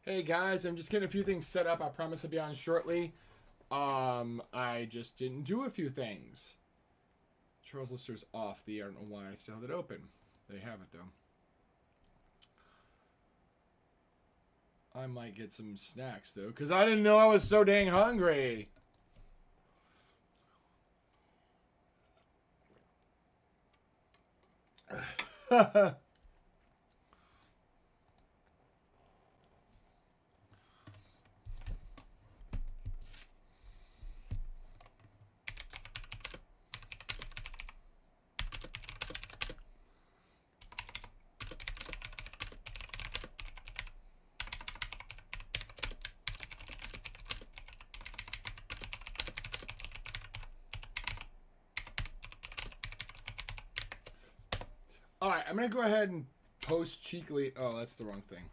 Hey guys, I'm just getting a few things set up. I promise I'll be on shortly. I just didn't do a few things. Charles Lister's off the air. I don't know why I still have it open. They have it though. I might get some snacks though, because I didn't know I was so dang hungry. Alright, I'm going to go ahead and post cheekily. Oh, that's the wrong thing.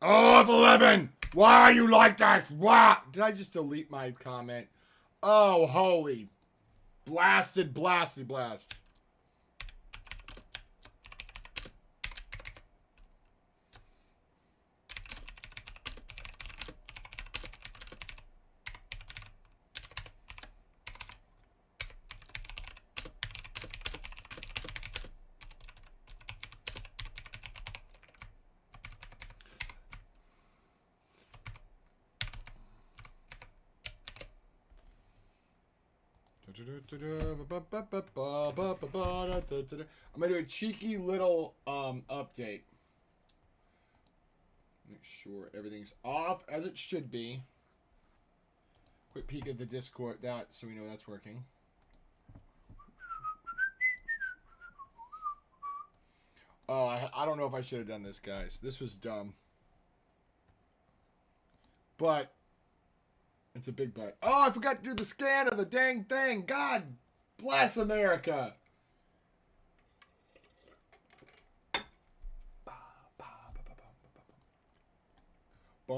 Oh, F11! Why are you like that? Why? Did I just delete my comment? Oh, holy. Blasted, blasted, blast. I'm gonna do a cheeky little update. Make sure everything's off as it should be. Quick peek at the Discord, so we know that's working. Oh, I don't know if I should have done this, guys. This was dumb. But it's a big but. Oh, I forgot to do the scan of the dang thing. God bless America. I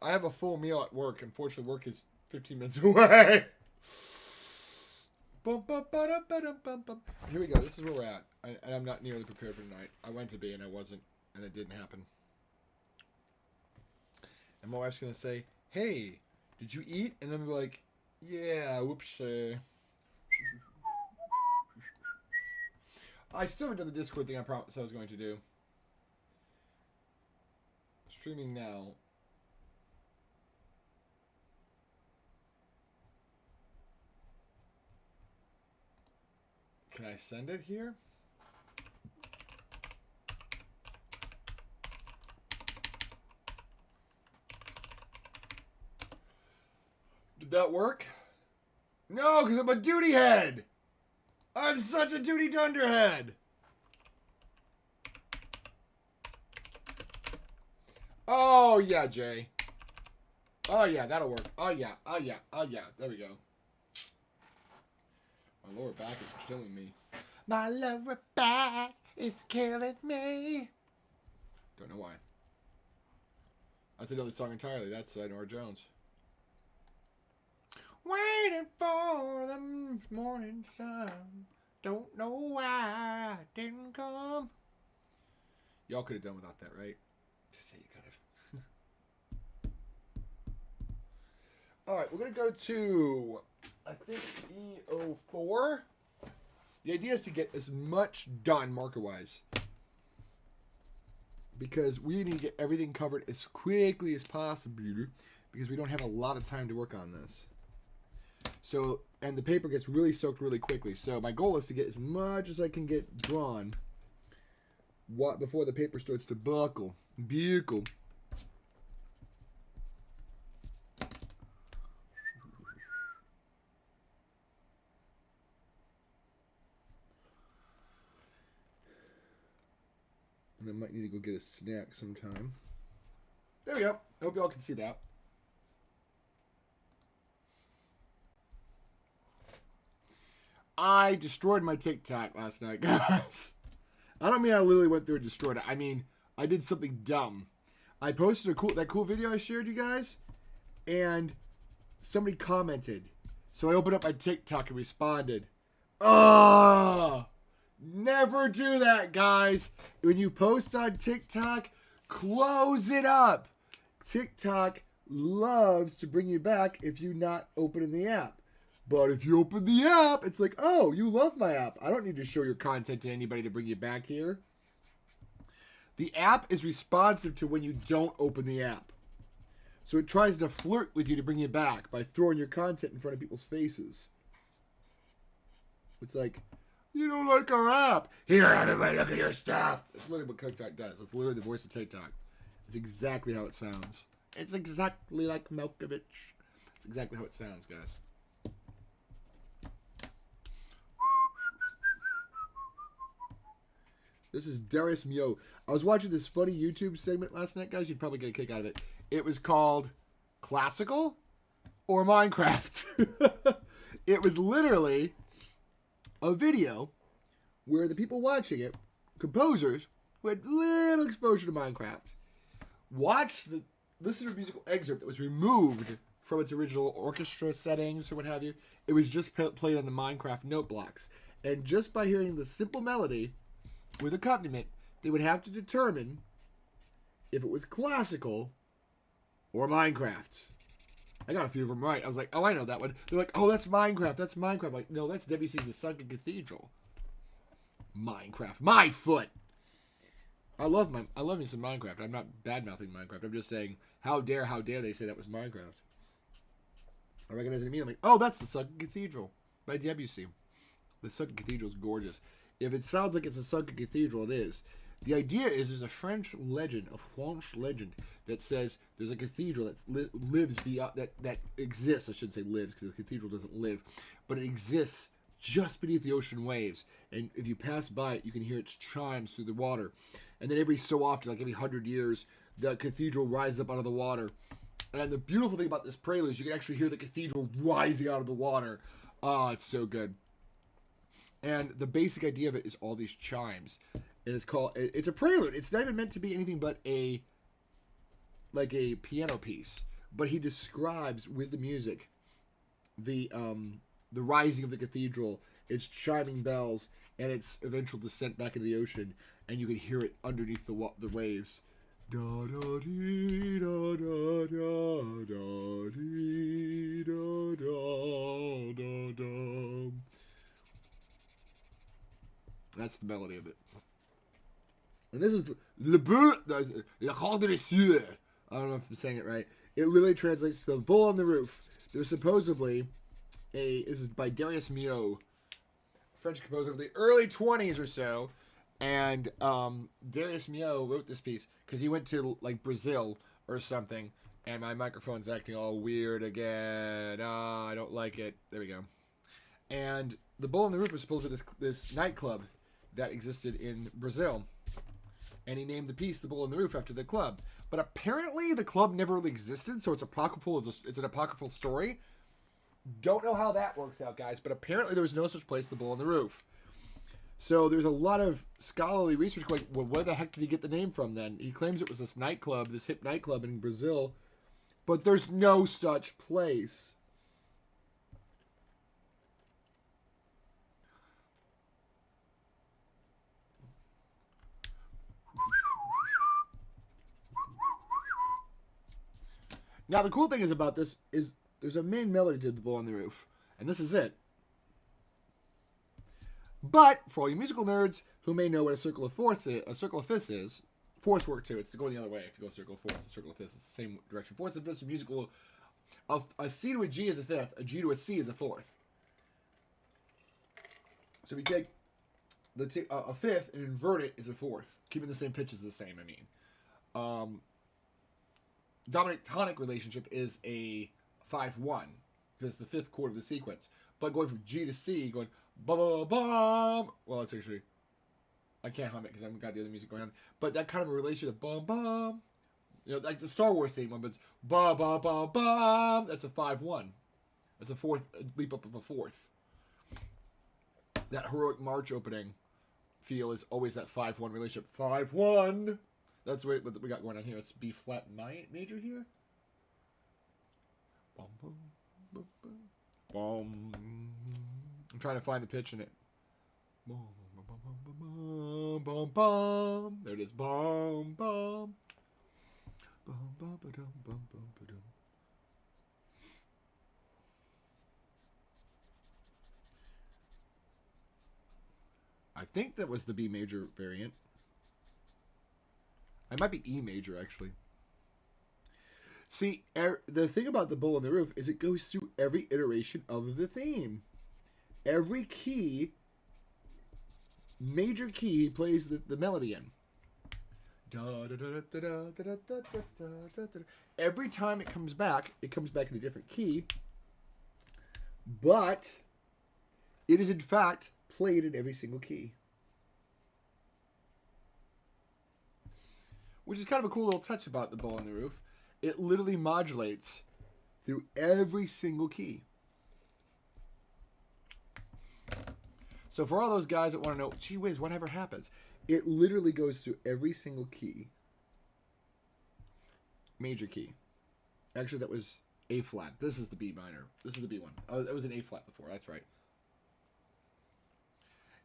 have a full meal at work. Unfortunately, work is 15 minutes away. Here we go. This is where we're at. And I'm not nearly prepared for tonight. I went to be and I wasn't. And it didn't happen. And my wife's going to say, hey, did you eat? And I'm like, yeah, whoops. I still haven't done the Discord thing I promised I was going to do. Streaming now. Can I send it here? Did that work? No, because I'm a duty head. I'm such a duty dunderhead. Oh, yeah, Jay. Oh, yeah, that'll work. Oh, yeah. Oh, yeah. Oh, yeah. There we go. My lower back is killing me. My lower back is killing me. Don't know why. That's another song entirely. That's Nora Jones. Waiting for the morning sun. Don't know why I didn't come. Y'all could have done without that, right? Just say you could have. Alright, we're going to go to, I think, E04. The idea is to get as much done marker-wise. Because we need to get everything covered as quickly as possible. Because we don't have a lot of time to work on this. So, and the paper gets really soaked really quickly. So my goal is to get as much as I can get drawn before the paper starts to buckle. Buckle. And I might need to go get a snack sometime. There we go. I hope y'all can see that. I destroyed my TikTok last night, guys. I don't mean I literally went through and destroyed it. I mean, I did something dumb. I posted that cool video I shared you guys, and somebody commented. So I opened up my TikTok and responded. Oh, Never do that, guys. When you post on TikTok, close it up. TikTok loves to bring you back if you're not opening the app. But if you open the app, it's like, oh, you love my app. I don't need to show your content to anybody to bring you back here. The app is responsive to when you don't open the app. So it tries to flirt with you to bring you back by throwing your content in front of people's faces. It's like, you don't like our app. Here, everybody, look at your stuff. That's literally what TikTok does. That's literally the voice of TikTok. It's exactly how it sounds. It's exactly like Malkovich. It's exactly how it sounds, guys. This is Darius Mio. I was watching this funny YouTube segment last night, guys. You'd probably get a kick out of it. It was called Classical or Minecraft. It was literally a video where the people watching it, composers who had little exposure to Minecraft, listen to a musical excerpt that was removed from its original orchestra settings or what have you. It was just played on the Minecraft note blocks. And just by hearing the simple melody with accompaniment, they would have to determine if it was classical or Minecraft. I got a few of them right. I was like, oh, I know that one. They're like, oh, that's Minecraft. That's Minecraft. I'm like, no, that's Debussy's The Sunken Cathedral. Minecraft. My foot. I love me some Minecraft. I'm not bad-mouthing Minecraft. I'm just saying, how dare they say that was Minecraft. I recognize it immediately. I'm like, oh, that's The Sunken Cathedral by Debussy. The Sunken Cathedral is gorgeous. If it sounds like it's a sunken cathedral, it is. The idea is there's a French legend that says there's a cathedral that lives beyond, that exists. I shouldn't say lives because the cathedral doesn't live, but it exists just beneath the ocean waves. And if you pass by it, you can hear its chimes through the water. And then every so often, like every 100 years, the cathedral rises up out of the water. And the beautiful thing about this prelude is you can actually hear the cathedral rising out of the water. Oh, it's so good. And the basic idea of it is all these chimes. And it's a prelude. It's not even meant to be anything but a piano piece. But he describes with the music the rising of the cathedral, its chiming bells, and its eventual descent back into the ocean. And you can hear it underneath the waves. Da da dee da da da da dee da da da da. That's the melody of it. And this is Le Bull, La Grande des Cieux. I don't know if I'm saying it right. It literally translates to the bull on the roof. There's supposedly this is by Darius Mio, French composer of the early 20s or so. And Darius Mio wrote this piece because he went to like Brazil or something. And my microphone's acting all weird again. I don't like it. There we go. And the Bull on the Roof was supposed to be this nightclub that existed in Brazil. And he named the piece The Bull on the Roof after the club. But apparently the club never really existed, so it's an apocryphal story. Don't know how that works out, guys, but apparently there was no such place, The Bull on the Roof. So there's a lot of scholarly research going, well, where the heck did he get the name from then? He claims it was this nightclub, this hip nightclub in Brazil, but there's no such place. Now, the cool thing is about this is there's a main melody to The Bull on the Roof, and this is it. But for all you musical nerds who may know what a circle of fifths is, fourths work too. It's going the other way. If you go circle of fourths, a circle of fifths, it's the same direction. Fourths and fifths are musical. A C to a G is a fifth. A G to a C is a fourth. So if you take a fifth and invert it is a fourth, keeping the same pitch is the same. I mean, dominant tonic relationship is a 5-1 because it's the fifth chord of the sequence. But going from G to C, going bum bum bum. Well, it's actually I can't hum it because I haven't got the other music going on. But that kind of a relationship, bum bum. You know, like the Star Wars theme one, but it's bum bum bum bum. That's a 5-1. That's a fourth leap up of a fourth. That heroic march opening feel is always that 5-1 relationship. 5-1. That's what we got going on here. It's B flat major here. Bum, bum, bum, bum. Bum. I'm trying to find the pitch in it. Bum, bum, bum, bum. Bum, bum, bum. There it is. Bum, bum. Bum, bum, ba-dum, bum, bum, ba-dum. I think that was the B major variant. It might be E major, actually. See, the thing about the Bull on the Roof is it goes through every iteration of the theme. Every key, major key, plays the melody in. Every time it comes back in a different key, but it is in fact played in every single key. Which is kind of a cool little touch about the Bull on the Roof. It literally modulates through every single key. So for all those guys that want to know, gee whiz, whatever happens, it literally goes through every single key. Major key. Actually, that was A flat. This is the B minor. This is the B one. Oh, that was an A flat before. That's right.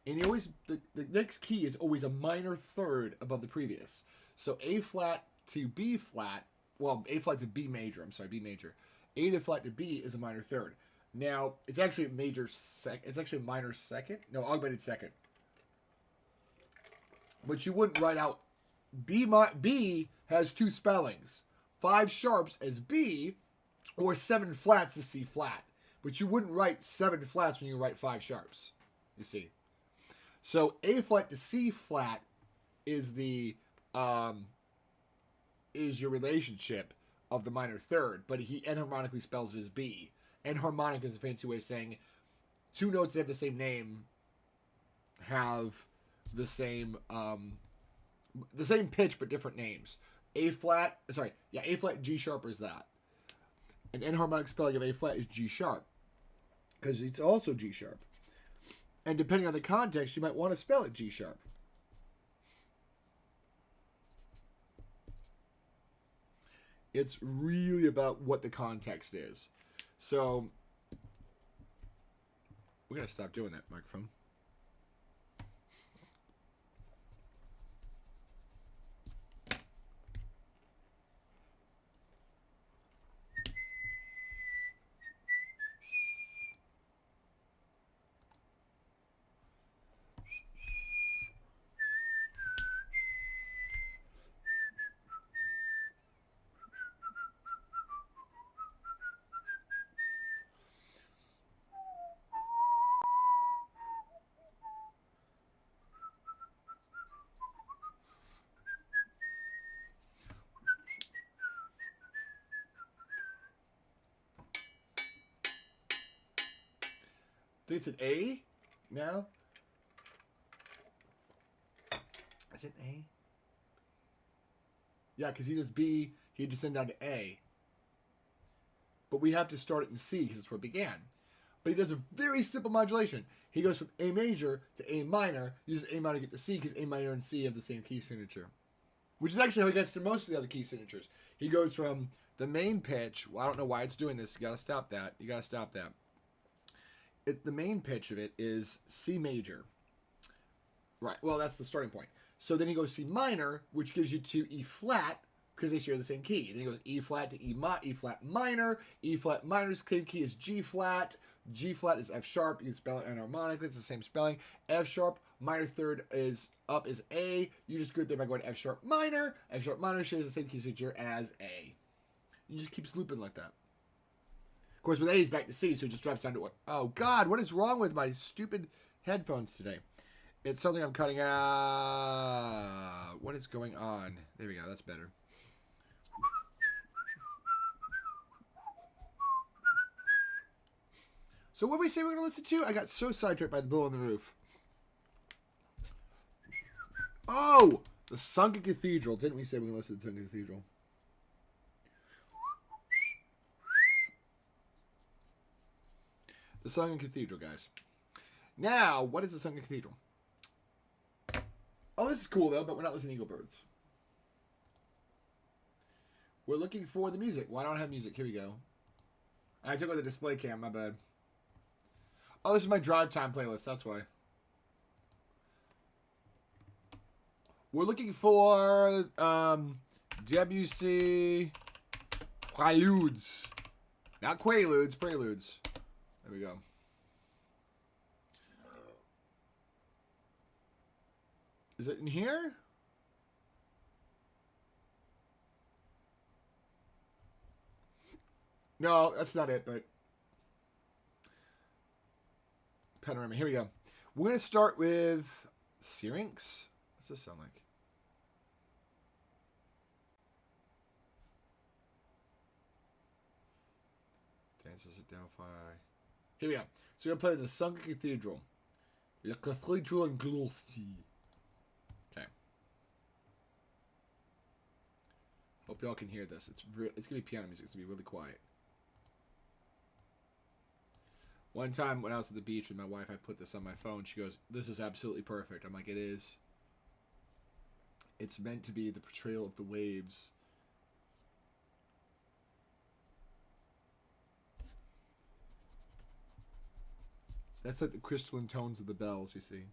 And you always the next key is always a minor third above the previous. So A flat to B flat. Well, A flat to B major. I'm sorry, B major. A to flat to B is a minor third. Now, it's actually a major it's actually a minor second. No, augmented second. But you wouldn't write out B has two spellings. 5 sharps as B or 7 flats as C flat. But you wouldn't write 7 flats when you write 5 sharps. You see. So A flat to C flat is the is your relationship of the minor third, but he enharmonically spells it as B. Enharmonic is a fancy way of saying 2 notes that have the same name have the same pitch but different names. A flat and G sharp is that. An enharmonic spelling of A flat is G sharp because it's also G sharp. And depending on the context, you might want to spell it G sharp. It's really about what the context is. So, we're going to stop doing that microphone. I think it's an A now. Is it A? Yeah, because he does B, he descend down to A. But we have to start it in C because that's where it began. But he does a very simple modulation. He goes from A major to A minor, uses A minor to get to C because A minor and C have the same key signature. Which is actually how he gets to most of the other key signatures. He goes from the main pitch. Well, I don't know why it's doing this. You got to stop that. You got to stop that. The main pitch of it is C major. Right. Well, that's the starting point. So then he goes C minor, which gives you to E flat, because they share the same key. Then he goes E flat to E flat minor. E flat minor's same key is G flat. G flat is F sharp. You can spell it enharmonically. It's the same spelling. F sharp minor third is up is A. You just go there by going F sharp minor. F sharp minor shares the same key signature as A. You just keeps looping like that. Of course, with A, he's back to C, so it just drops down to what? Oh, God, what is wrong with my stupid headphones today? It's something I'm cutting out. What is going on? There we go. That's better. So what did we say we're going to listen to? I got so sidetracked by the Bull on the Roof. Oh! The Sunken Cathedral. Didn't we say we were going to listen to the Sunken Cathedral? The Sunken Cathedral, guys. Now, what is the Sunken Cathedral? Oh, this is cool, though, but we're not listening to Eagle Birds. We're looking for the music. Well, I don't have music. Here we go. I took out the display cam. My bad. Oh, this is my drive time playlist. That's why. We're looking for Debussy Preludes. Not Quaaludes, Preludes. There we go. Is it in here? No, that's not it, but panorama. Here we go. We're going to start with Syrinx. What's this sound like? Dances at Delphi. Here we go. So we're going to play the Sunken Cathedral. La Cathedral in Glossy. Okay. Hope y'all can hear this. It's going to be piano music. It's going to be really quiet. One time when I was at the beach with my wife, I put this on my phone. She goes, "This is absolutely perfect." I'm like, "It is." It's meant to be the portrayal of the waves. That's like the crystalline tones of the bells, you see.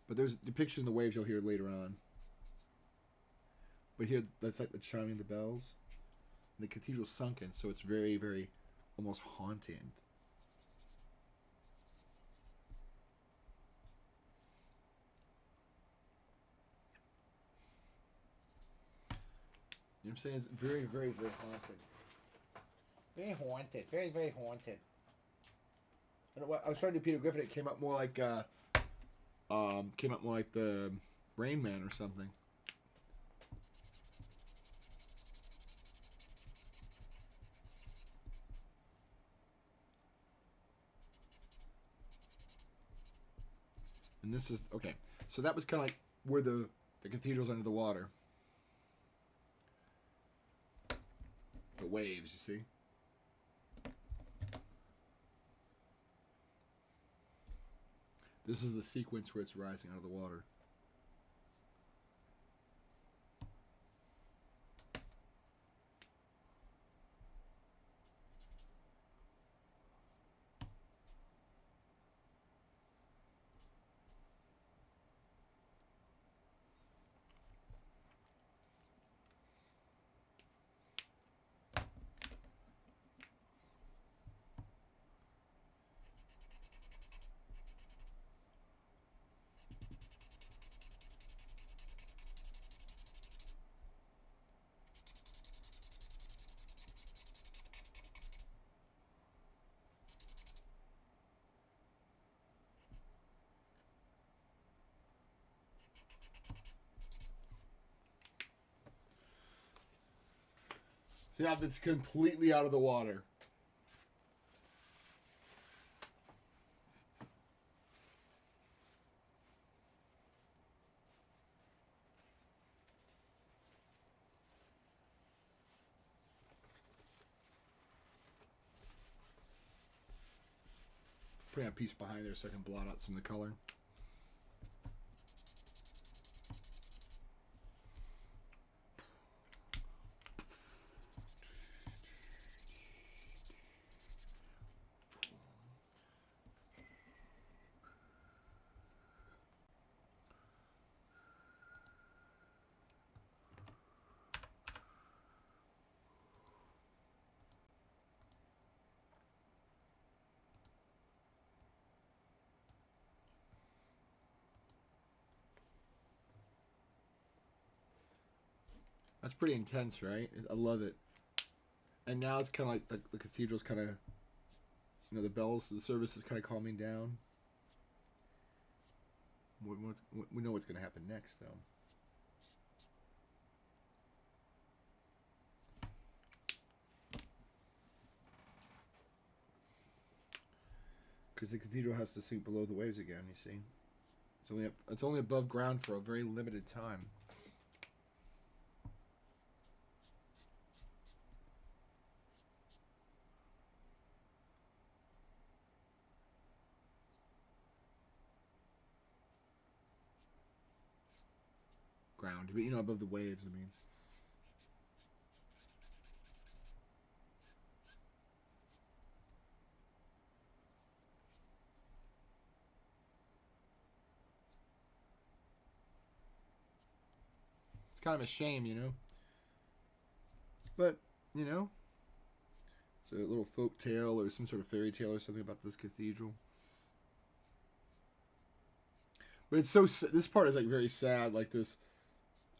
But there's a depiction of the waves you'll hear later on. But here, that's like the chiming of the bells. The cathedral's sunken, so it's very, very almost haunting. You know what I'm saying? It's very, very, very haunted. Very haunted. Very, very haunted. I don't know what I was trying to do Peter Griffin. It came up more like the Rain Man or something. And this is okay. So that was kind of like where the cathedral's under the water. The waves, you see. This is the sequence where it's rising out of the water. See now it's completely out of the water. Putting a piece behind there so I can blot out some of the color. That's pretty intense, right? I love it. And now it's kind of like the cathedral's kind of, you know, the bells, the service is kind of calming down. We know what's going to happen next, though. Because the cathedral has to sink below the waves again, you see. It's only above ground for a very limited time. Ground, but you know, above the waves, I mean. kind of a shame, you know. But, you know, it's a little folk tale or some sort of fairy tale or something about this cathedral. But it's so, this part is like very sad, like this,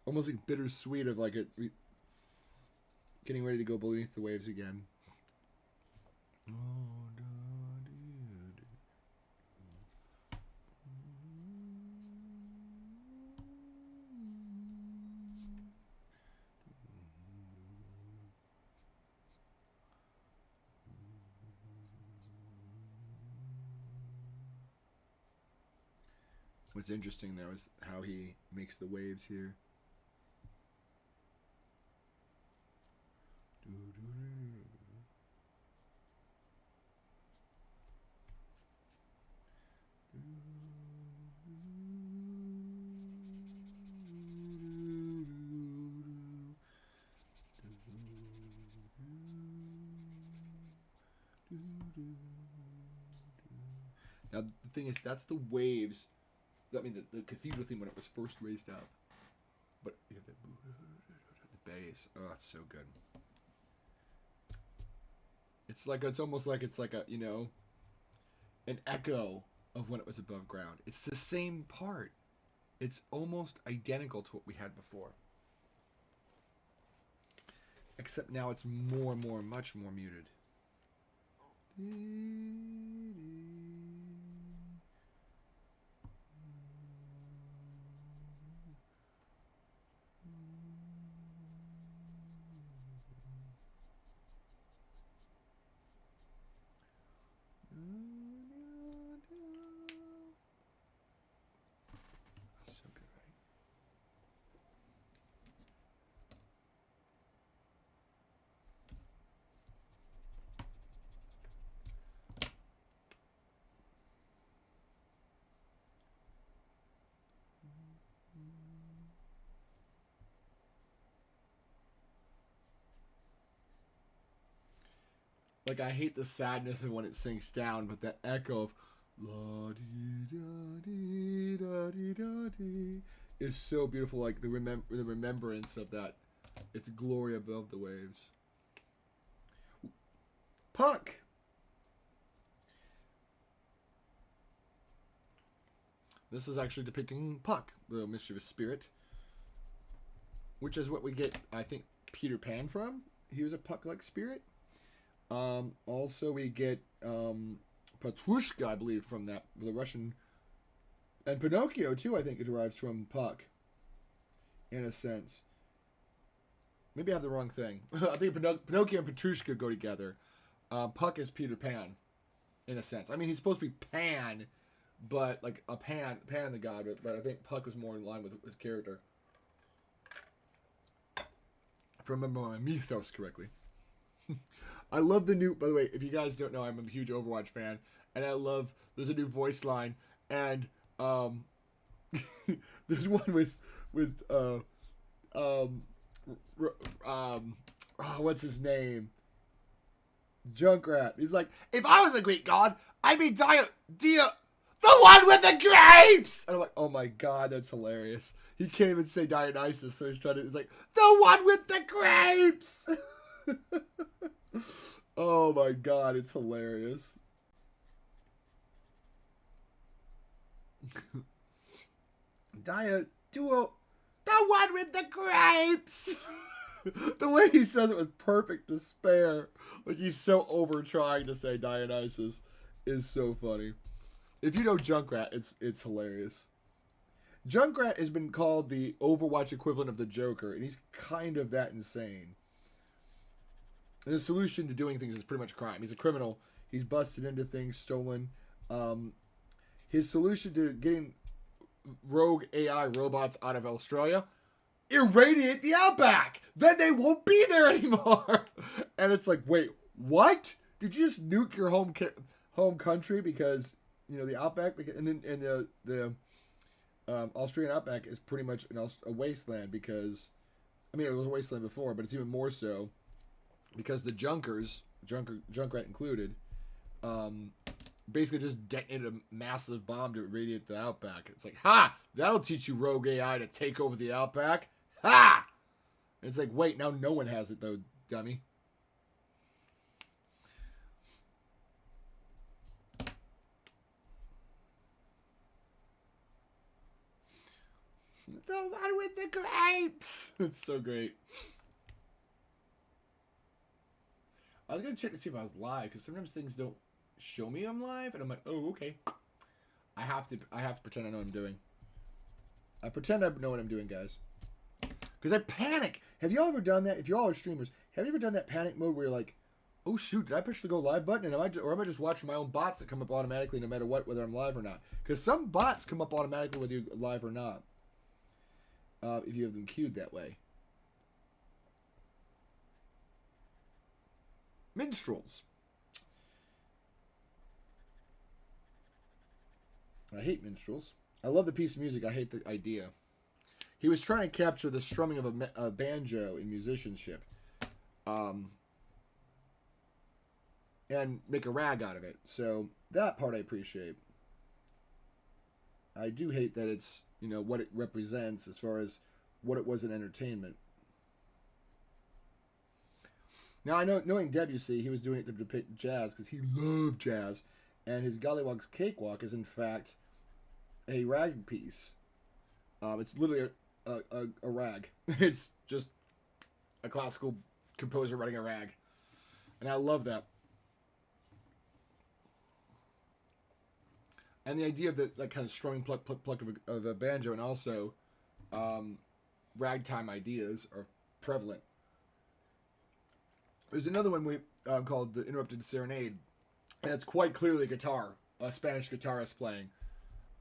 almost like bittersweet of like it getting ready to go beneath the waves again. What's interesting though is how he makes the waves here. Now the thing is, that's the waves. I mean, the cathedral theme when it was first raised up. But you have the bass. Oh, it's so good. It's like, it's almost like it's like a, you know, an echo of when it was above ground. It's the same part. It's almost identical to what we had before. Except now it's much more muted. So good, right? Like, I hate the sadness of when it sinks down, but that echo of la dee da dee da dee da dee is so beautiful. Like the remembrance of that, its glory above the waves. Puck. This is actually depicting Puck, the mischievous spirit, which is what we get, I think, Peter Pan from. He was a Puck-like spirit. Also, we get Petrushka, I believe, from that, the Russian, and Pinocchio too. I think it derives from Puck, in a sense. Maybe I have the wrong thing. I think Pinocchio and Petrushka go together. Puck is Peter Pan, in a sense. I mean, he's supposed to be Pan, but like a Pan the god. But I think Puck was more in line with his character. If I remember my mythos correctly. I love the new, by the way, if you guys don't know, I'm a huge Overwatch fan, and I love, there's a new voice line, and there's one with what's his name? Junkrat. He's like, if I was a Greek god, I'd be the one with the grapes! And I'm like, oh my god, that's hilarious. He can't even say Dionysus, so he's like, the one with the grapes! Oh my god, it's hilarious. The one with the grapes! The way he says it with perfect despair, like he's so over trying to say Dionysus, is so funny. If you know Junkrat, it's hilarious. Junkrat has been called the Overwatch equivalent of the Joker, and he's kind of that insane. And his solution to doing things is pretty much crime. He's a criminal. He's busted into things, stolen. His solution to getting rogue AI robots out of Australia: irradiate the outback. Then they won't be there anymore. And it's like, wait, what? Did you just nuke your home country because, you know, the outback? And the Australian outback is pretty much a wasteland because, I mean, it was a wasteland before, but it's even more so. Because the Junkrat included, basically just detonated a massive bomb to irradiate the outback. It's like, ha! That'll teach you rogue AI to take over the outback. Ha! And it's like, wait, now no one has it though, dummy. The one with the grapes. It's so great. I was gonna check to see if I was live because sometimes things don't show me I'm live, and I'm like, oh, okay. I have to pretend I know what I'm doing. I pretend I know what I'm doing, guys. Because I panic. Have y'all ever done that? If y'all are streamers, have you ever done that panic mode where you're like, oh shoot, did I push the go live button? And am I just watching my own bots that come up automatically no matter what, whether I'm live or not? Because some bots come up automatically whether you're live or not. If you have them queued that way. Minstrels. I hate minstrels. I love the piece of music. I hate the idea. He was trying to capture the strumming of a banjo in musicianship. And make a rag out of it. So that part I appreciate. I do hate that it's, you know, what it represents as far as what it was in entertainment. Now, I know, knowing Debussy, he was doing it to depict jazz because he loved jazz. And his Gollywog's Cakewalk is, in fact, a rag piece. It's literally a rag. It's just a classical composer writing a rag. And I love that. And the idea of that kind of strumming pluck of a banjo, and also ragtime ideas are prevalent. There's another one called The Interrupted Serenade, and it's quite clearly a Spanish guitarist playing.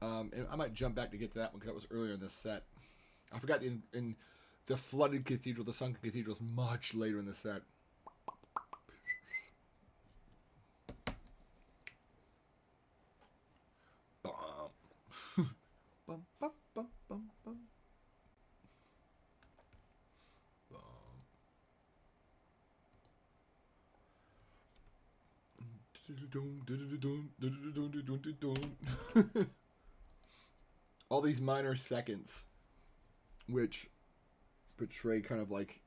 And I might jump back to get to that one because that was earlier in this set. I forgot in the flooded cathedral, the sunken cathedral is much later in the set. Bum, bum, bum, bum, bum. All these minor seconds, which portray kind of like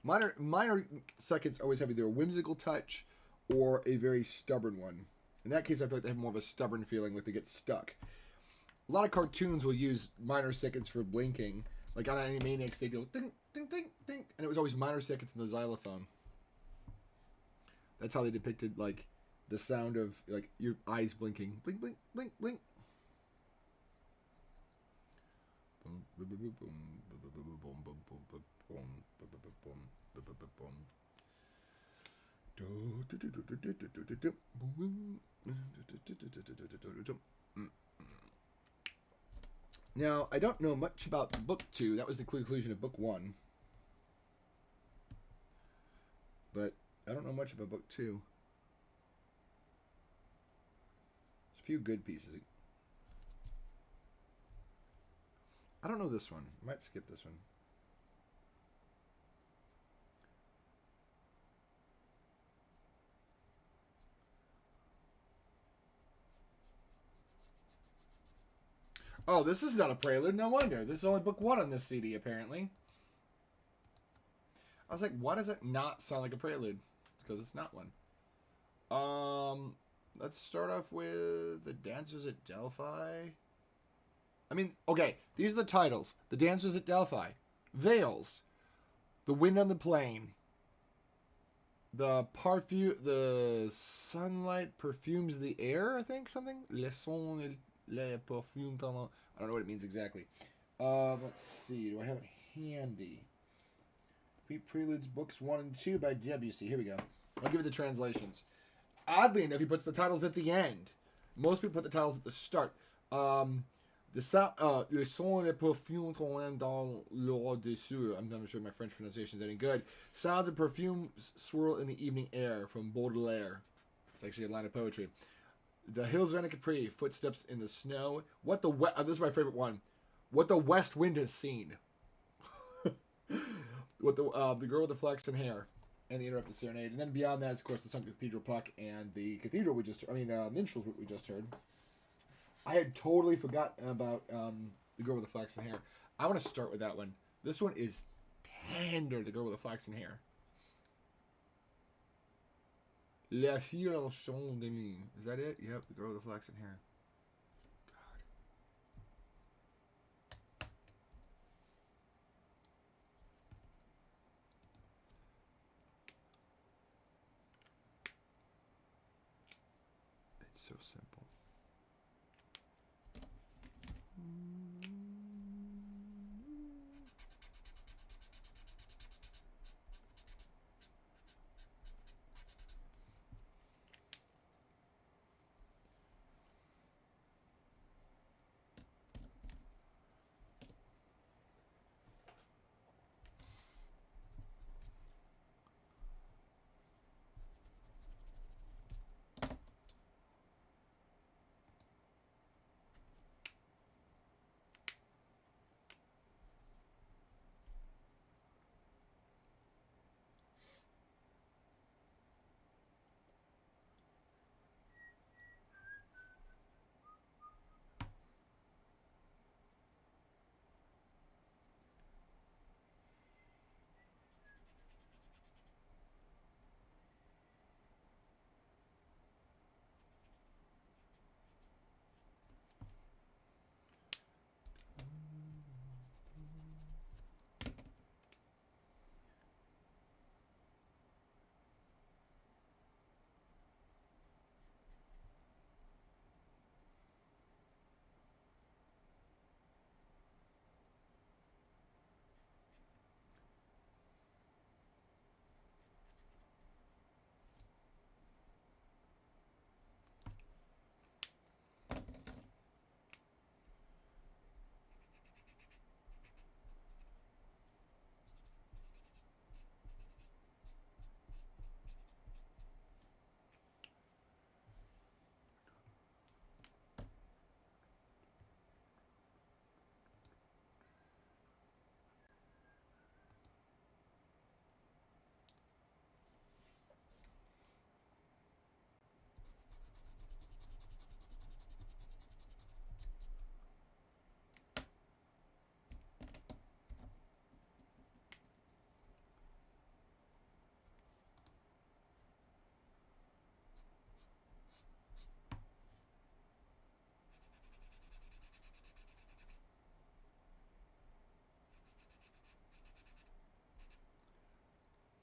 minor seconds always have either a whimsical touch or a very stubborn one. In that case, I feel like they have more of a stubborn feeling, like they get stuck. A lot of cartoons will use minor seconds for blinking. Like on Animaniacs, they go ding, ding, ding, ding. And it was always minor seconds in the xylophone. That's how they depicted, like, the sound of, like, your eyes blinking. Blink, blink, blink, blink. Now, I don't know much about book 2. That was the conclusion of book 1. But I don't know much about book 2. There's a few good pieces. I don't know this one. I might skip this one. Oh, this is not a prelude. No wonder. This is only book 1 on this CD, apparently. I was like, why does it not sound like a prelude? It's because it's not one. Let's start off with The Dancers at Delphi. I mean, okay, these are the titles. The Dancers at Delphi. Veils. The Wind on the Plain. The sunlight perfumes the air, I think, something. Le son, le parfum, I don't know what it means exactly. Let's see. Do I have it handy? Preludes, books 1 and 2 by Debussy. Here we go. I'll give you the translations. Oddly enough, he puts the titles at the end. Most people put the titles at the start. Le son des parfums dans l'air des cieux. I'm not sure my French pronunciation is any good. Sounds of perfumes swirl in the evening air, from Baudelaire. It's actually a line of poetry. The hills of Capri, footsteps in the snow. This is my favorite one. What the west wind has seen. What the girl with the flaxen hair, and the interrupted serenade, and then beyond that, of course, the sunken cathedral puck and the cathedral minstrels we just heard. I had totally forgotten about the girl with the flaxen hair. I want to start with that one. This one is tender, the girl with the flaxen hair. La fille au son de mi. Is that it? Yep, the girl with the flaxen hair. God. It's so simple.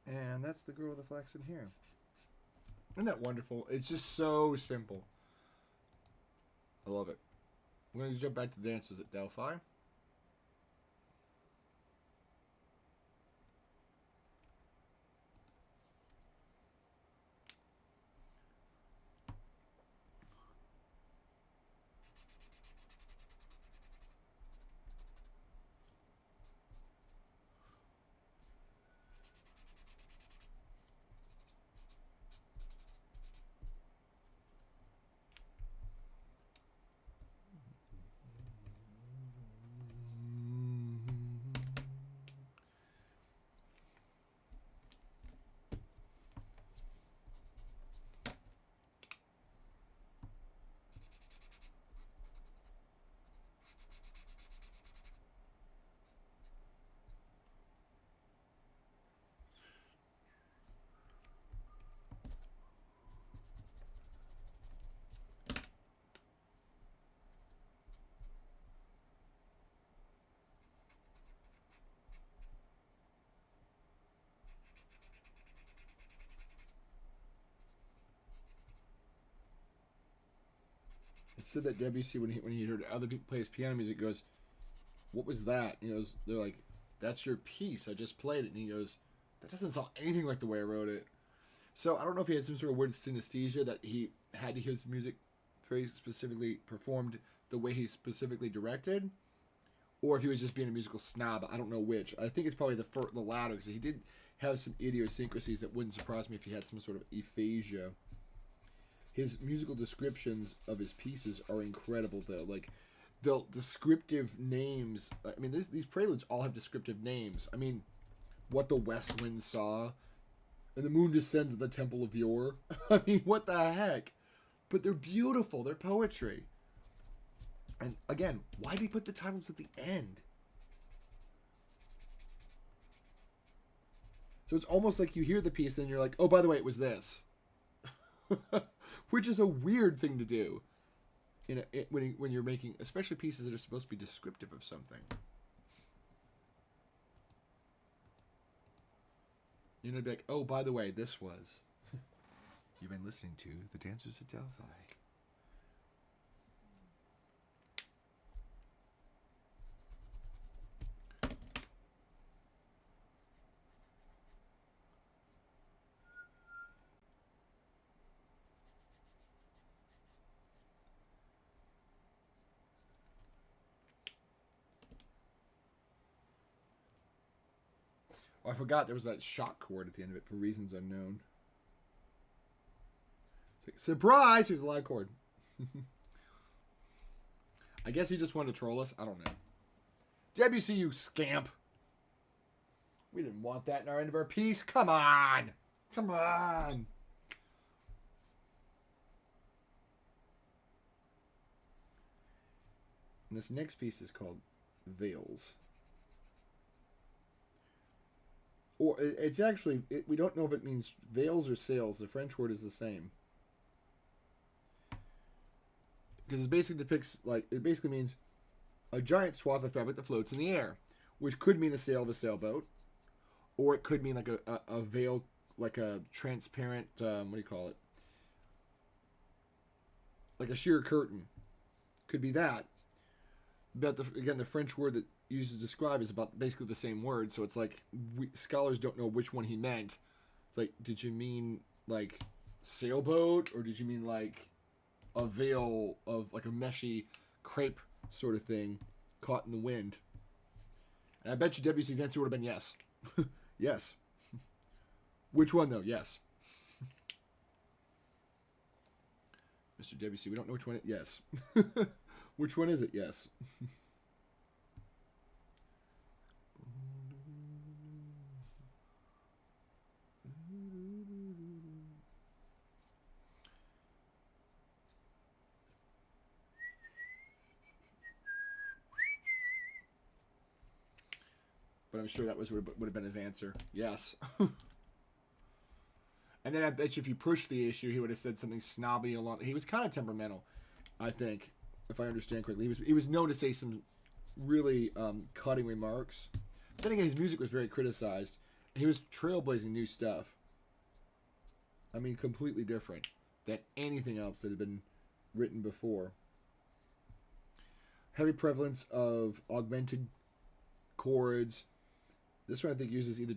And that's the girl with the flaxen hair. Isn't that wonderful? It's just so simple. I love it. We're going to jump back to the dances at Delphi. It said that Debussy, when he heard other people play his piano music, goes, "What was that?" And he goes, "They're like, that's your piece. I just played it." And he goes, "That doesn't sound anything like the way I wrote it." So I don't know if he had some sort of weird synesthesia that he had to hear his music very specifically performed the way he specifically directed, or if he was just being a musical snob. I don't know which. I think it's probably the latter, because he did have some idiosyncrasies that wouldn't surprise me if he had some sort of aphasia. His musical descriptions of his pieces are incredible, though. Like, the descriptive names. I mean, these preludes all have descriptive names. I mean, What the West Wind Saw, and The Moon Descends at the Temple of Yore. I mean, what the heck? But they're beautiful. They're poetry. And again, why did he put the titles at the end? So it's almost like you hear the piece and you're like, oh, by the way, it was this. Which is a weird thing to do when you're making, especially pieces that are supposed to be descriptive of something. You're going to be like, oh, by the way, this was. You've been listening to The Dancers of Delphi. Oh, I forgot there was that shock chord at the end of it for reasons unknown. It's like, surprise! Here's a live chord. I guess he just wanted to troll us. I don't know. Debussy, you scamp. We didn't want that in our end of our piece. Come on. Come on. And this next piece is called Veils. Or it's actually, we don't know if it means veils or sails. The French word is the same. Because it basically depicts, like, it basically means a giant swath of fabric that floats in the air, which could mean a sail of a sailboat, or it could mean like a veil, like a transparent, what do you call it? Like a sheer curtain. Could be that. But again, the French word that used to describe is about basically the same word, so it's like scholars don't know which one he meant. It's like, did you mean like sailboat, or did you mean like a veil of like a meshy crepe sort of thing caught in the wind? And I bet you Debussy's answer would have been yes. Yes. Which one though? Yes. Mr. Debussy, we don't know which one. Yes. Which one is it? Yes. But I'm sure that would have been his answer. Yes. And then I bet you if you pushed the issue, he would have said something snobby along. He was kind of temperamental, I think, if I understand correctly. He was known to say some really cutting remarks. But then again, his music was very criticized. And he was trailblazing new stuff. I mean, completely different than anything else that had been written before. Heavy prevalence of augmented chords. This one I think uses either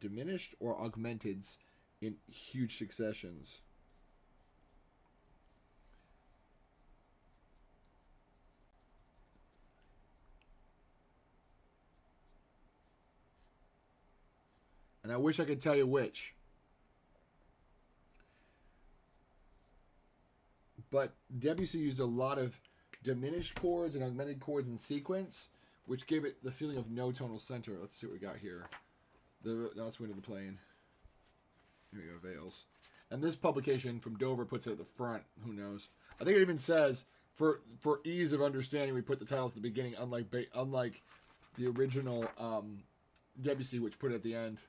diminished or augmenteds in huge successions. And I wish I could tell you which. But Debussy used a lot of diminished chords and augmented chords in sequence, which gave it the feeling of no tonal center. Let's see what we got here. That's Wind of the Plane. Here we go, Veils. And this publication from Dover puts it at the front. Who knows? I think it even says, for ease of understanding, we put the titles at the beginning, unlike the original Debussy, which put it at the end.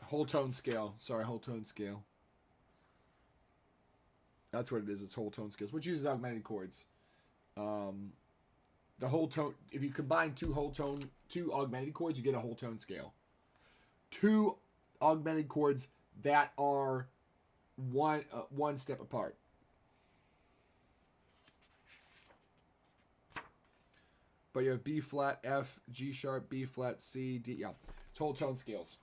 Whole tone scale. Sorry, whole tone scale. That's what it is. It's whole tone scales, which uses augmented chords. The whole tone. If you combine two augmented chords, you get a whole tone scale. Two augmented chords that are one step apart. But you have B flat, F, G sharp, B flat, C, D. Yeah, it's whole tone scales.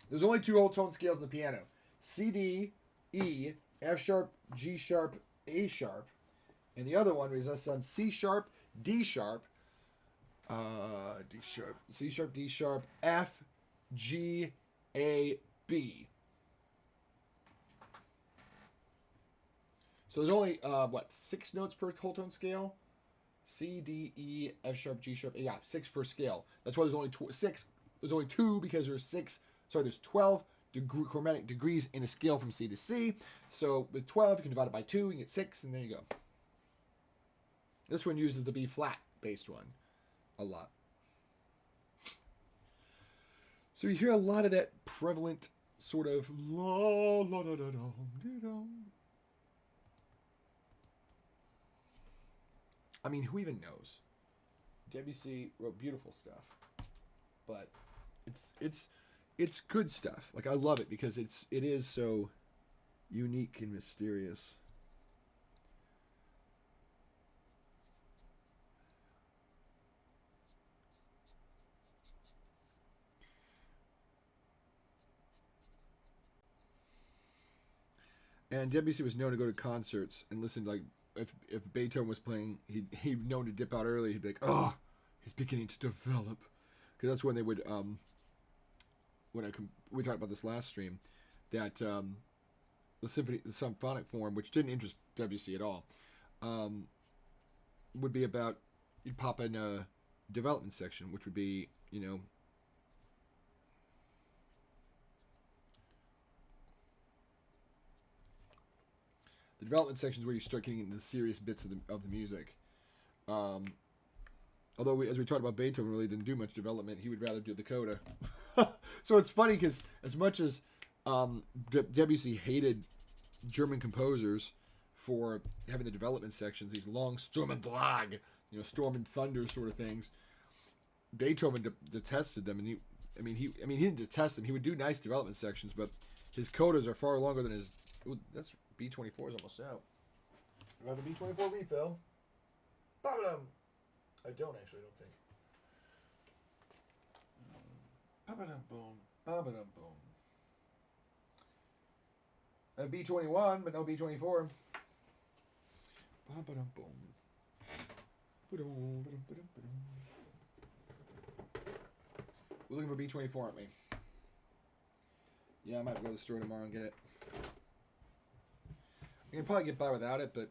There's only two whole tone scales in the piano: C, D, E, F sharp, G sharp, A sharp, and the other one is that's on C sharp, D sharp, D sharp, C sharp, D sharp, F, G, A, B. So there's only 6 notes per whole tone scale? C, D, E, F sharp, G sharp. Yeah, 6 per scale. That's why there's only 6. There's only 2 because there's 6. Sorry, there's 12 chromatic degrees in a scale from C to C. So with 12, you can divide it by 2 and get 6, and there you go. This one uses the B flat based one a lot. So you hear a lot of that prevalent sort of la la da da da. I mean, who even knows? Debussy wrote beautiful stuff, but it's good stuff. Like, I love it because it is so unique and mysterious. And Debussy was known to go to concerts and listen to, like, if Beethoven was playing, he'd known to dip out early. He'd be like, "Oh, he's beginning to develop," because that's when they would we talked about this last stream, that the symphonic form, which didn't interest Debussy at all, would be about, you'd pop in a development section, which would be, you know, the development section is where you start getting into the serious bits of the music. Although, as we talked about, Beethoven really didn't do much development. He would rather do the coda. So it's funny because as much as Debussy hated German composers for having the development sections, these long Sturm und Drang, you know, storm and thunder sort of things, Beethoven detested them. And he didn't detest them. He would do nice development sections, but his codas are far longer than his. Ooh, that's B24 is almost out. I have a B24 refill. Ba-ba-dum. I don't actually, I don't think. Ba-ba-dum boom. Ba-ba-dum boom. I have B21, but no B24. Ba-ba-dum boom. We're looking for B24, aren't we? Yeah, I might go to the store tomorrow and get it. I can probably get by without it, but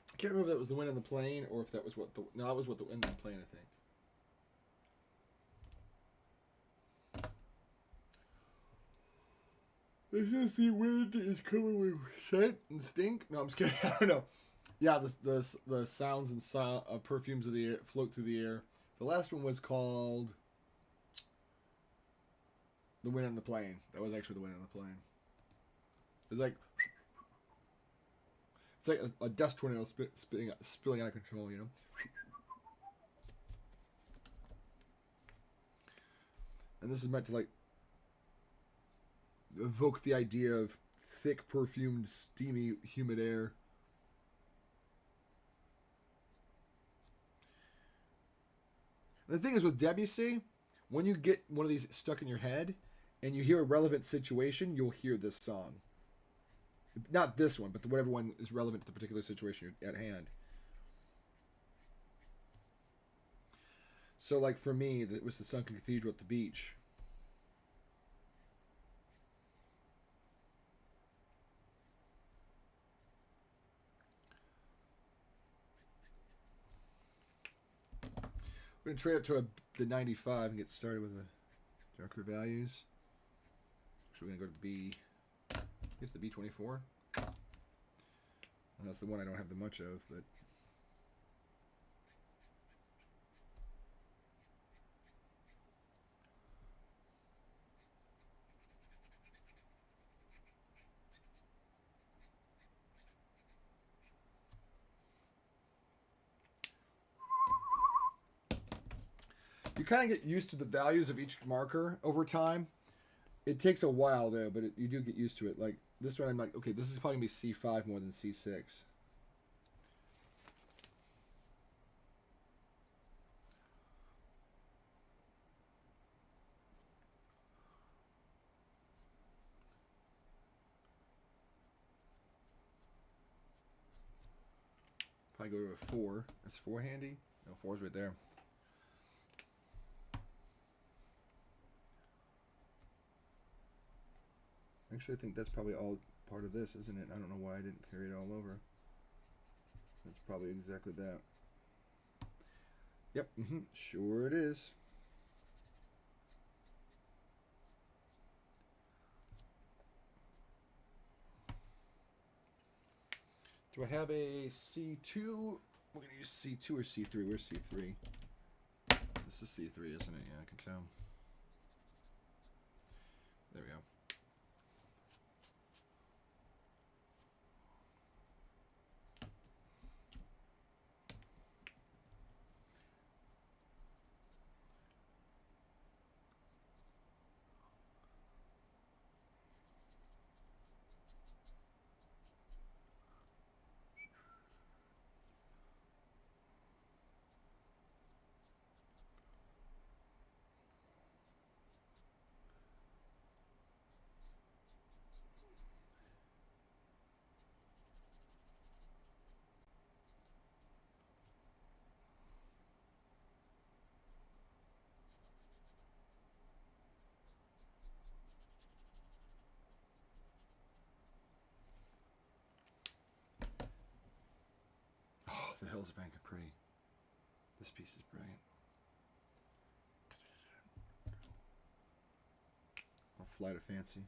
I can't remember if that was the wind on the plane or if that was what the... No, that was what the wind on the plane, I think. This is the wind is coming with scent and stink. No, I'm just kidding. I don't know. Yeah, the sounds and perfumes of the air float through the air. The last one was called The Wind on the Plane. That was actually The Wind on the Plane. It's like a dust tornado spilling out of control, you know? And this is meant to, like, evoke the idea of thick, perfumed, steamy, humid air. The thing is with Debussy, when you get one of these stuck in your head and you hear a relevant situation, you'll hear this song. Not this one, but whatever one is relevant to the particular situation at hand. So, like, for me, that was the Sunken Cathedral at the beach. We're going to trade up to the 95 and get started with the darker values. So we're going to go to the B. It's the B24. And that's the one I don't have that much of, but you kind of get used to the values of each marker over time. It takes a while though, but you do get used to it. Like this one, I'm like, okay, this is probably gonna be C5 more than C6. I go to a 4. Is 4 handy? No, 4's right there. Actually, I think that's probably all part of this, isn't it? I don't know why I didn't carry it all over. That's probably exactly that. Yep, sure it is. Do I have a C2? We're going to use C2 or C3. Where's C3? This is C3, isn't it? Yeah, I can tell. There we go. The Hills of Capri. This piece is brilliant. Or Flight of Fancy.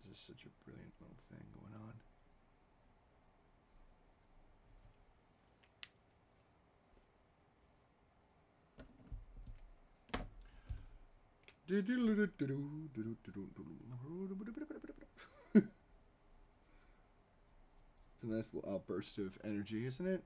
This is such a brilliant little thing going on. It's a nice little outburst of energy, isn't it?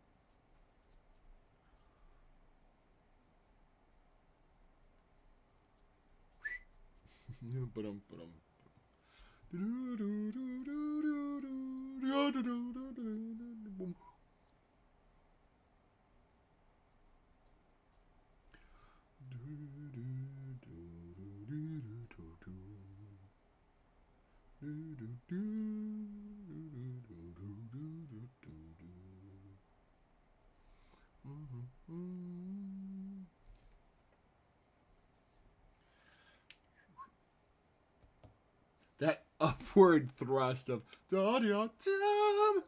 That upward thrust of da-da-dum.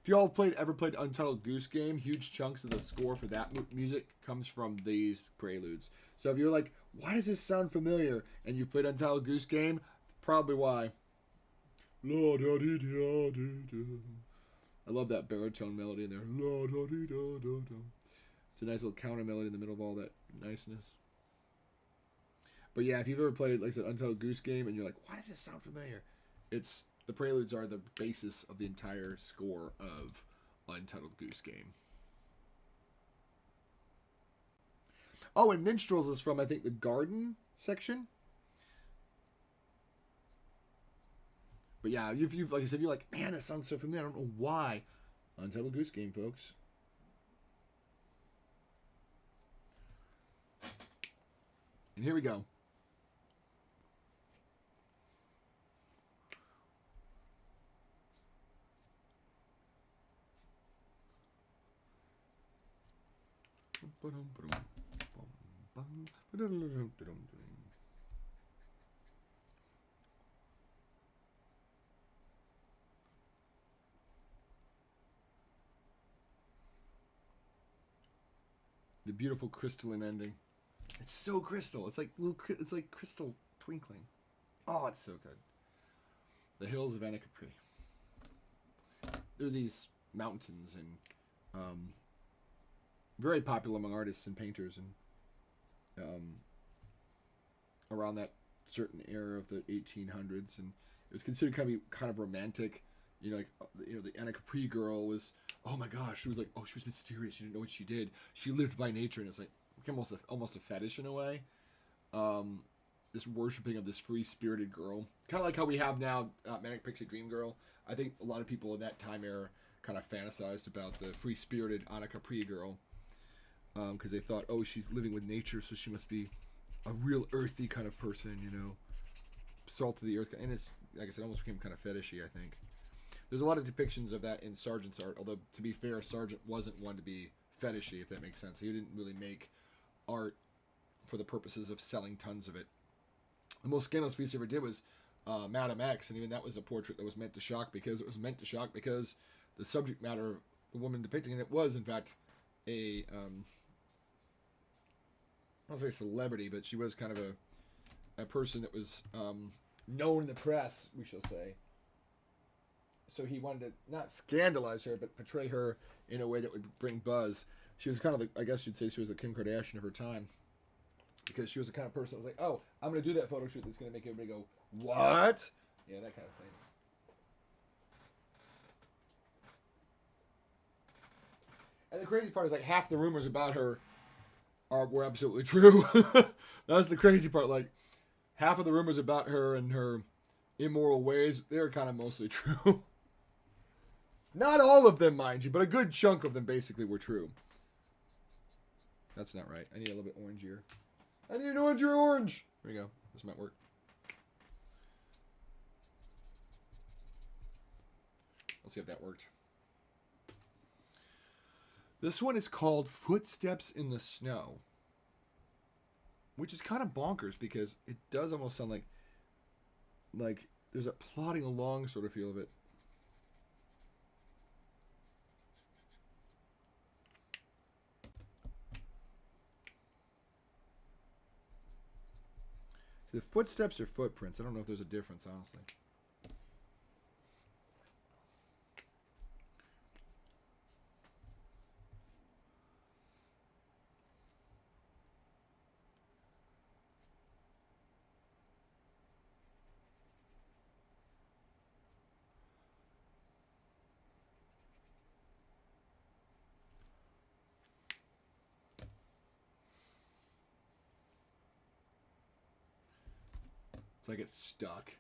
If y'all ever played Untitled Goose Game, huge chunks of the score for that music comes from these preludes. So if you're like, why does this sound familiar? And you've played Untitled Goose Game, that's probably why. I love that baritone melody in there. It's a nice little counter melody in the middle of all that niceness. But yeah, if you've ever played, like I said, Untitled Goose Game, and you're like, why does this sound familiar? It's the preludes are the basis of the entire score of Untitled Goose Game. Oh, and Minstrels is from, I think, the Garden section. But yeah, if you've like I said, you're like, man, that sounds so familiar. I don't know why. Untitled Goose Game, folks. And here we go. The beautiful crystalline ending. It's so crystal. It's like crystal twinkling. Oh, it's so good. The Hills of Capri. There's these mountains and very popular among artists and painters and around that certain era of the 1800s, and it was considered kind of romantic. You know, like the Anna Capri girl was, oh my gosh, she was like, oh, she was mysterious. She didn't know what she did. She lived by nature, and it's like almost a fetish in a way. This worshiping of this free spirited girl, kind of like how we have now Manic Pixie Dream Girl. I think a lot of people in that time era kind of fantasized about the free spirited Anna Capri girl, because they thought, oh, she's living with nature, so she must be a real earthy kind of person, you know, salt of the earth. And it's, like I said, almost became kind of fetishy, I think. There's a lot of depictions of that in Sargent's art, although, to be fair, Sargent wasn't one to be fetishy, if that makes sense. He didn't really make art for the purposes of selling tons of it. The most scandalous piece he ever did was Madame X, and even that was a portrait that was meant to shock, because it was meant to shock because the subject matter of the woman depicting it was, in fact, a, I don't say celebrity, but she was kind of a person that was known in the press, we shall say. So he wanted to not scandalize her, but portray her in a way that would bring buzz. She was kind of, I guess you'd say she was the Kim Kardashian of her time. Because she was the kind of person that was like, oh, I'm going to do that photo shoot that's going to make everybody go, what? Yeah, that kind of thing. And the crazy part is, like, half the rumors about her were absolutely true. That's the crazy part. Like, half of the rumors about her and her immoral ways, they're kind of mostly true. Not all of them, mind you, but a good chunk of them basically were true. That's not right. I need a little bit orangier. I need an orange. There we go. This might work. Let's see if that worked. This one is called Footsteps in the Snow, which is kind of bonkers because it does almost sound like there's a plodding along sort of feel of it. See, the footsteps or footprints. I don't know if there's a difference, honestly. It's like it's stuck.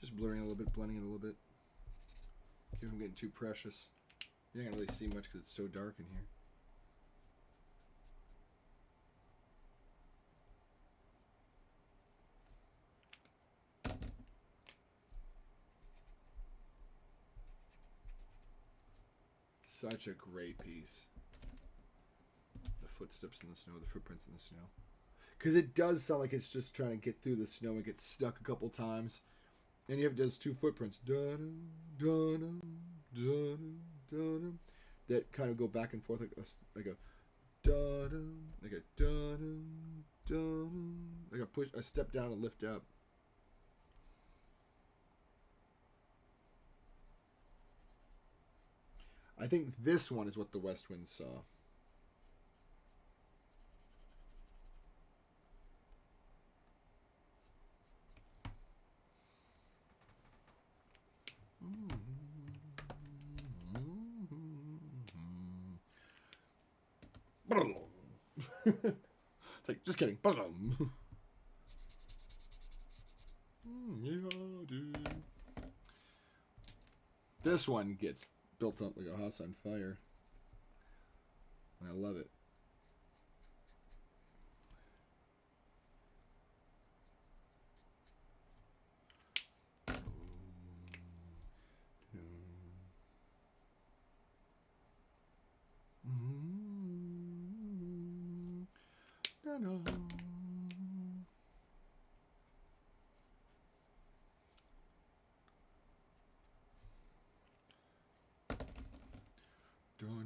Just blurring a little bit, blending it a little bit. Keep from getting too precious. You're not gonna really see much because it's so dark in here. Such a great piece. The footsteps in the snow, the footprints in the snow. Because it does sound like it's just trying to get through the snow and get stuck a couple times. And you have those two footprints. Dun, dun, dun, dun, that kind of go back and forth like a dun, like a dun, dun, like a push, a step down and lift up. I think this one is what the West Wind saw. It's like, just kidding. This one gets built up like a house on fire. And I love it.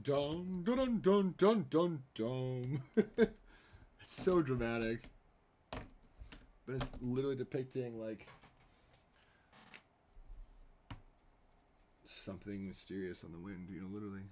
Dun dun dun dun dun dun. It's so dramatic, but it's literally depicting like something mysterious on the wind. You know, literally.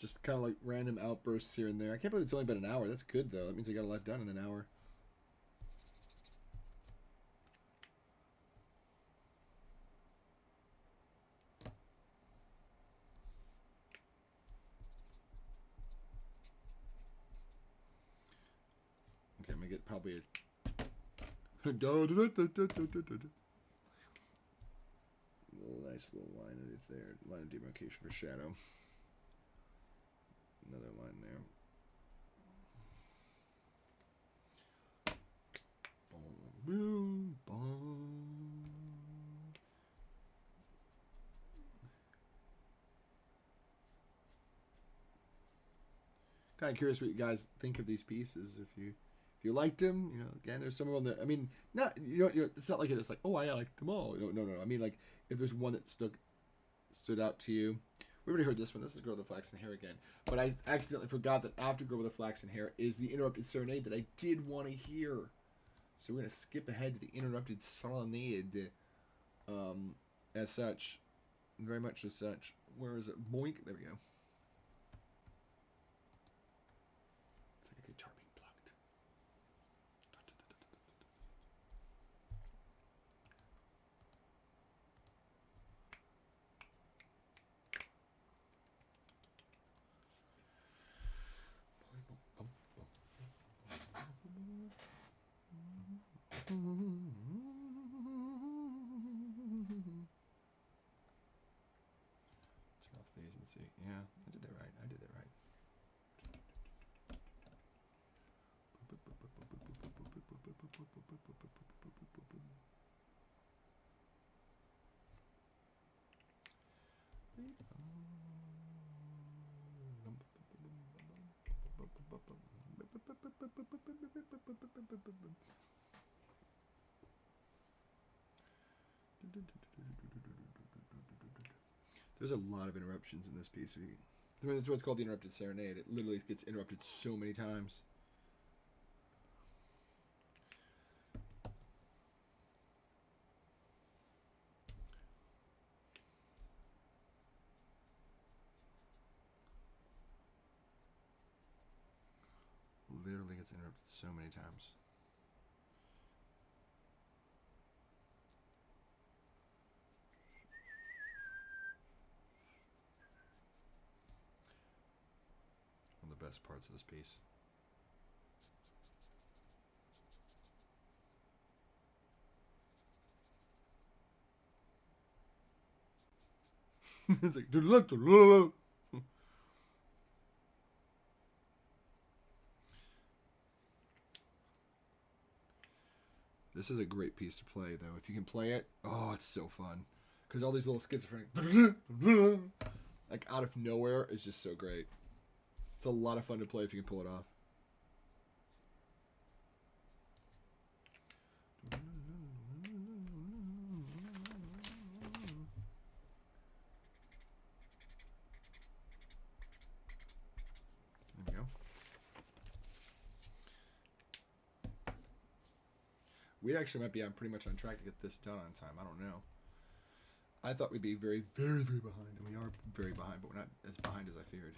Just kind of like random outbursts here and there. I can't believe it's only been an hour. That's good, though. That means I got a lot done in an hour. Okay, I'm going to get probably a nice little line underneath there. Line of demarcation for shadow. Another line there. Boom, boom. Kind of curious what you guys think of these pieces. If you liked them, you know, again, there's some of them that, I mean, not it's not like it's like, oh, I like them all. No. I mean, like, if there's one that stood out to you. We already heard this one. This is Girl with the Flaxen Hair again. But I accidentally forgot that after Girl with the Flaxen Hair is the Interrupted Serenade that I did want to hear. So we're going to skip ahead to the Interrupted Serenade as such. Very much as such. Where is it? Boink. There we go. It's like a guitar being plucked. Turn off these and see. Yeah, I did that right. There's a lot of interruptions in this piece. I mean, that's what's called the Interrupted Serenade. It literally gets interrupted so many times. literally gets interrupted so many times. One of the best parts of this piece. It's like this is a great piece to play, though. If you can play it, oh, it's so fun. Because all these little schizophrenic, like out of nowhere, is just so great. It's a lot of fun to play if you can pull it off. There we go. We actually might be pretty much on track to get this done on time. I don't know. I thought we'd be very, very, very behind, and we are very behind, but we're not as behind as I feared.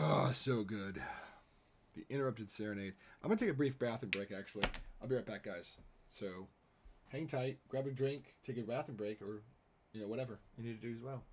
Oh, so good. The Interrupted Serenade. I'm going to take a brief bathroom break, actually. I'll be right back, guys. So, hang tight, grab a drink, take a bathroom break, or, whatever you need to do as well.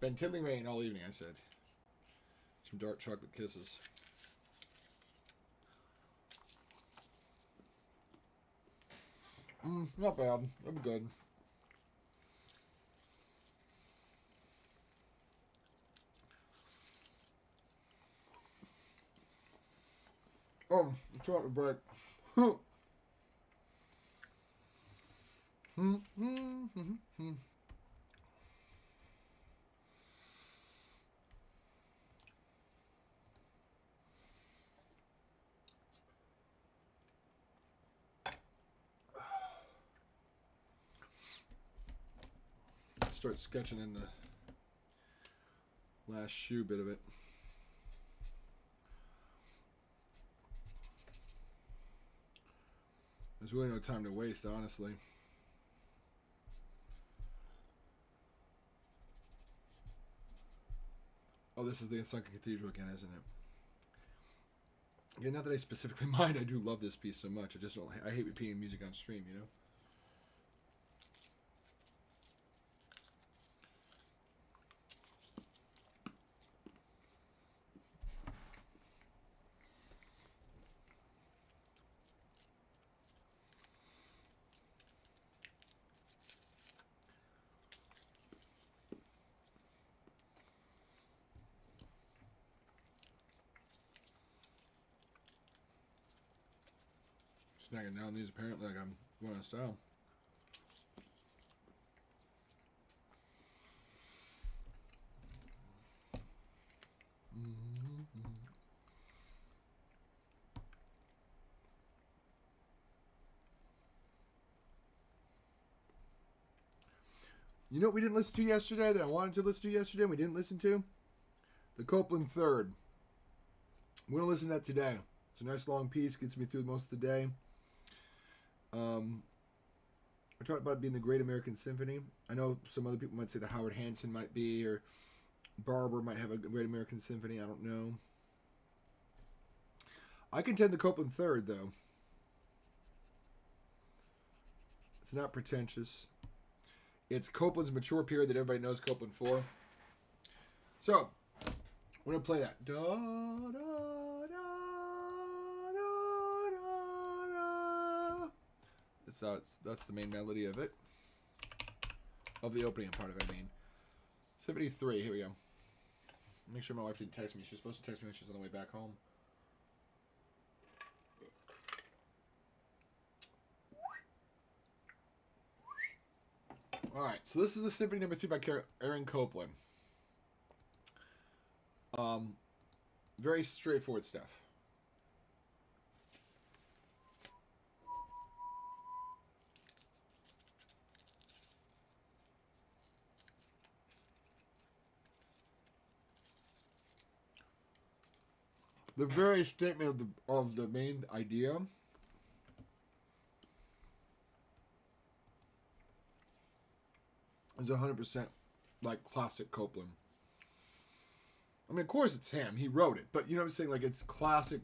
been tiddling rain all evening, I said. Some dark chocolate kisses. Not bad. I'm good. Oh, chocolate break. Start sketching in the last shoe bit of it. There's really no time to waste, honestly. Oh, this is the Sunken Cathedral again, isn't it? Yeah, not that I specifically mind. I do love this piece so much. I just don't. I hate repeating music on stream, you know. Snagging down these apparently like I'm going on style. You know what we didn't listen to yesterday that I wanted to listen to yesterday and we didn't listen to? The Copeland Third. We're going to listen to that today. It's a nice long piece. Gets me through most of the day. I talked about it being the Great American Symphony. I know some other people might say the Howard Hanson might be, or Barber might have a Great American Symphony. I don't know. I contend the Copeland Third, though. It's not pretentious. It's Copeland's mature period that everybody knows Copeland for. So, we're going to play that. Da, da, da, da, da, da. That's the main melody of it. Of the opening part of it, I mean. 73, here we go. Make sure my wife didn't text me. She's supposed to text me when she's on the way back home. Alright, so this is the Symphony Number 3 by Aaron Copland. Very straightforward stuff. The very statement of the main idea is 100% like classic Copland. I mean, of course it's him. He wrote it. But you know what I'm saying? Like, it's classic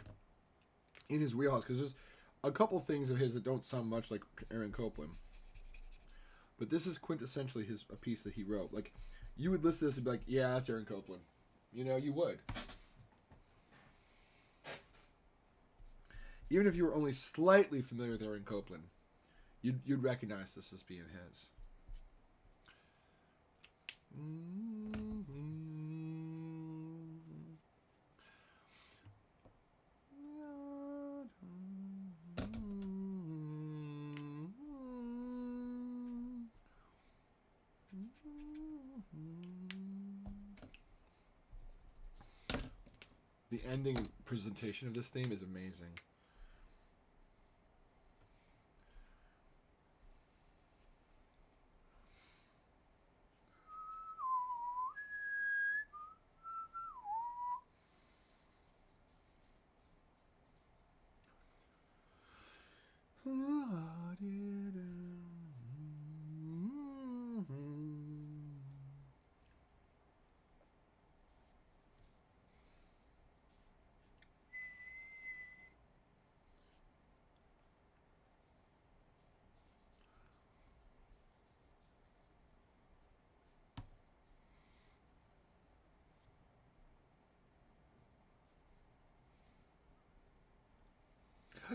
in his wheelhouse. Because there's a couple things of his that don't sound much like Aaron Copland. But this is quintessentially a piece that he wrote. Like, you would listen to this and be like, yeah, that's Aaron Copland. You know, you would. Even if you were only slightly familiar with Aaron Copland, you'd recognize this as being his. The ending presentation of this theme is amazing.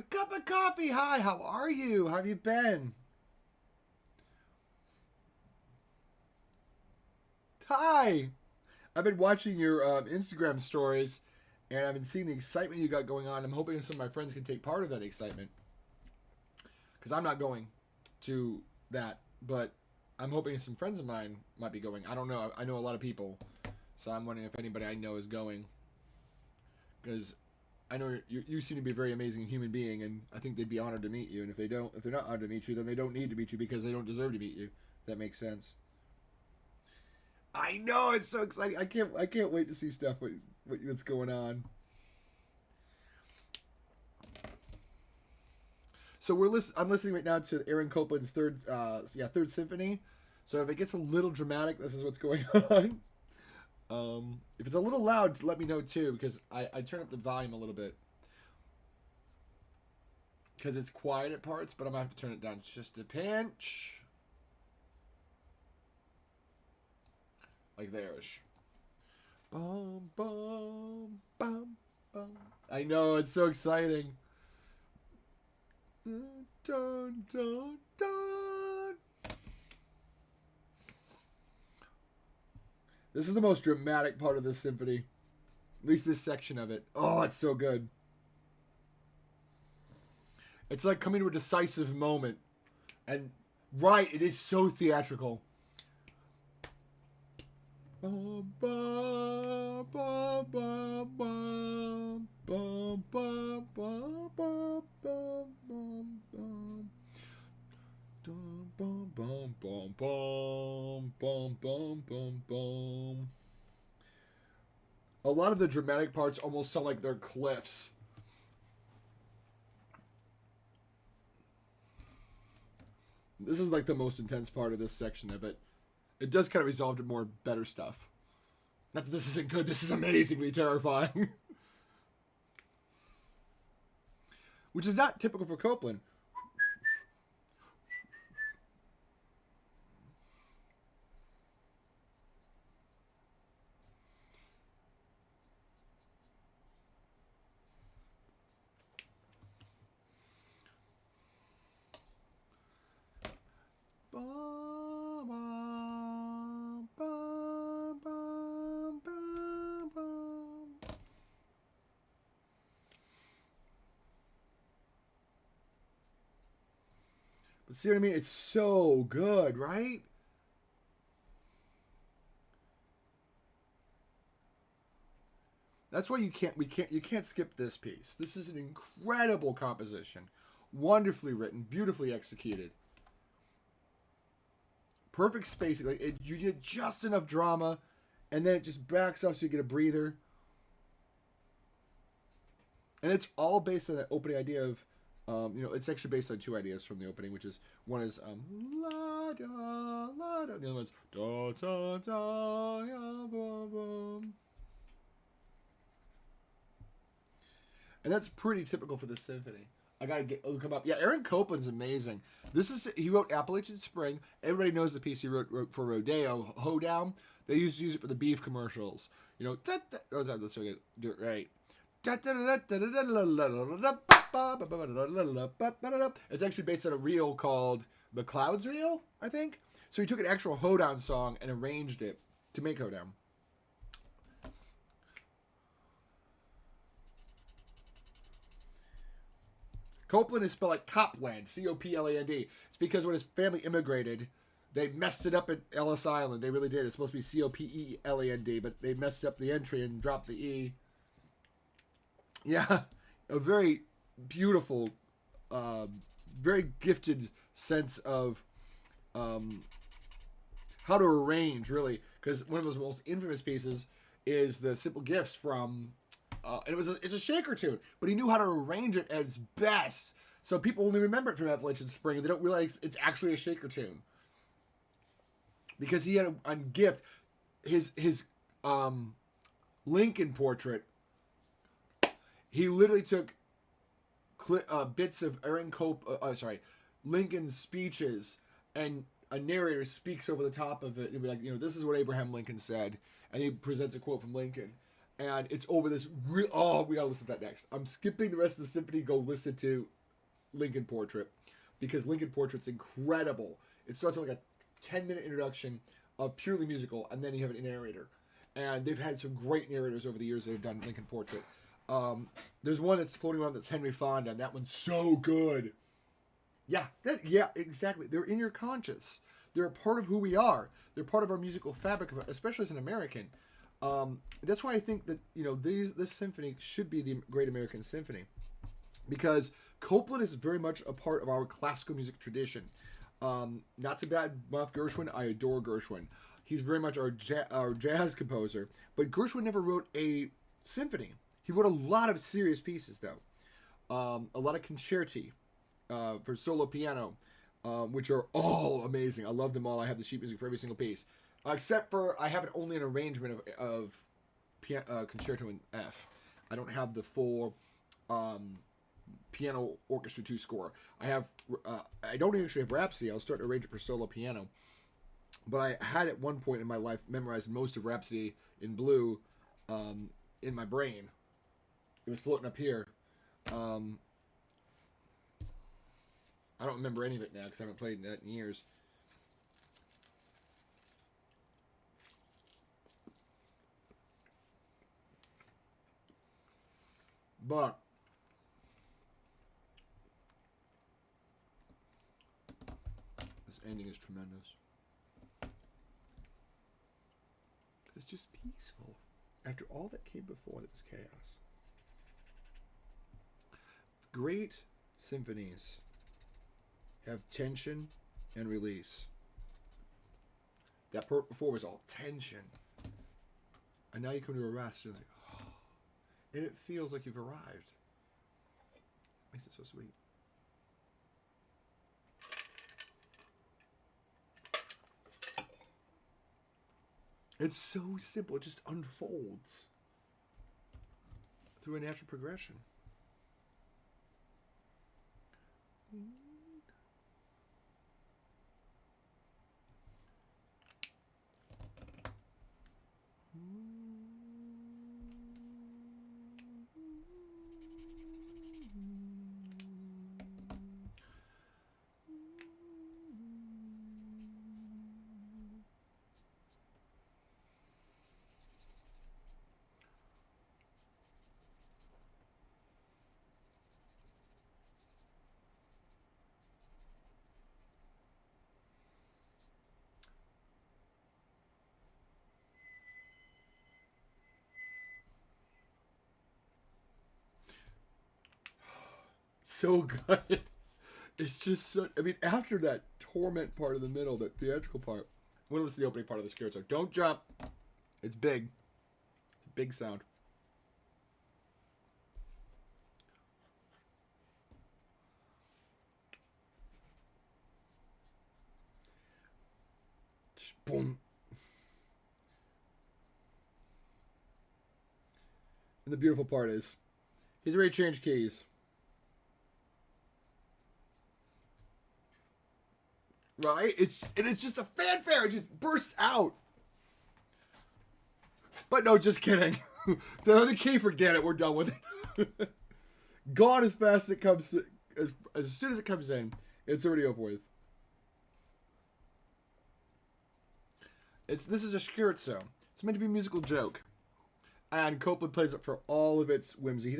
Cup of coffee. Hi, how are you? How have you been? Hi. I've been watching your Instagram stories, and I've been seeing the excitement you got going on. I'm hoping some of my friends can take part of that excitement, because I'm not going to that, but I'm hoping some friends of mine might be going. I don't know. I know a lot of people, so I'm wondering if anybody I know is going, because I know you seem to be a very amazing human being, and I think they'd be honored to meet you. And if they're not honored to meet you, then they don't need to meet you because they don't deserve to meet you. If that makes sense. I know, it's so exciting. I can't wait to see stuff what's going on. So I'm listening right now to Aaron Copland's third symphony. So if it gets a little dramatic, this is what's going on. If it's a little loud, let me know too, because I turn up the volume a little bit because it's quiet at parts, but I'm gonna have to turn it down just a pinch. Like there-ish. Bum, bum, bum, bum. I know, it's so exciting. Dun, dun, dun. This is the most dramatic part of this symphony. At least this section of it. Oh, it's so good. It's like coming to a decisive moment. And, right, it is so theatrical. Bum, bum, bum, bum, bum, bum, bum, bum, bum, bum, bum. Bum, bum, bum, bum, bum, bum, bum, bum, bum. A lot of the dramatic parts almost sound like they're cliffs. This is like the most intense part of this section, I bet. It does kind of resolve to more better stuff. Not that this isn't good, this is amazingly terrifying. Which is not typical for Copland. But see what I mean? It's so good, right? That's why you can't skip this piece. This is an incredible composition. Wonderfully written, beautifully executed. Perfect spacing. Like you get just enough drama, and then it just backs up so you get a breather. And it's all based on that opening idea of, it's actually based on two ideas from the opening, which is one is la da la da, the other one's da da da ya ba ba. And that's pretty typical for this symphony. I gotta look him up. Yeah, Aaron Copland's amazing. He wrote Appalachian Spring. Everybody knows the piece he wrote for Rodeo, Hoedown. They used to use it for the beef commercials. Let's do it right. It's actually based on a reel called McLeod's Reel, I think. So he took an actual Hoedown song and arranged it to make Hoedown. Copland is spelled like Copland, C-O-P-L-A-N-D. It's because when his family immigrated, they messed it up at Ellis Island. They really did. It's supposed to be C-O-P-E-L-A-N-D, but they messed up the entry and dropped the E. Yeah, a very beautiful, very gifted sense of how to arrange, really. Because one of his most infamous pieces is the Simple Gifts from... it's a shaker tune, but he knew how to arrange it at its best. So people only remember it from Appalachian Spring, and they don't realize it's actually a shaker tune. Because he had on gift his Lincoln portrait. He literally took bits of Lincoln's speeches, and a narrator speaks over the top of it and be like, this is what Abraham Lincoln said, and he presents a quote from Lincoln. And it's over this real. Oh, we gotta listen to that next. I'm skipping the rest of the symphony. Go listen to Lincoln Portrait, because Lincoln Portrait's incredible. It starts with like a 10-minute introduction of purely musical, and then you have a narrator. And they've had some great narrators over the years that have done Lincoln Portrait. There's one that's floating around that's Henry Fonda, and that one's so good. Yeah, exactly. They're in your conscience. They're a part of who we are. They're part of our musical fabric, especially as an American. That's why I think that, you know, this symphony should be the Great American Symphony, because Copland is very much a part of our classical music tradition. Not to badmouth Gershwin, I adore Gershwin. He's very much our jazz composer, but Gershwin never wrote a symphony. He wrote a lot of serious pieces, though. A lot of concerti for solo piano, which are all amazing. I love them all. I have the sheet music for every single piece. Except for, I have it only an arrangement of Concerto in F. I don't have the full piano orchestra 2 score. I don't actually have Rhapsody. I'll start to arrange it for solo piano. But I had at one point in my life memorized most of Rhapsody in Blue in my brain. It was floating up here. I don't remember any of it now because I haven't played that in years. But this ending is tremendous. It's just peaceful. After all that came before, that was chaos. Great symphonies have tension and release. That part before was all tension. And now you come to a rest, and it's like, oh. And it feels like you've arrived. It makes it so sweet. It's so simple. It just unfolds through a natural progression. So good. It's just so. I mean, after that torment part of the middle, that theatrical part, I want to listen to the opening part of the scherzo. Don't jump. It's big. It's a big sound. Boom. And the beautiful part is, he's already changed keys. Right? It's just a fanfare. It just bursts out. But no, just kidding. The other key, forget it. We're done with it. Gone as fast as it comes to, as soon as it comes in, it's already over with. This is a scherzo. It's meant to be a musical joke. And Copland plays it for all of its whimsy. He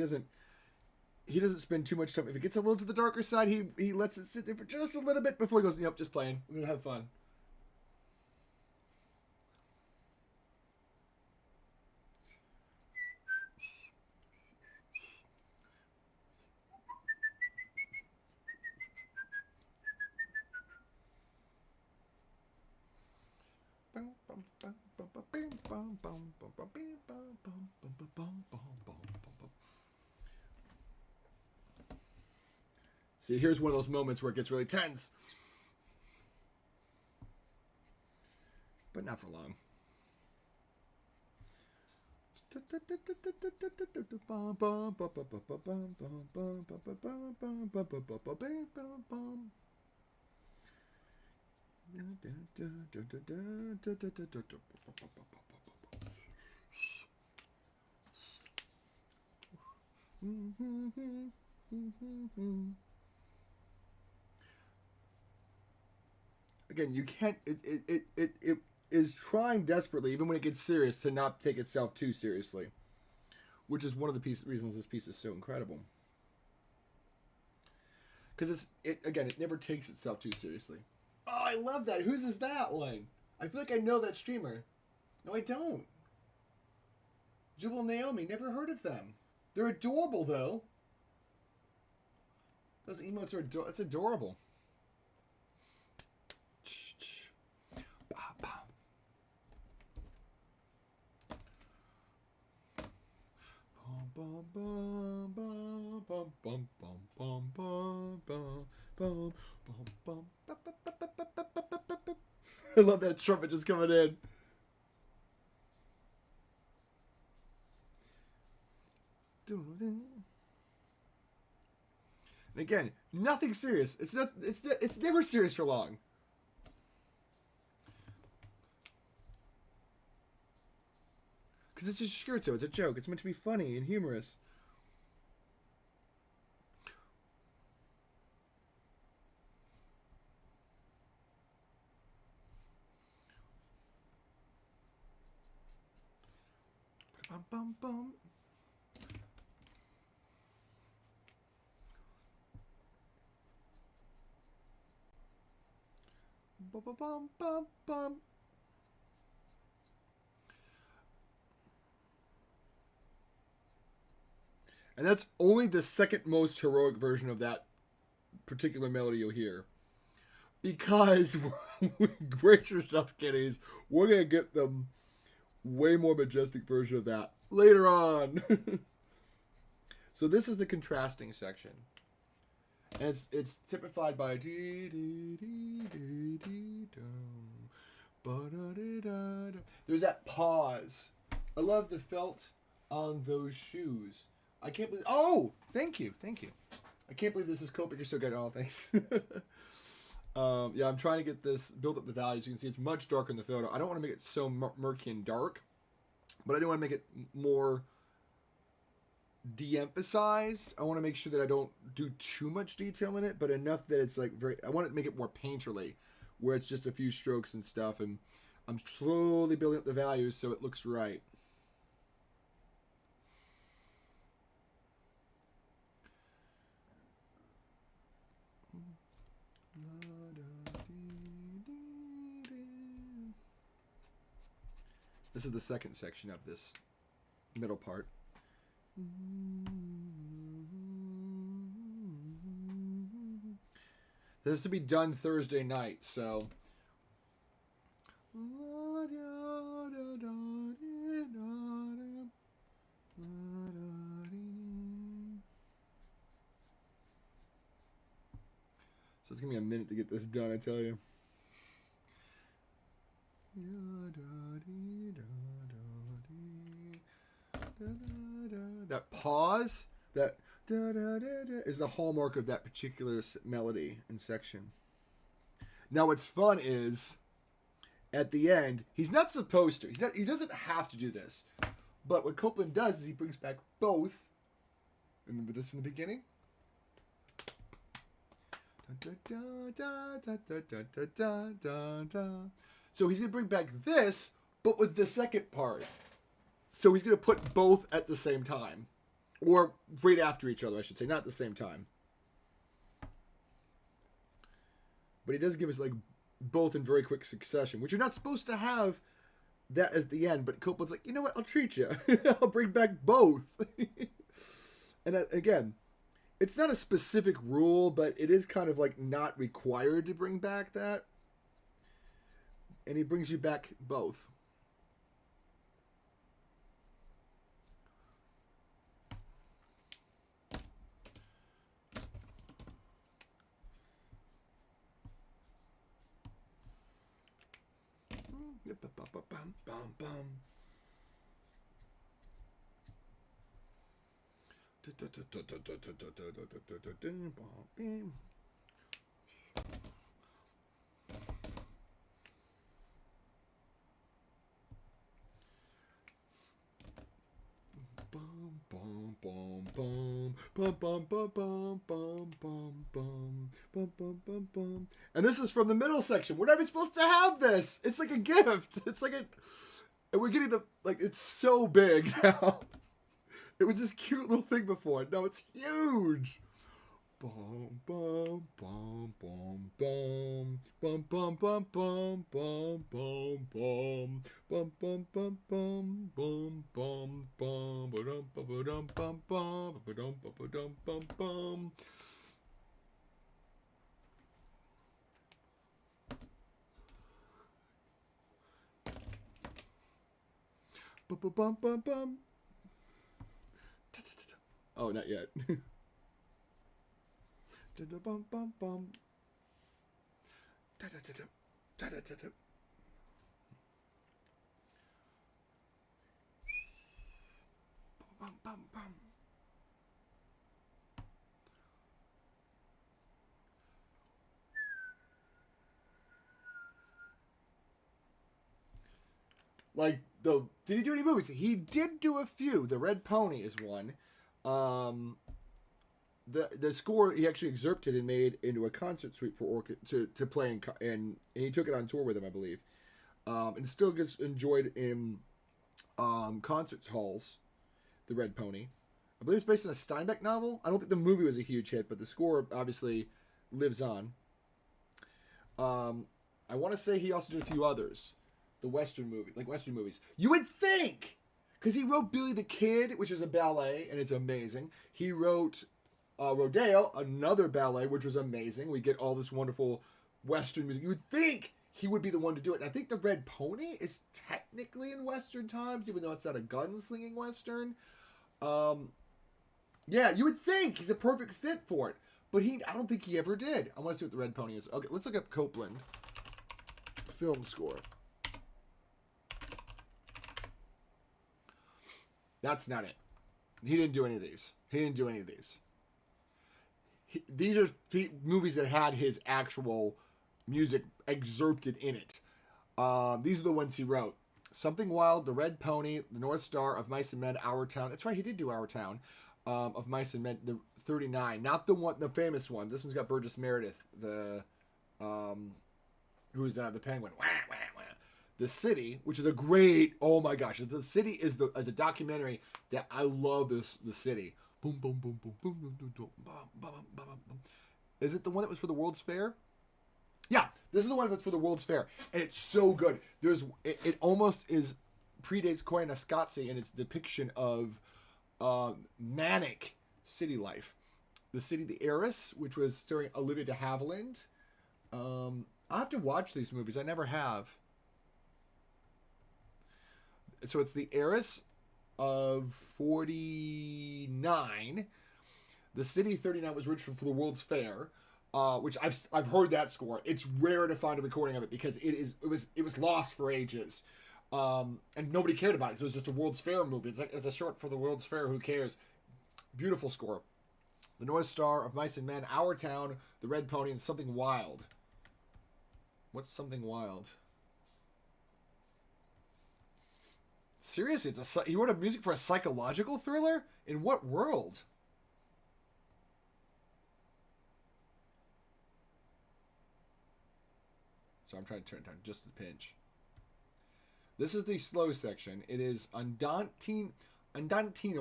doesn't spend too much time. If it gets a little to the darker side, he lets it sit there for just a little bit before he goes, yep, just playing. We're going to have fun. See, here's one of those moments where it gets really tense. But not for long. Again, you can't. It is trying desperately, even when it gets serious, to not take itself too seriously, which is one of the reasons this piece is so incredible. Because it never takes itself too seriously. Oh, I love that. Whose is that one? I feel like I know that streamer. No, I don't. Jubal Naomi. Never heard of them. They're adorable, though. Those emotes are adorable. It's adorable. I love that trumpet just coming in. And again, nothing serious. It's never serious for long. Because it's a scherzo. It's a joke. It's meant to be funny and humorous. Bum, bum, bum. Bum, bum, bum, bum, bum. And that's only the second most heroic version of that particular melody you'll hear. Because, brace yourself, kiddies, we're going to get the way more majestic version of that later on. So this is the contrasting section. And it's typified by there's that pause. I love the felt on those shoes. I can't believe. Oh, thank you. I can't believe this is Copic. You're so good. Oh, thanks. Yeah, I'm trying to get this build up the values. You can see it's much darker in the photo. I don't want to make it so murky and dark, but I do want to make it more de-emphasized. I want to make sure that I don't do too much detail in it, but enough that it's like I want to make it more painterly, where it's just a few strokes and stuff, and I'm slowly building up the values so it looks right. This is the second section of this middle part. This is to be done Thursday night, so. So it's going to be a minute to get this done, I tell you. That pause, that is the hallmark of that particular melody and section. Now what's fun is, at the end, he's not supposed to. He doesn't have to do this. But what Copeland does is he brings back both. Remember this from the beginning? So he's going to bring back this, but with the second part. So he's going to put both at the same time. Or right after each other, I should say. Not at the same time. But he does give us like both in very quick succession, which you're not supposed to have that as the end. But Copeland's like, you know what? I'll treat you. I'll bring back both. And again, it's not a specific rule, but it is kind of like not required to bring back that. And he brings you back both. bum bum bum bum bum bum bum bum bum bum bum bum bum. And this is from the middle section. We're not even supposed to have this. It's like a gift. It's like a, and we're getting the like. It's so big now. It was this cute little thing before. Now it's huge. Bum bum bum bum bum bum bum bum bum bum bum bum bum bum bum bum bum bum bum ba-dum ba-dum bum bum ba-dum ba-dum bum bum. Bum bum bum bum. Oh, not yet. Bum bum bum. Bum bum bum. Like did he do any movies? He did do a few. The Red Pony is one. The score he actually excerpted and made into a concert suite for to play and he took it on tour with him, I believe. And still gets enjoyed in concert halls. The Red Pony, I believe it's based on a Steinbeck novel. I don't think the movie was a huge hit, but the score obviously lives on. I want to say he also did a few others. The Western movies. You would think, because he wrote Billy the Kid, which is a ballet, and it's amazing. He wrote Rodeo, another ballet, which was amazing. We get all this wonderful Western music. You would think he would be the one to do it. And I think The Red Pony is technically in Western times, even though it's not a gunslinging Western. Yeah, you would think he's a perfect fit for it. But I don't think he ever did. I want to see what The Red Pony is. Okay, let's look up Copland film score. That's not it. He didn't do any of these. These are movies that had his actual music excerpted in it. These are the ones he wrote. Something Wild, The Red Pony, The North Star, Of Mice and Men, Our Town. That's right, he did do Our Town. Of Mice and Men, the 39. Not the famous one. This one's got Burgess Meredith, who's the penguin. Wah, wah, wah. The City, which is a great, oh my gosh, The City is a documentary that I love. The City. Boom, boom, boom, boom, boom, boom, boom, boom, boom, boom, boom, boom. Is it the one that was for the World's Fair? Yeah, this is the one that's for the World's Fair, and it's so good. It almost predates Koyaanisqatsi in its depiction of manic city life. The City, The Heiress, which was starring Olivia de Havilland. I have to watch these movies. I never have. So it's The Heiress of 49. The City 39 was originally for the World's Fair, which I've heard that score. It's rare to find a recording of it because it was lost for ages, and nobody cared about it. So it was just a World's Fair movie. It's a short for the World's Fair. Who cares? Beautiful score. The North Star, Of Mice and Men, Our Town, The Red Pony, and Something Wild. What's Something Wild? Seriously, he wrote a music for a psychological thriller? In what world? So I'm trying to turn it down just a pinch. This is the slow section. It is andantino,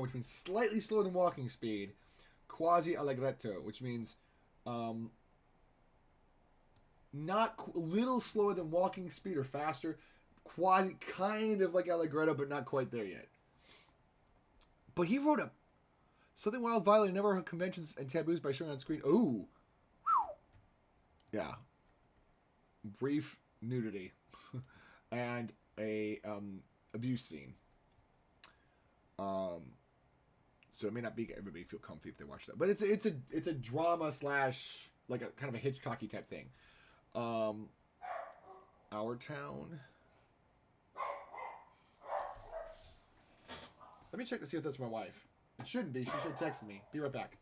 which means slightly slower than walking speed. Quasi allegretto, which means not a little slower than walking speed or faster. Quasi, kind of like allegretto, but not quite there yet. But he wrote Something Wild, Violent, Never Heard Conventions and Taboos by showing on screen. Ooh. Yeah. Brief nudity. And a abuse scene. So it may not be everybody feel comfy if they watch that. But it's a drama slash like a kind of a Hitchcocky type thing. Our Town. Let me check to see if that's my wife. It shouldn't be. She should have texted me. Be right back.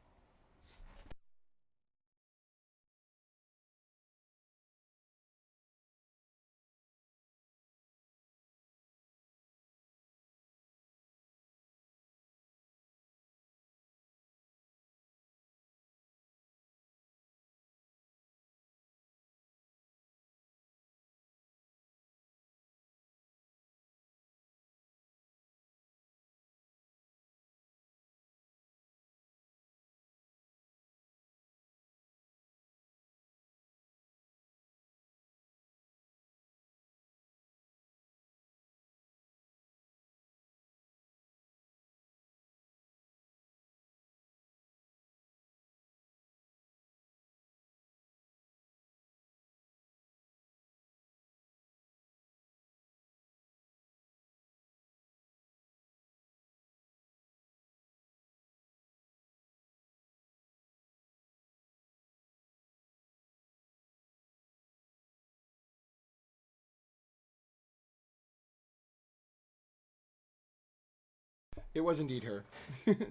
It was indeed her.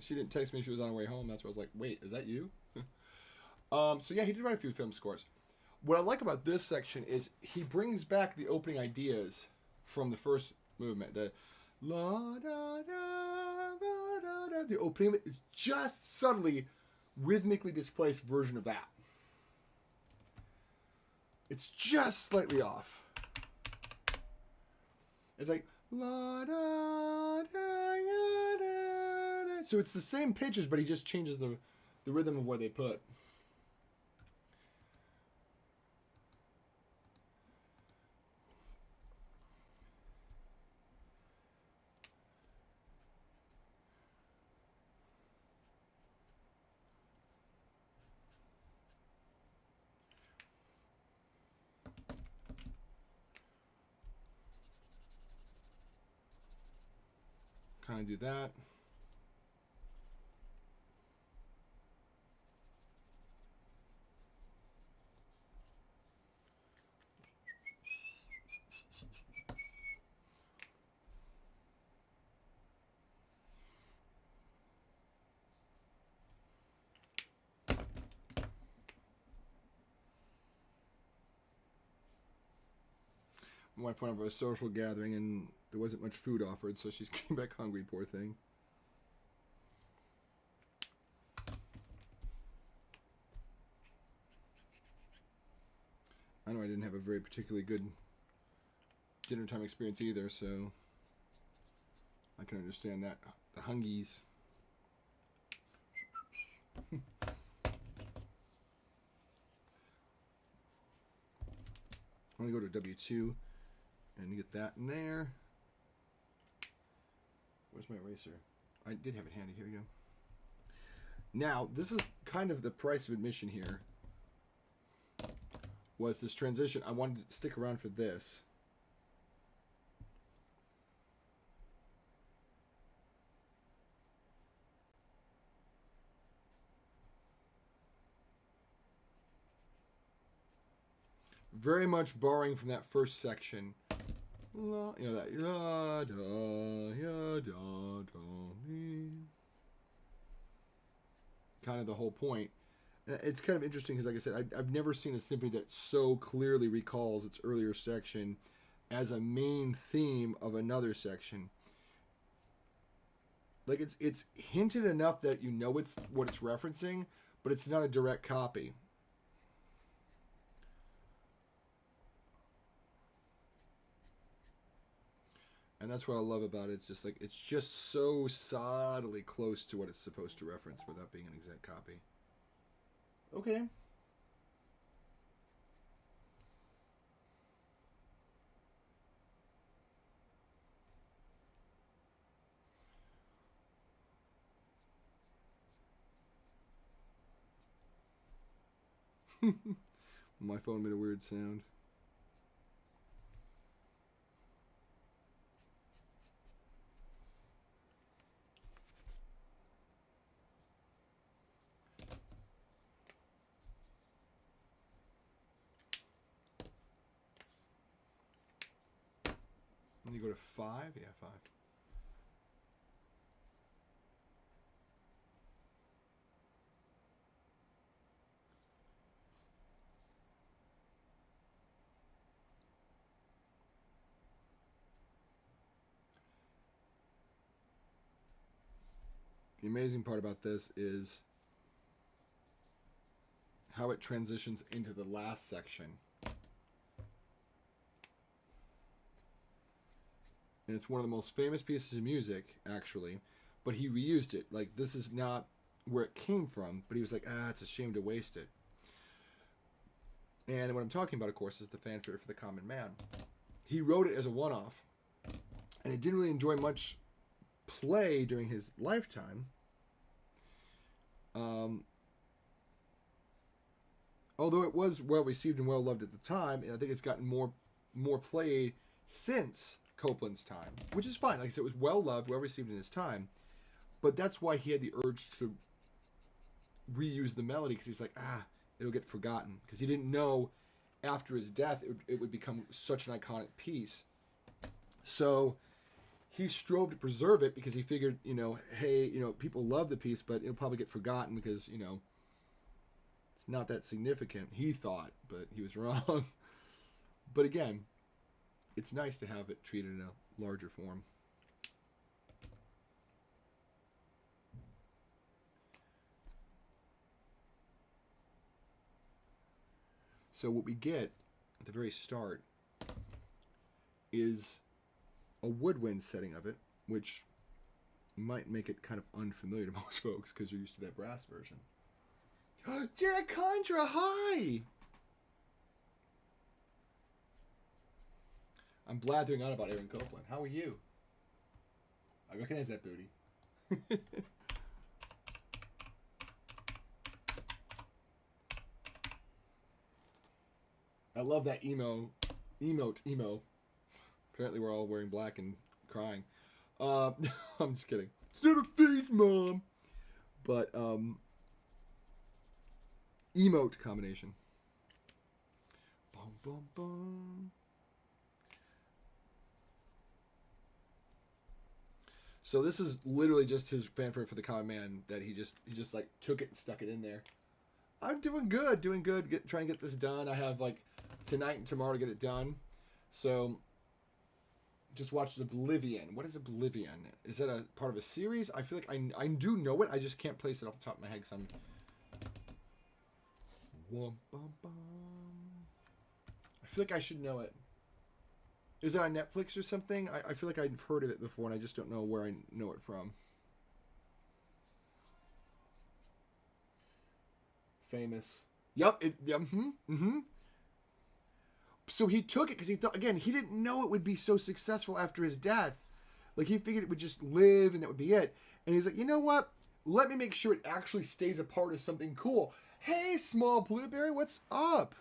She didn't text me. She was on her way home. That's why I was like, wait, is that you? So yeah, he did write a few film scores. What I like about this section is he brings back the opening ideas from the first movement. The la da da da da da. The opening is just subtly, rhythmically displaced version of that. It's just slightly off. It's like la da da ya da da. So it's the same pitches, but he just changes the rhythm of where they put. Kind of do that. My wife went over a social gathering and there wasn't much food offered, so she's came back hungry, poor thing. I know I didn't have a very particularly good dinner time experience either, so I can understand that. The hungies. I'm going to go to W2 and get that in there. Where's my eraser? I did have it handy. Here we go. Now, this is kind of the price of admission here. Was this transition. I wanted to stick around for this. Very much borrowing from that first section. You know that. Ya, da, ya, da, da, kind of the whole point. It's kind of interesting because, like I said, I've never seen a symphony that so clearly recalls its earlier section as a main theme of another section. Like it's hinted enough that you know it's what it's referencing, but it's not a direct copy. And that's what I love about it. It's just like it's just so subtly close to what it's supposed to reference without being an exact copy. Okay. My phone made a weird sound. And you go to 5? Yeah, 5. The amazing part about this is how it transitions into the last section. And it's one of the most famous pieces of music, actually, but he reused it. Like, this is not where it came from, but he was like, it's a shame to waste it. And what I'm talking about, of course, is the fanfare for the common man. He wrote it as a one-off, and it didn't really enjoy much play during his lifetime. Although it was well received and well loved at the time, and I think it's gotten more play since Copland's time, which is fine. Like I said, it was well loved, well received in his time, but that's why he had the urge to reuse the melody, because he's like, it'll get forgotten, because he didn't know after his death it would become such an iconic piece. So he strove to preserve it because he figured, you know, hey, you know, people love the piece, but it'll probably get forgotten because, you know, it's not that significant, he thought, but he was wrong. But again, it's nice to have it treated in a larger form. So what we get at the very start is a woodwind setting of it, which might make it kind of unfamiliar to most folks because you're used to that brass version. Jared Condra, hi! I'm blathering on about Aaron Copeland. How are you? I recognize that booty. I love that emote. Apparently we're all wearing black and crying. I'm just kidding. It's not a face, Mom. But, emote combination. Boom, boom, boom. So this is literally just his fanfare for the common man that he just like took it and stuck it in there. I'm doing good. Trying to get this done. I have like tonight and tomorrow to get it done. So just watched Oblivion. What is Oblivion? Is that a part of a series? I feel like I do know it. I just can't place it off the top of my head because I'm... I feel like I should know it. Is it on Netflix or something? I feel like I've heard of it before and I just don't know where I know it from. Famous. Yep. So he took it because he thought, again, he didn't know it would be so successful after his death. Like, he figured it would just live and that would be it. And he's like, you know what? Let me make sure it actually stays a part of something cool. Hey, Small Blueberry, what's up?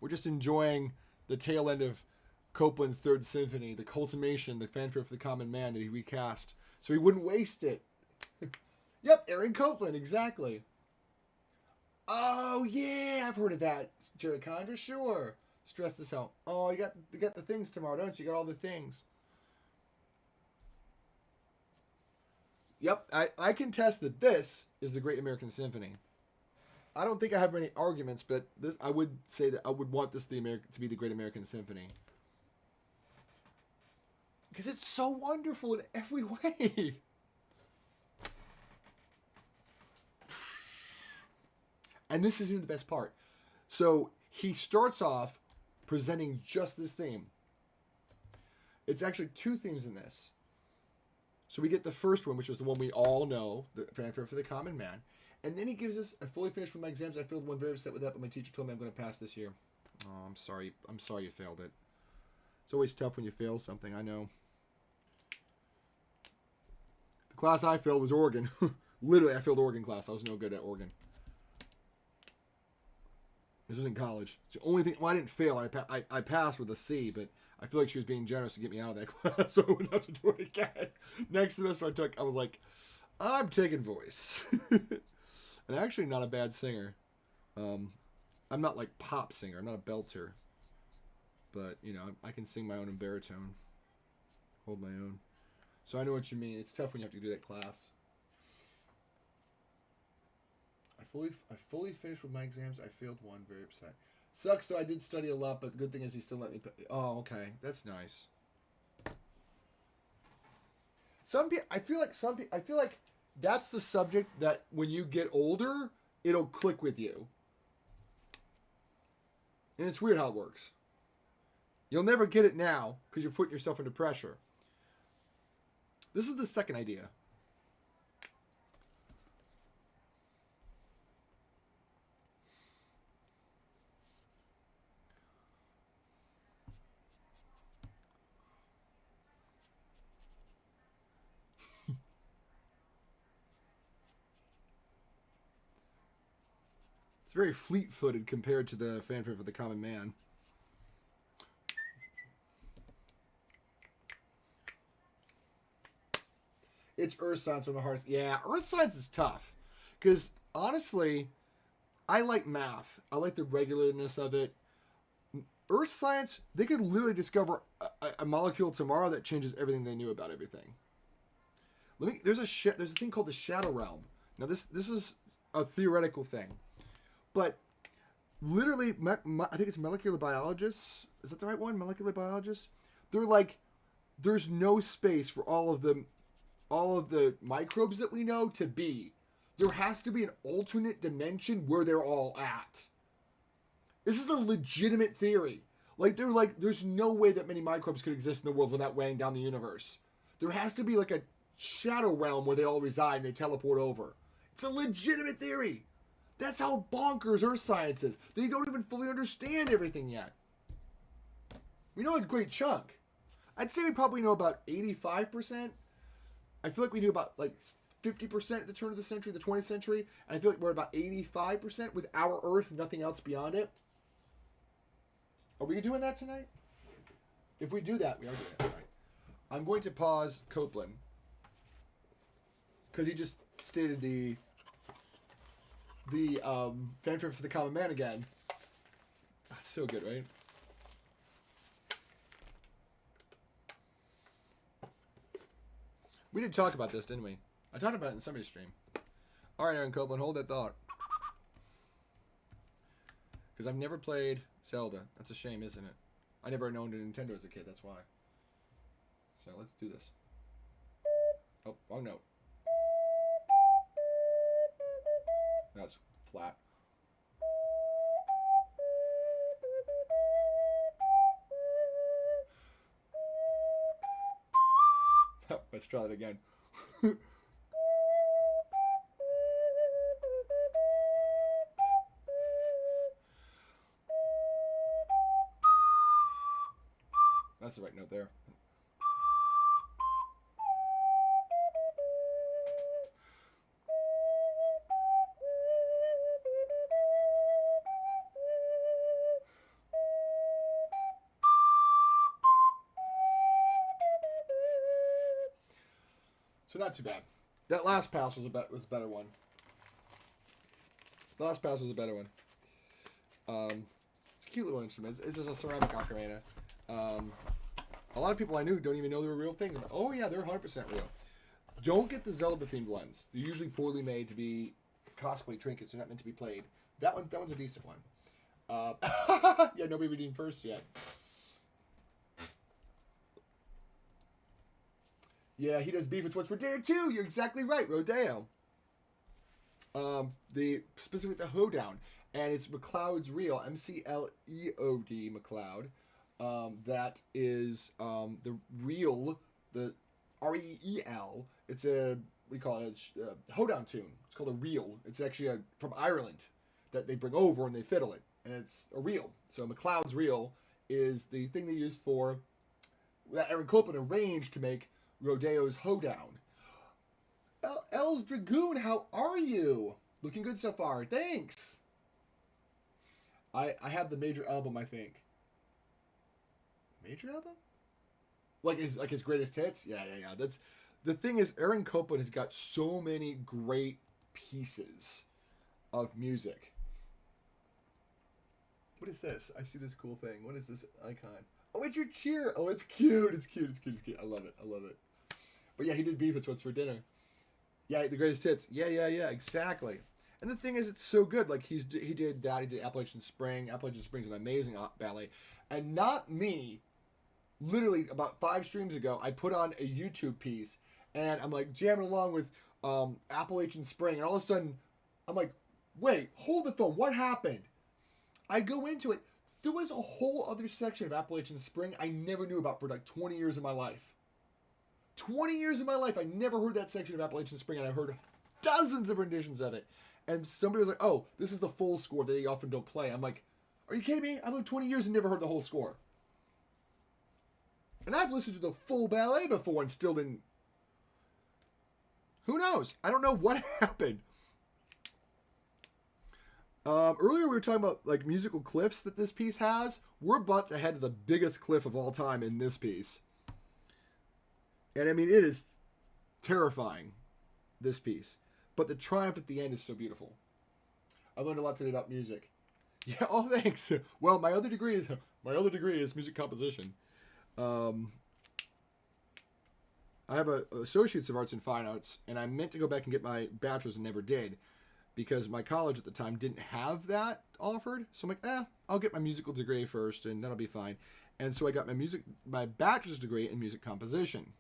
We're just enjoying the tail end of Copeland's Third Symphony, the culmination, the fanfare for the common man that he recast. So he wouldn't waste it. Yep, Aaron Copeland, exactly. Oh, yeah, I've heard of that. Jared Condra, sure. Stressed as hell. Oh, you got the things tomorrow, don't you? You got all the things. Yep, I can test that this is the Great American Symphony. I don't think I have any arguments, but this I would say that I would want this to be the Great American Symphony. Because it's so wonderful in every way. And this isn't the best part. So he starts off presenting just this theme. It's actually two themes in this. So we get the first one, which is the one we all know, the fanfare for the common man. And then he gives us, I fully finished with my exams. I failed one, very upset with that, but my teacher told me I'm going to pass this year. Oh, I'm sorry. I'm sorry you failed it. It's always tough when you fail something, I know. The class I failed was organ. Literally, I failed organ class. I was no good at organ. This was in college. It's the only thing. Well, I didn't fail. I passed with a C, but I feel like she was being generous to get me out of that class, so I wouldn't have to do it again. Next semester I was like, I'm taking voice. And actually not a bad singer. I'm not like pop singer. I'm not a belter. But, you know, I can sing my own in baritone. Hold my own. So I know what you mean. It's tough when you have to do that class. I fully finished with my exams. I failed one. Very upset. Sucks though. I did study a lot, but the good thing is he still let me. Oh, okay. That's nice. Some people. I feel like that's the subject that when you get older, it'll click with you. And it's weird how it works. You'll never get it now because you're putting yourself under pressure. This is the second idea. It's very fleet-footed compared to the fanfare for the common man. It's Earth Science on the hardest. Yeah, Earth Science is tough. Because, honestly, I like math. I like the regularness of it. Earth science, they could literally discover a molecule tomorrow that changes everything they knew about everything. There's a thing called the shadow realm. Now this is a theoretical thing, but literally, I think it's molecular biologists. Is that the right one? Molecular biologists. They're like, there's no space for all of the microbes that we know to be. There has to be an alternate dimension where they're all at. This is a legitimate theory. Like, they're like, there's no way that many microbes could exist in the world without weighing down the universe. There has to be like a shadow realm where they all reside and they teleport over. It's a legitimate theory. That's how bonkers Earth science is. They don't even fully understand everything yet. We know a great chunk. I'd say we probably know about 85%. I feel like we knew about like 50% at the turn of the century, the 20th century. And I feel like we're about 85% with our Earth, nothing else beyond it. Are we doing that tonight? If we do that, we are doing that tonight. I'm going to pause Copeland because he just stated the fanfare for the common man again. That's so good, right? We did talk about this, didn't we? I talked about it in somebody's stream. All right, Aaron Copeland, hold that thought. Because I've never played Zelda. That's a shame, isn't it? I never owned a Nintendo as a kid, that's why. So let's do this. Oh, wrong note. That's flat. Let's try it again. That's the right note there. So not too bad. That last pass was a better one. The last pass was a better one. It's a cute little instrument. This is a ceramic ocarina. A lot of people I knew don't even know they were real things. Like, oh yeah, they're 100% real. Don't get the Zelda themed ones. They're usually poorly made to be cosplay trinkets. They're not meant to be played. That one's a decent one. Yeah, nobody redeemed first yet. Yeah, he does beef. It's what's for dinner too. You're exactly right, Rodeo. Specifically the hoedown, and it's McLeod's Reel, McLeod, McLeod. That is the reel, the REEL. It's a, what do you call it? It's a hoedown tune. It's called a reel. It's actually from Ireland that they bring over and they fiddle it, and it's a reel. So McLeod's Reel is the thing they use for that Aaron Copeland arranged to make Rodeo's hoedown. Els Dragoon, how are you? Looking good so far. Thanks. I have the major album, I think. Major album? Like his greatest hits? Yeah. That's the thing is, Aaron Copeland has got so many great pieces of music. What is this? I see this cool thing. What is this icon? Oh, it's your cheer. Oh, it's cute. It's cute. I love it. But yeah, he did Beef. It's What's for Dinner. Yeah, the greatest hits. Yeah, exactly. And the thing is, it's so good. Like, he did that. He did Appalachian Spring. Appalachian Spring's an amazing ballet. And not me, literally about 5 streams ago, I put on a YouTube piece, and I'm like jamming along with Appalachian Spring, and all of a sudden, I'm like, wait, hold the phone. What happened? I go into it. There was a whole other section of Appalachian Spring I never knew about for like 20 years of my life. 20 years of my life, I never heard that section of Appalachian Spring, and I heard dozens of renditions of it. And somebody was like, oh, this is the full score that they often don't play. I'm like, are you kidding me? I've lived 20 years and never heard the whole score. And I've listened to the full ballet before and still didn't. Who knows? I don't know what happened. Earlier we were talking about like musical cliffs that this piece has. We're butts ahead of the biggest cliff of all time in this piece. And I mean, it is terrifying, this piece. But the triumph at the end is so beautiful. I learned a lot today about music. Yeah, oh, thanks. Well, my other degree is My other degree is music composition. I have a Associates of Arts and Fine Arts, and I meant to go back and get my bachelor's and never did because my college at the time didn't have that offered. So I'm like, I'll get my musical degree first, and that'll be fine. And so I got my bachelor's degree in music composition.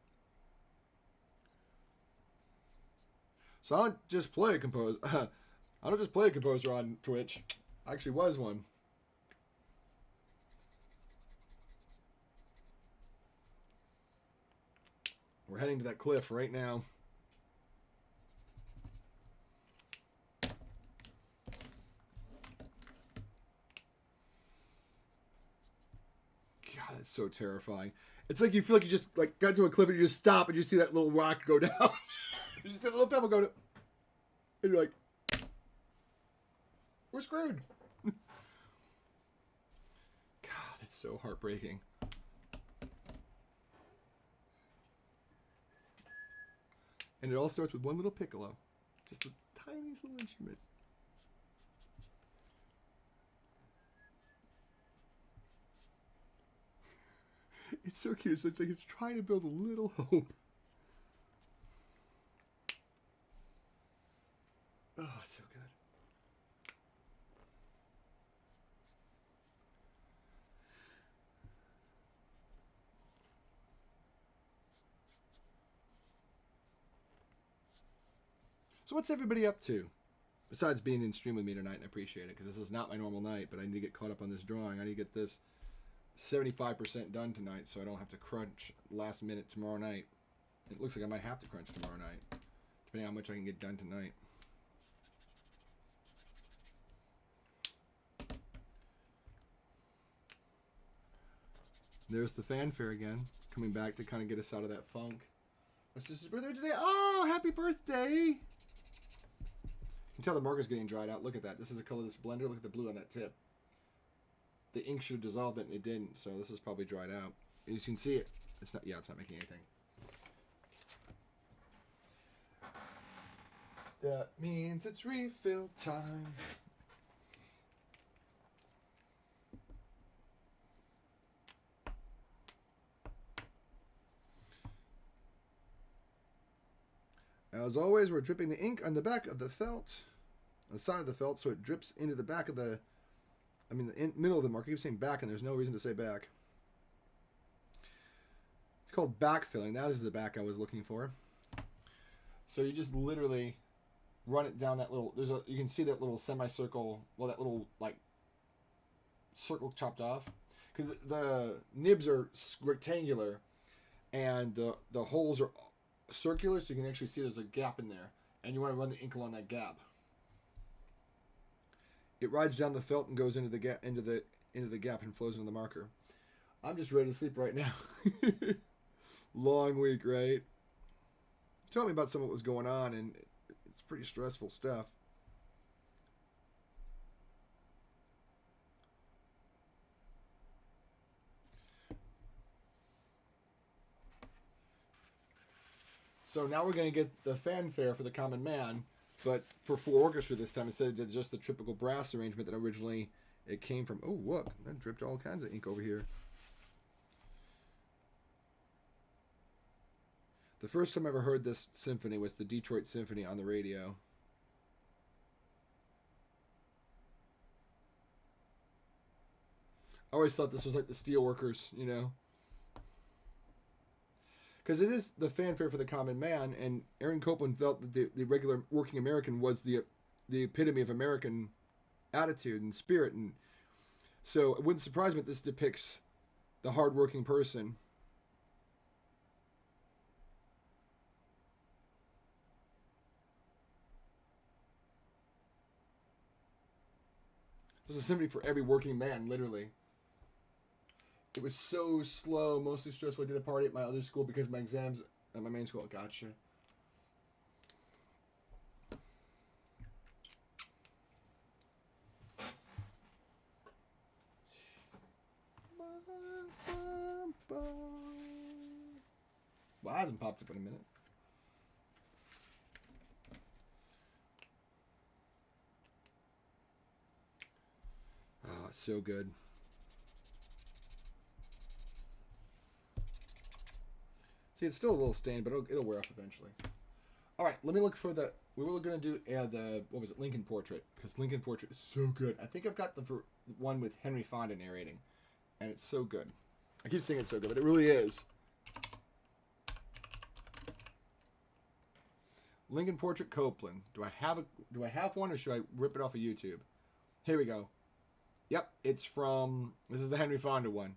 So I don't just play a composer. I don't just play a composer on Twitch. I actually was one. We're heading to that cliff right now. God, that's so terrifying. It's like you feel like you just like got to a cliff and you just stop and you see that little rock go down. You just see that little pebble go down. And you're like, we're screwed. God, it's so heartbreaking. And it all starts with one little piccolo. Just the tiniest little instrument. It's so cute. So it's like it's trying to build a little hope. Oh, it's so good. So what's everybody up to? Besides being in stream with me tonight, and I appreciate it, because this is not my normal night, but I need to get caught up on this drawing. I need to get this 75% done tonight so I don't have to crunch last minute tomorrow night. It looks like I might have to crunch tomorrow night, depending on how much I can get done tonight. There's the fanfare again, coming back to kind of get us out of that funk. My sister's birthday today. Oh, happy birthday! You can tell the marker's getting dried out. Look at that. This is the color of this blender. Look at the blue on that tip. The ink should have dissolved it, and it didn't. So this is probably dried out. As you can see it. It's not. Yeah, it's not making anything. That means it's refill time. As always, we're dripping the ink on the back of the felt, on the side of the felt, so it drips into the back of the, the middle of the marker. I keep saying back, and there's no reason to say back. It's called backfilling. That is the back I was looking for. So you just literally run it down that little, you can see that little semicircle, well, that little, like, circle chopped off. Because the nibs are rectangular, and the holes are circular, so you can actually see there's a gap in there, and you want to run the ink along that gap. It rides down the felt and goes into the gap, into the gap, and flows into the marker. I'm just ready to sleep right now. Long week, right? Tell me about some of what was going on, and it's pretty stressful stuff. So now we're going to get the fanfare for the common man, but for full orchestra this time, instead of just the typical brass arrangement that originally it came from. Oh, look, that dripped all kinds of ink over here. The first time I ever heard this symphony was the Detroit Symphony on the radio. I always thought this was like the Steelworkers, you know. Because it is the fanfare for the common man, and Aaron Copland felt that the regular working American was the epitome of American attitude and spirit, and so it wouldn't surprise me that this depicts the hardworking person. This is a symphony for every working man, literally. It was so slow, mostly stressful. I did a party at my other school because of my exams at my main school. Gotcha. Well, it hasn't popped up in a minute. Oh, it's so good. See, it's still a little stained, but it'll wear off eventually. All right, let me look for the... We were going to do the... What was it? Lincoln Portrait. Because Lincoln Portrait is so good. I think I've got the one with Henry Fonda narrating. And it's so good. I keep saying it's so good, but it really is. Lincoln Portrait Copeland. Do I have one, or should I rip it off of YouTube? Here we go. Yep, it's from... This is the Henry Fonda one.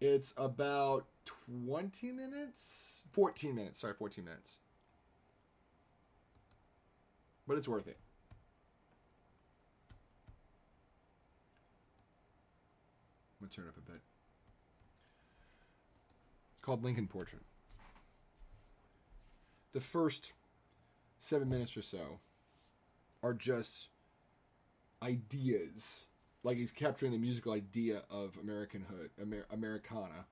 It's about 20 minutes? 14 minutes. Sorry, 14 minutes. But it's worth it. I'm going to turn it up a bit. It's called Lincoln Portrait. The first 7 minutes or so are just ideas. Like he's capturing the musical idea of Americanhood, Americana.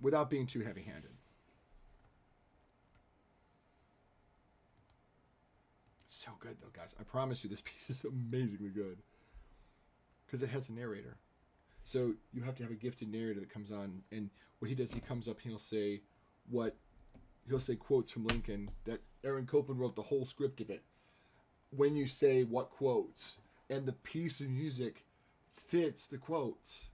Without being too heavy-handed. So good, though, guys. I promise you, this piece is amazingly good. Because it has a narrator. So you have to have a gifted narrator that comes on, and what he does, he comes up and he'll say quotes from Lincoln that Aaron Copland wrote the whole script of it. When you say what quotes, and the piece of music fits the quotes.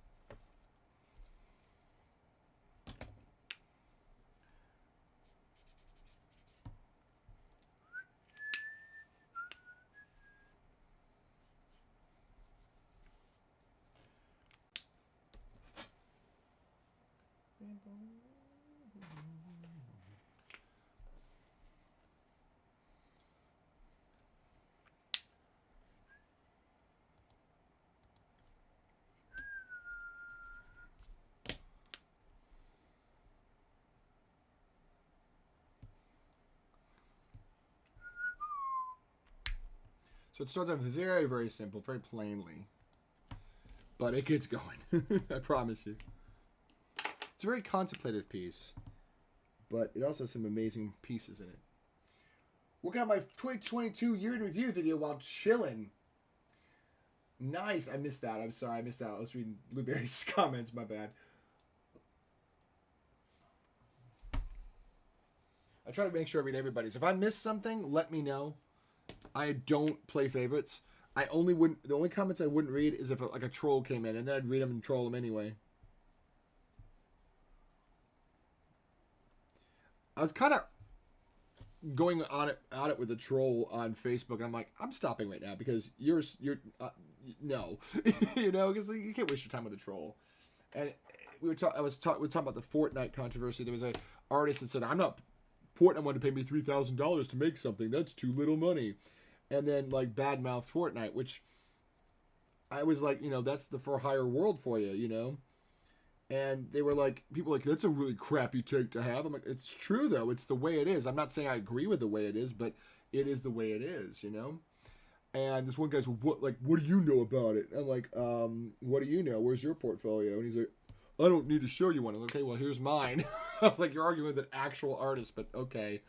So it starts off very, very simple, very plainly. But it gets going. I promise you. It's a very contemplative piece. But it also has some amazing pieces in it. Working on my 2022 year in review video while chilling. Nice. I missed that. I'm sorry. I missed out. I was reading Blueberry's comments. My bad. I try to make sure I read everybody's. If I miss something, let me know. I don't play favorites. The only comments I wouldn't read is if like a troll came in, and then I'd read them and troll them anyway. I was kind of going on it with a troll on Facebook, and I'm like, I'm stopping right now because you're no, you know, because you can't waste your time with a troll. And we were talking about the Fortnite controversy. There was a artist that said, Fortnite wanted to pay me $3,000 to make something. That's too little money. And then, like, badmouth Fortnite, which I was like, you know, that's the for hire world for you, you know? And they were like, people were like, that's a really crappy take to have. I'm like, it's true, though. It's the way it is. I'm not saying I agree with the way it is, but it is the way it is, you know? And this one guy's, what do you know about it? I'm like, what do you know? Where's your portfolio? And he's like, I don't need to show you one. I'm like, okay, well, here's mine. I was like, you're arguing with an actual artist, but okay.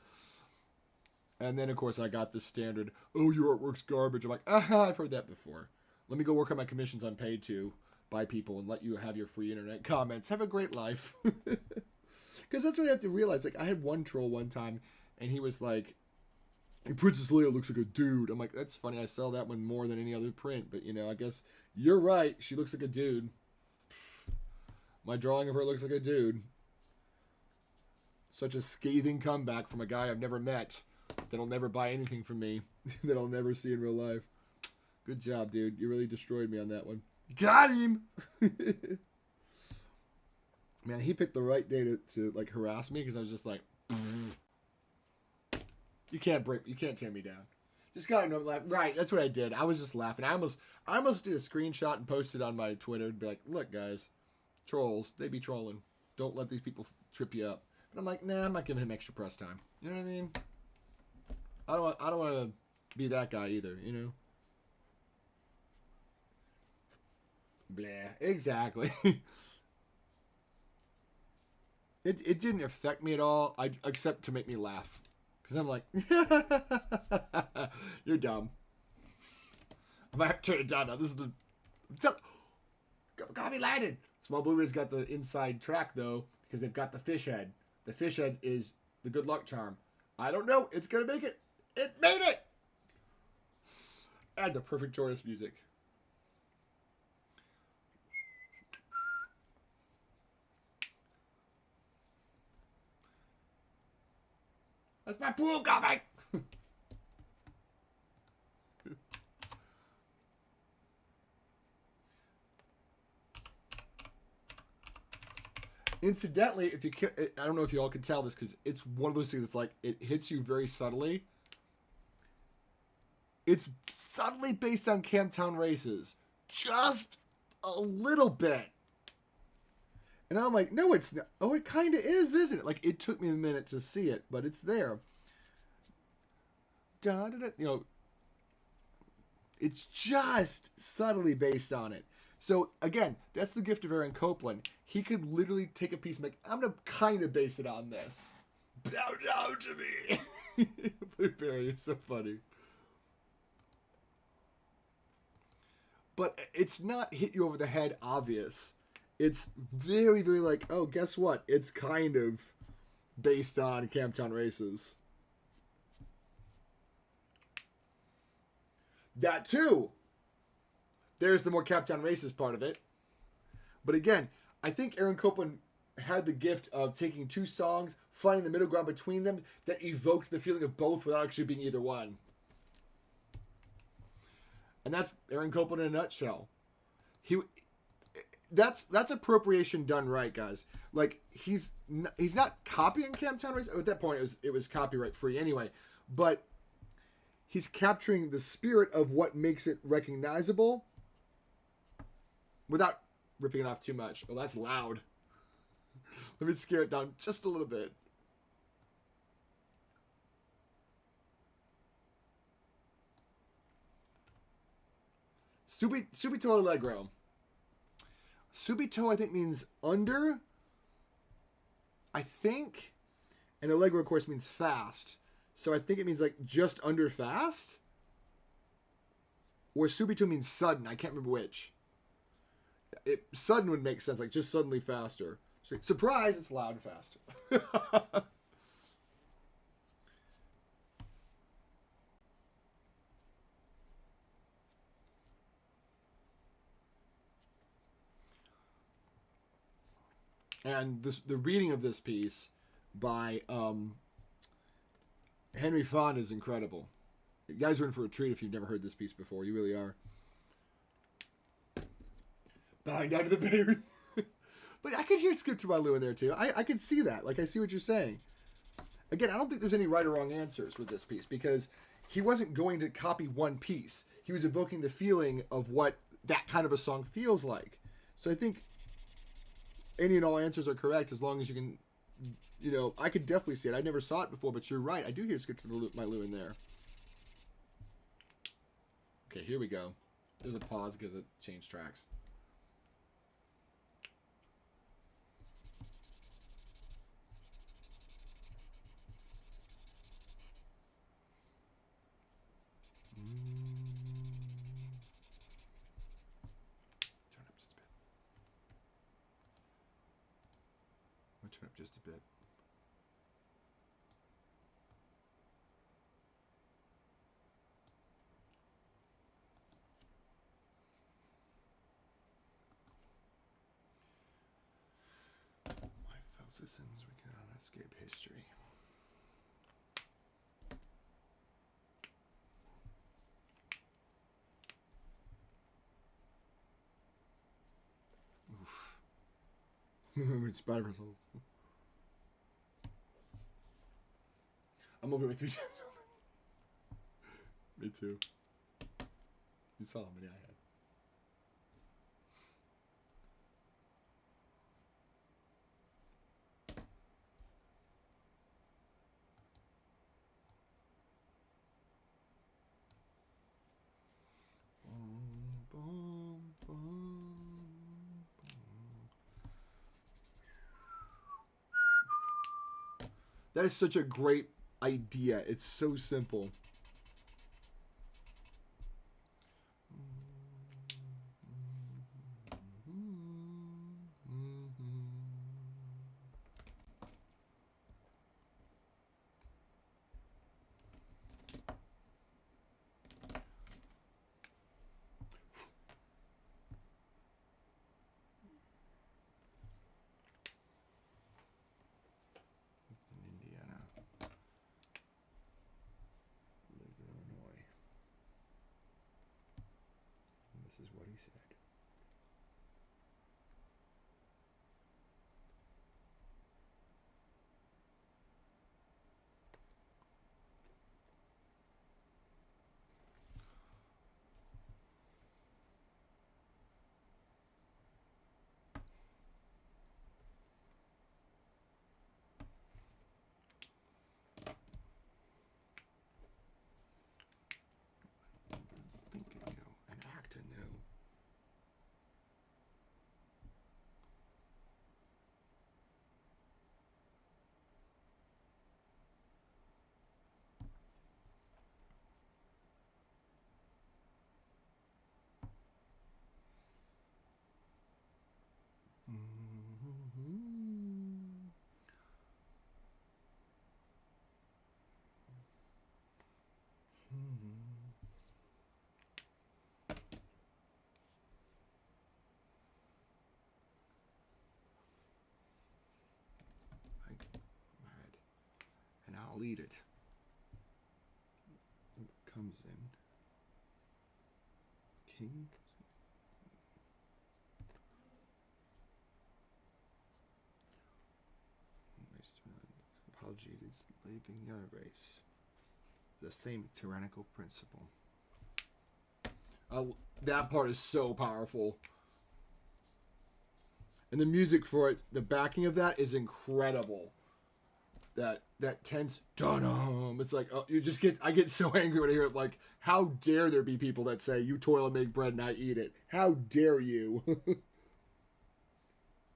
And then, of course, I got the standard, oh, your artwork's garbage. I'm like, I've heard that before. Let me go work on my commissions on Pay2 by people and let you have your free internet comments. Have a great life. Because that's what you have to realize. Like, I had one troll one time, and he was like, Princess Leia looks like a dude. I'm like, that's funny. I sell that one more than any other print. But, you know, I guess you're right. She looks like a dude. My drawing of her looks like a dude. Such a scathing comeback from a guy I've never met. That'll never buy anything from me. That I'll never see in real life. Good job, dude. You really destroyed me on that one. Got him! Man, he picked the right day to like, harass me, because I was just like, you can't tear me down. Just gotta know, like, right, that's what I did. I was just laughing. I almost did a screenshot and posted on my Twitter and be like, look, guys, trolls, they be trolling. Don't let these people trip you up. But I'm like, nah, I'm not giving him extra press time. You know what I mean? I don't want to be that guy either, you know? Blah. Exactly. It didn't affect me at all, except to make me laugh. Because I'm like, you're dumb. I might have to turn it down now. This is the... Coffee landed. Small Blueberry's got the inside track, though, because they've got the fish head. The fish head is the good luck charm. I don't know. It's going to make it. It made it! And the perfect chorus music. That's my pool coming! Incidentally, if you I don't know if you all can tell this because it's one of those things that's like it hits you very subtly. It's subtly based on Camptown Races, just a little bit. And I'm like, no, it's not. Oh, it kind of is, isn't it? Like it took me a minute to see it, but it's there. Da, da, da, you know, it's just subtly based on it. So again, that's the gift of Aaron Copland. He could literally take a piece and make, I'm going to kind of base it on this. Bow down to me. Blueberry, you're so funny. But it's not hit you over the head obvious. It's very, very like, oh, guess what? It's kind of based on Camptown Races. That too. There's the more Camptown Races part of it. But again, I think Aaron Copland had the gift of taking two songs, finding the middle ground between them that evoked the feeling of both without actually being either one. And that's Aaron Copland in a nutshell. That's appropriation done right, guys. Like he's not copying Camptown Races. At that point, it was copyright free anyway. But he's capturing the spirit of what makes it recognizable without ripping it off too much. Oh, that's loud. Let me scare it down just a little bit. Subito allegro. Subito, I think, means under. I think. And allegro, of course, means fast. So I think it means like just under fast. Or subito means sudden. I can't remember which. Sudden would make sense, like just suddenly faster. So, surprise, it's loud and faster. And the reading of this piece by Henry Fon is incredible. You guys are in for a treat if you've never heard this piece before. You really are. Bowing down to the baby. But I could hear Skip to my Lou in there too. I can see that. Like I see what you're saying. Again, I don't think there's any right or wrong answers with this piece because he wasn't going to copy one piece. He was evoking the feeling of what that kind of a song feels like. So I think any and all answers are correct as long as you can, you know, I could definitely see it. I never saw it before, but you're right. I do hear Skip to my Lou in there. Okay, here we go. There's a pause because it changed tracks. Turn up just a bit. My fellow citizens, we cannot escape history. Oof. It's bad result. I'm over with 3 times. Me too. You saw how many I had. That is such a great idea. It's so simple. he said. Let's think anew and act anew. And I'll eat it. It comes in. King. Apology is leaving the other race. The same tyrannical principle. That part is so powerful. And the music for it, the backing of that is incredible. That tense dun-dum. It's like, oh, I get so angry when I hear it. Like, how dare there be people that say, you toil and make bread and I eat it? How dare you?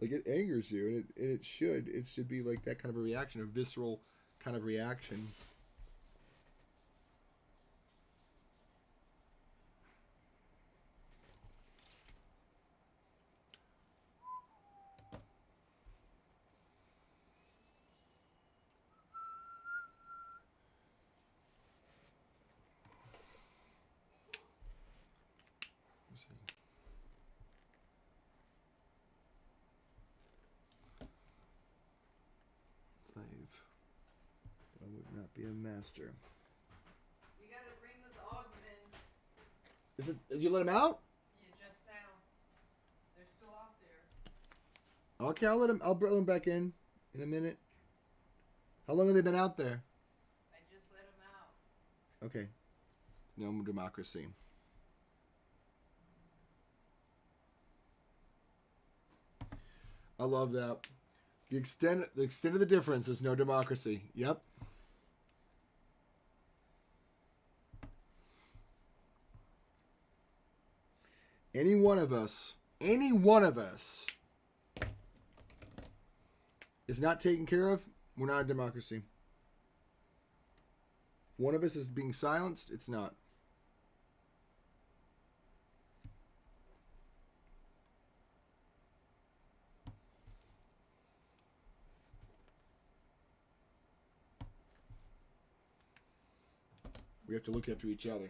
Like, it angers you, and it should. It should be like that kind of a reaction, a visceral kind of reaction. I would not be a master. We gotta bring the dogs in. Is it? Did you let them out? Yeah, just now. They're still out there. Okay, I'll bring them back in a minute. How long have they been out there? I just let them out. Okay. No more democracy. I love that. The extent of the difference is no democracy. Yep. Any one of us is not taken care of, we're not a democracy. If one of us is being silenced, it's not. We have to look after each other.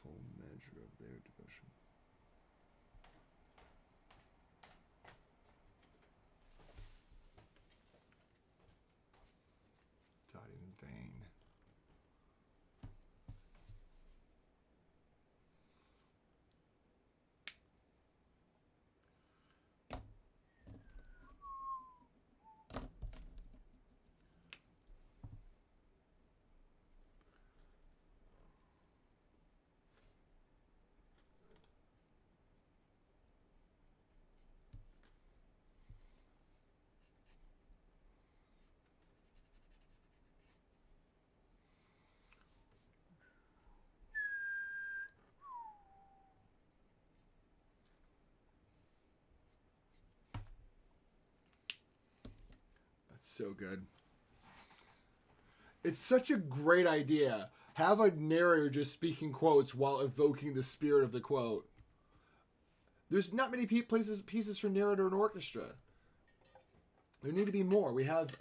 Full measure of their devotion. Not in vain. So good. It's such a great idea. Have a narrator just speaking quotes while evoking the spirit of the quote. There's not many pieces for narrator and orchestra. There need to be more. We have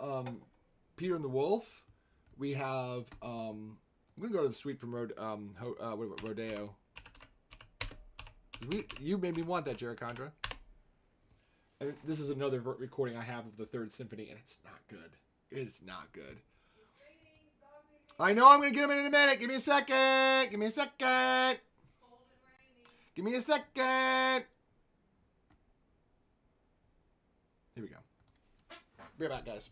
Peter and the Wolf. We have I'm gonna go to the suite from Rodeo. You made me want that, Jericandra. And this is another recording I have of the Third Symphony, and it's not good. It's not good. I know I'm gonna get him in a minute. Give me a second. Give me a second. Give me a second. Here we go. Be right back, guys.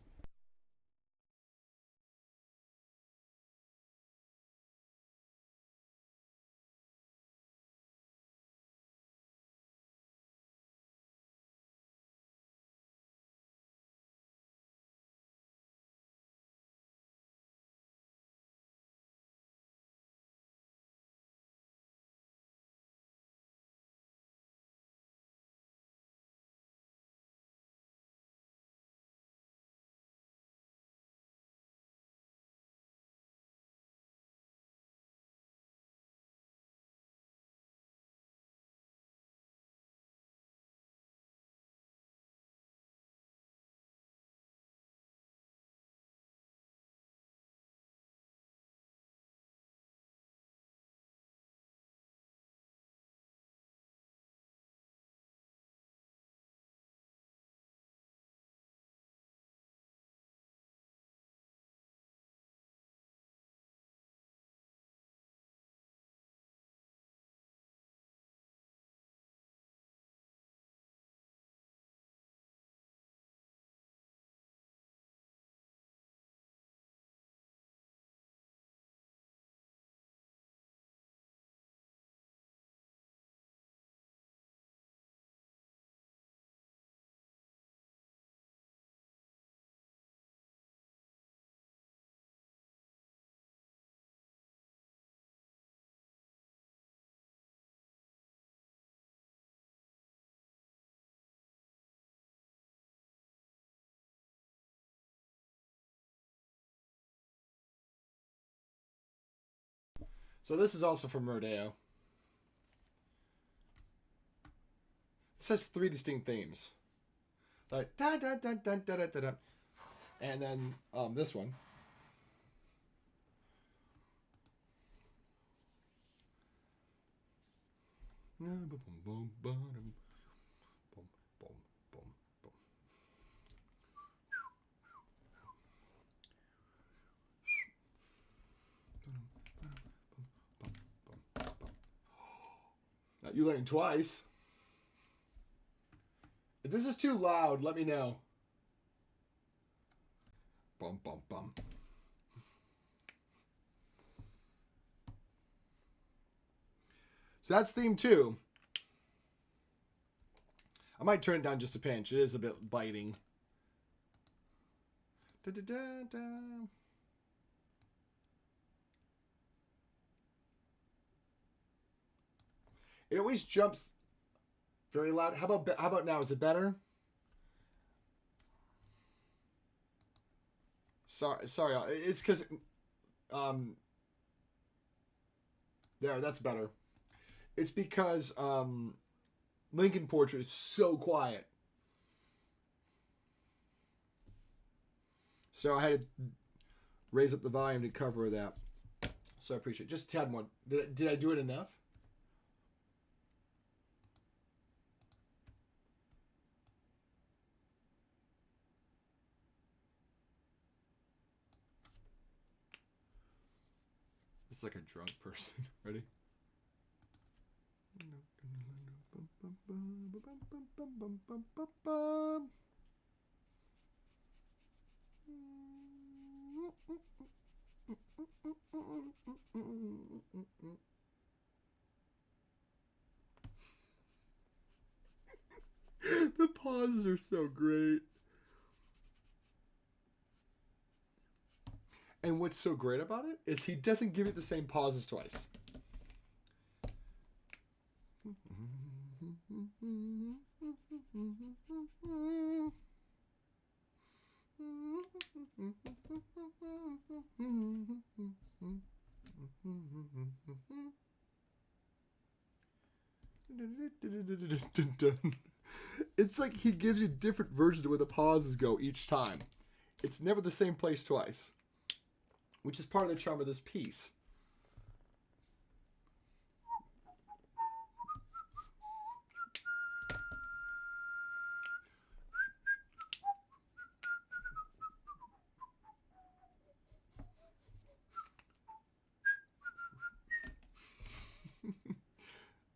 So this is also from Rodeo. It says 3 distinct themes. Like da da da da da da da. And then this one. You learned twice. If this is too loud, let me know. Bum, bum, bum. So that's theme 2. I might turn it down just a pinch. It is a bit biting. Da, da, da, da. It always jumps very loud. How about now? Is it better? Sorry. It's because there, that's better. It's because Lincoln Portrait is so quiet. So I had to raise up the volume to cover that. So I appreciate it. Just a tad more. Did I do it enough? It's like a drunk person. Ready? The pauses are so great. And what's so great about it is he doesn't give it the same pauses twice. It's like he gives you different versions of where the pauses go each time. It's never the same place twice, which is part of the charm of this piece.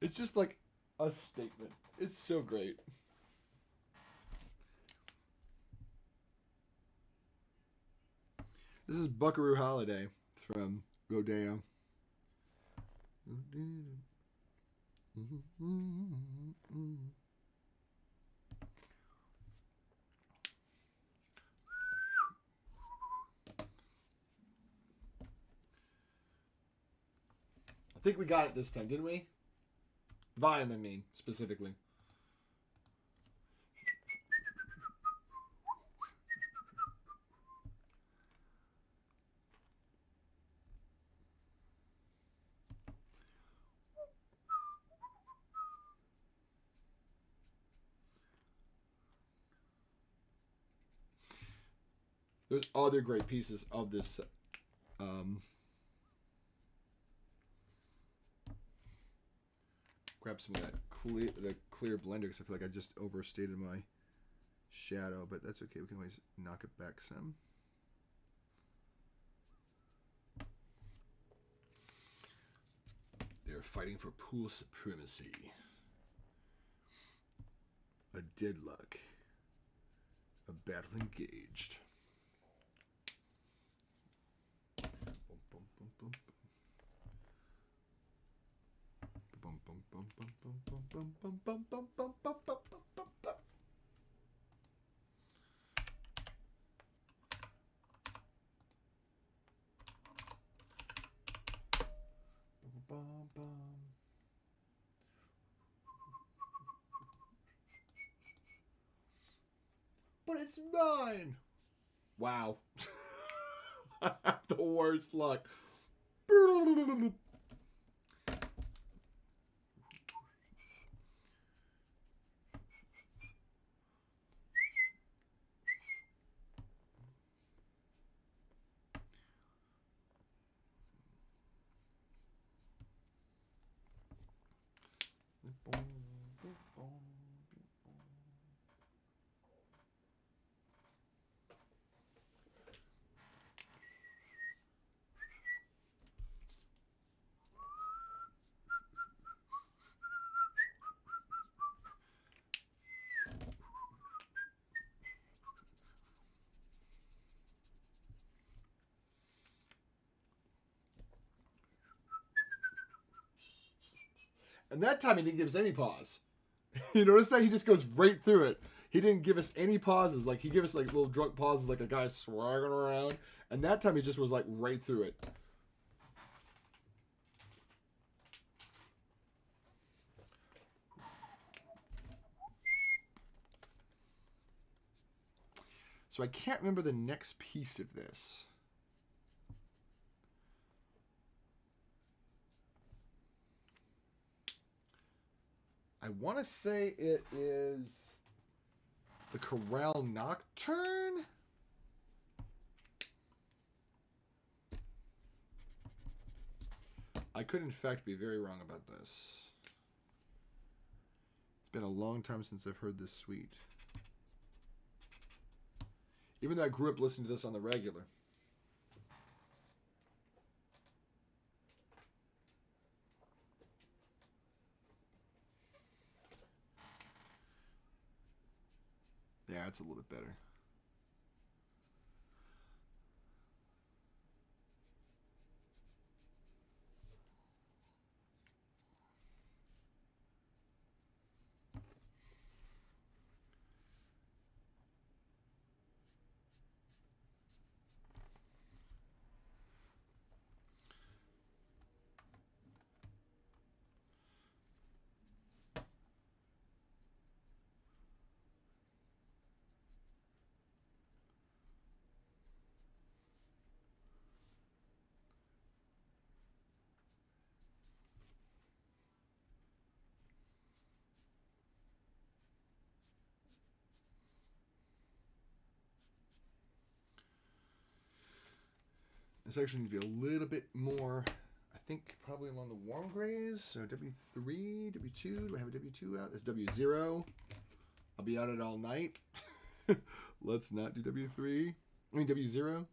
It's just like a statement. It's so great. This is Buckaroo Holiday from Rodeo. I think we got it this time, didn't we? Volume, I mean, specifically. There's other great pieces of this. Grab some of that clear blender because I feel like I just overstated my shadow, but that's okay. We can always knock it back some. They're fighting for pool supremacy. A deadlock. A battle engaged. But it's mine. Wow. I have the worst luck. And that time he didn't give us any pause. You notice that? He just goes right through it. He didn't give us any pauses. Like, he gave us, like, little drunk pauses like a guy swaggering around. And that time he just was, like, right through it. So I can't remember the next piece of this. I want to say it is the Chorale Nocturne. I could, in fact, be very wrong about this. It's been a long time since I've heard this suite. Even though I grew up listening to this on the regular. Yeah, it's a little bit better. This actually needs to be a little bit more, I think, probably along the warm grays. So W3, W2. Do I have a W2 out? It's W0. I'll be out it all night. Let's not do W3. I mean W0.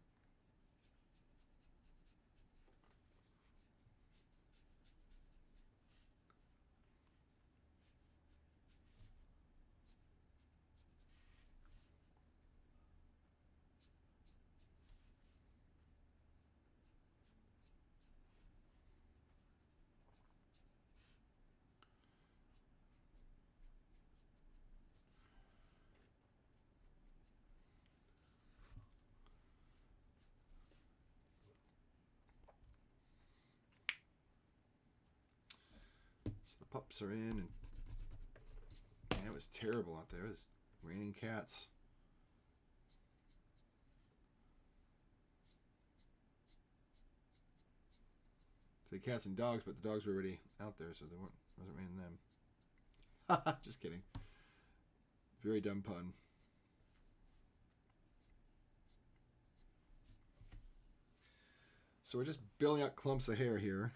So the pups are in, and man, it was terrible out there. It was raining cats. Say cats and dogs, but the dogs were already out there, so they wasn't raining them. Just kidding. Very dumb pun. So we're just building out clumps of hair here.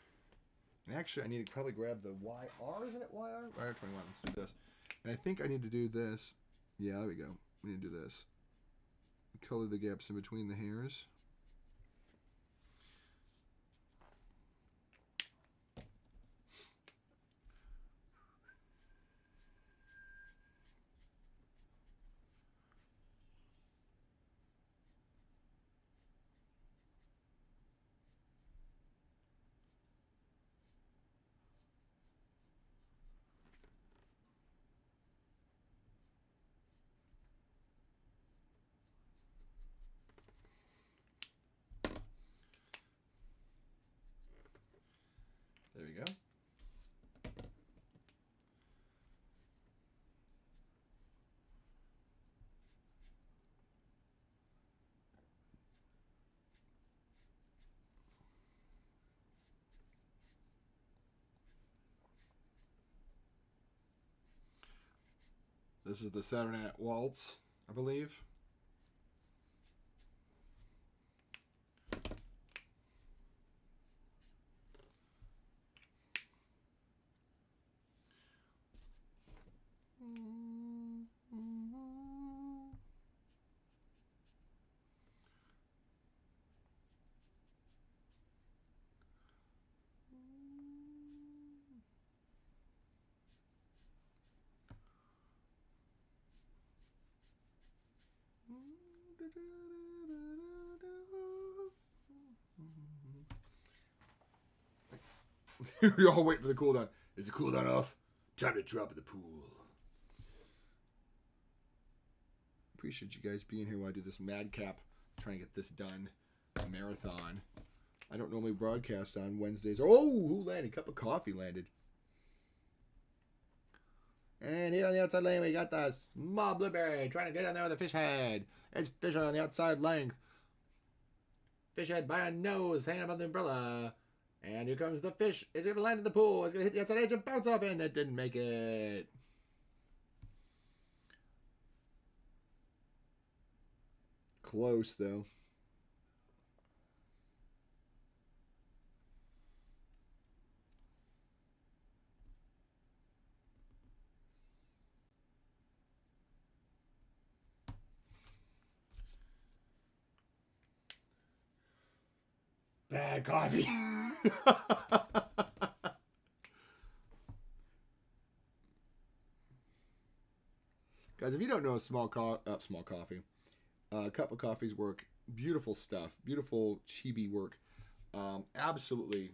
And actually, I need to probably grab the YR, isn't it YR? YR21, let's do this. And I think I need to do this. Yeah, there we go. We need to do this. Color the gaps in between the hairs. There we go. This is the Saturday Night Waltz, I believe. We all wait for the cooldown. Is the cooldown off? Time to drop in the pool. Appreciate you guys being here while I do this madcap, trying to get this done. A marathon. I don't normally broadcast on Wednesdays. Oh, who landed? Cup of coffee landed. And here on the outside lane, we got the small blueberry trying to get in there with a fish head. It's fish head on the outside length. Fish head by a nose, hanging above the umbrella. And here comes the fish. Is it going to land in the pool? It's going to hit the outside edge and bounce off in. It didn't make it. Close, though. Bad coffee. Guys, if you don't know small coffee, cup of coffees work. Beautiful stuff. Beautiful chibi work. Absolutely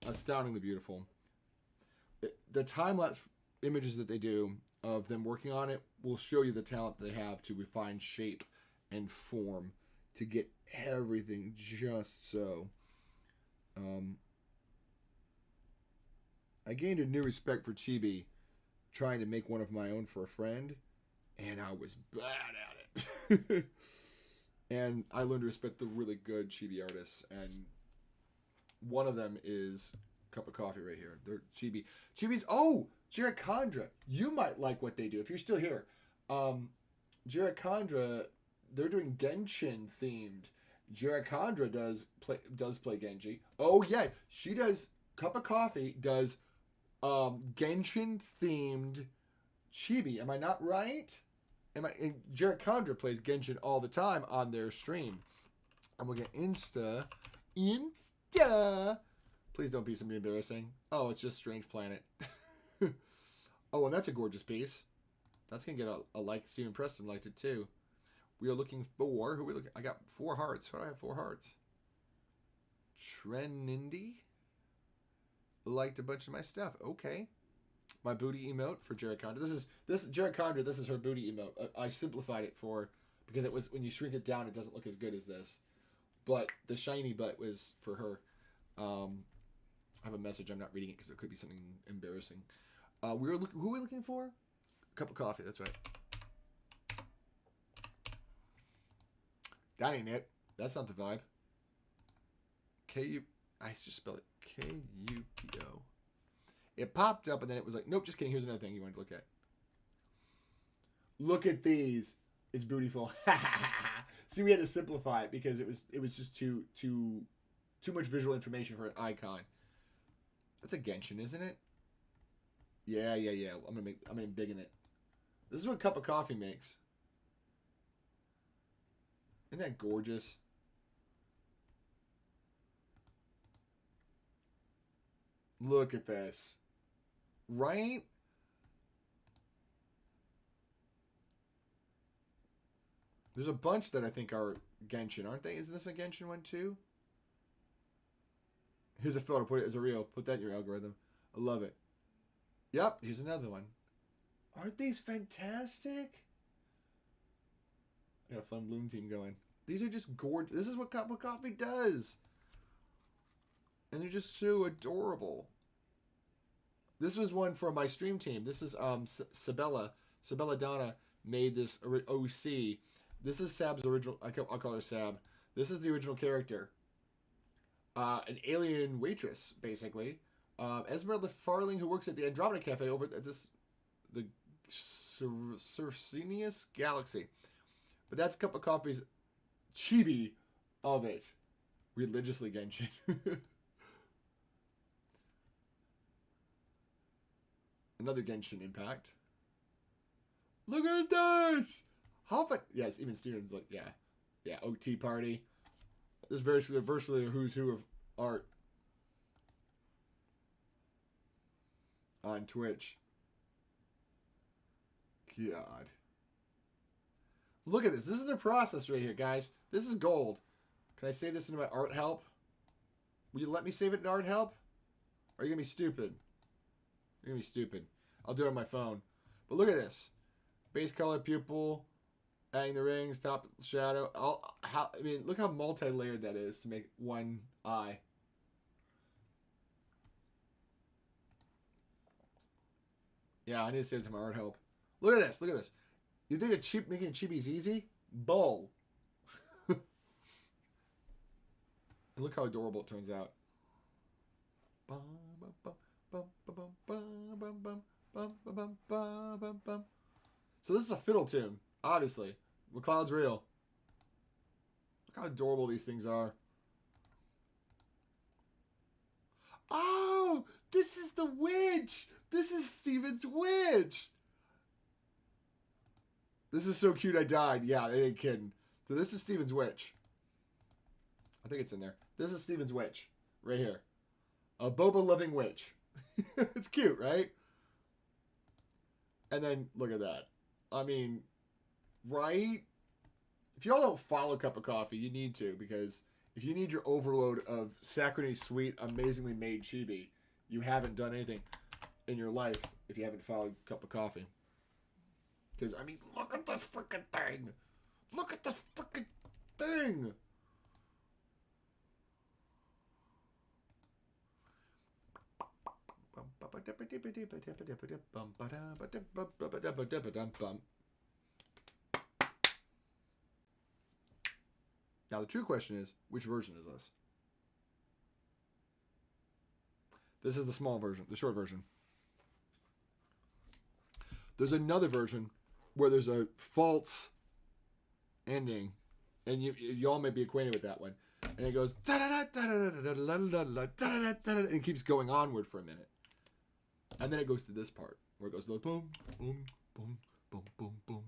astoundingly beautiful. The time-lapse images that they do of them working on it will show you the talent they have to refine shape and form to get everything just so. I gained a new respect for chibi trying to make one of my own for a friend, and I was bad at it. And I learned to respect the really good chibi artists, and one of them is Cup of Coffee right here. They're Chibi's. Oh, Jared Condra. You might like what they do if you're still here. Jared Condra, they're doing Genshin themed, Jericandra does play Genji. Oh yeah, she does. Cup of Coffee does Genshin themed chibi. Am I not right? Jericandra plays Genshin all the time on their stream. I'm looking at Insta. Please don't be something embarrassing. Oh, it's just Strange Planet. Oh, and that's a gorgeous piece. That's gonna get a like. Stephen Preston liked it too. We are looking for who we look. I got 4 hearts. Why do I have 4 hearts? Trendy liked a bunch of my stuff. Okay, my booty emote for Jericandra. This Jericandra. This is her booty emote. I simplified it because it was when you shrink it down, it doesn't look as good as this. But the shiny butt was for her. I have a message. I'm not reading it because it could be something embarrassing. Who are we looking for? Cup of Coffee. That's right. That ain't it. That's not the vibe. I just spelled it Kupo. It popped up and then it was like, nope, just kidding. Here's another thing you wanted to look at. Look at these. It's beautiful. See, we had to simplify it because it was just too much visual information for an icon. That's a Genshin, isn't it? Yeah. I'm gonna embiggen it. This is what Cup of Coffee makes. Isn't that gorgeous? Look at this. Right? There's a bunch that I think are Genshin, aren't they? Isn't this a Genshin one too? Here's a photo. Put it as a reel. Put that in your algorithm. I love it. Yep. Here's another one. Aren't these fantastic? I got a fun Bloom team going. These are just gorgeous. This is what Cup of Coffee does. And they're just so adorable. This was one for my stream team. This is Sabella. Sabella Donna made this OC. This is Sab's original. I'll call her Sab. This is the original character. An alien waitress, basically. Esmeralda Farling, who works at the Andromeda Cafe over at the Circenius Galaxy. But that's Cup of Coffee's chibi of it. Religiously Genshin. Another Genshin impact. Look at this! How fun. Yes, even Steven's like, yeah, OT party. This is virtually a who's who of art on Twitch. God. Look at this. This is the process right here, guys. This is gold. Can I save this into my art help? Will you let me save it in art help? Or are you going to be stupid? You're going to be stupid. I'll do it on my phone. But look at this. Base color, pupil, adding the rings, top shadow. Look how multi-layered that is to make one eye. Yeah, I need to save it to my art help. Look at this. Look at this. You think making chibis easy? Bull. And look how adorable it turns out. So this is a fiddle tune, obviously. McCloud's real. Look how adorable these things are. Oh, this is the witch. This is Steven's witch. This is so cute I died. Yeah, they ain't kidding. So this is Steven's witch. I think it's in there. This is Steven's witch. Right here. A boba loving witch. It's cute, right? And then look at that. I mean, right? If y'all don't follow Cup of Coffee, you need to, because if you need your overload of saccharine sweet, amazingly made chibi, you haven't done anything in your life if you haven't followed Cup of Coffee. Because, I mean, look at this freaking thing. Look at this freaking thing. Now, the true question is, which version is this? This is the small version, the short version. There's another version where there's a false ending And you all may be acquainted with that one. And it goes and it keeps going onward for a minute. And then it goes to this part where it goes boom, boom, boom, boom, boom, boom.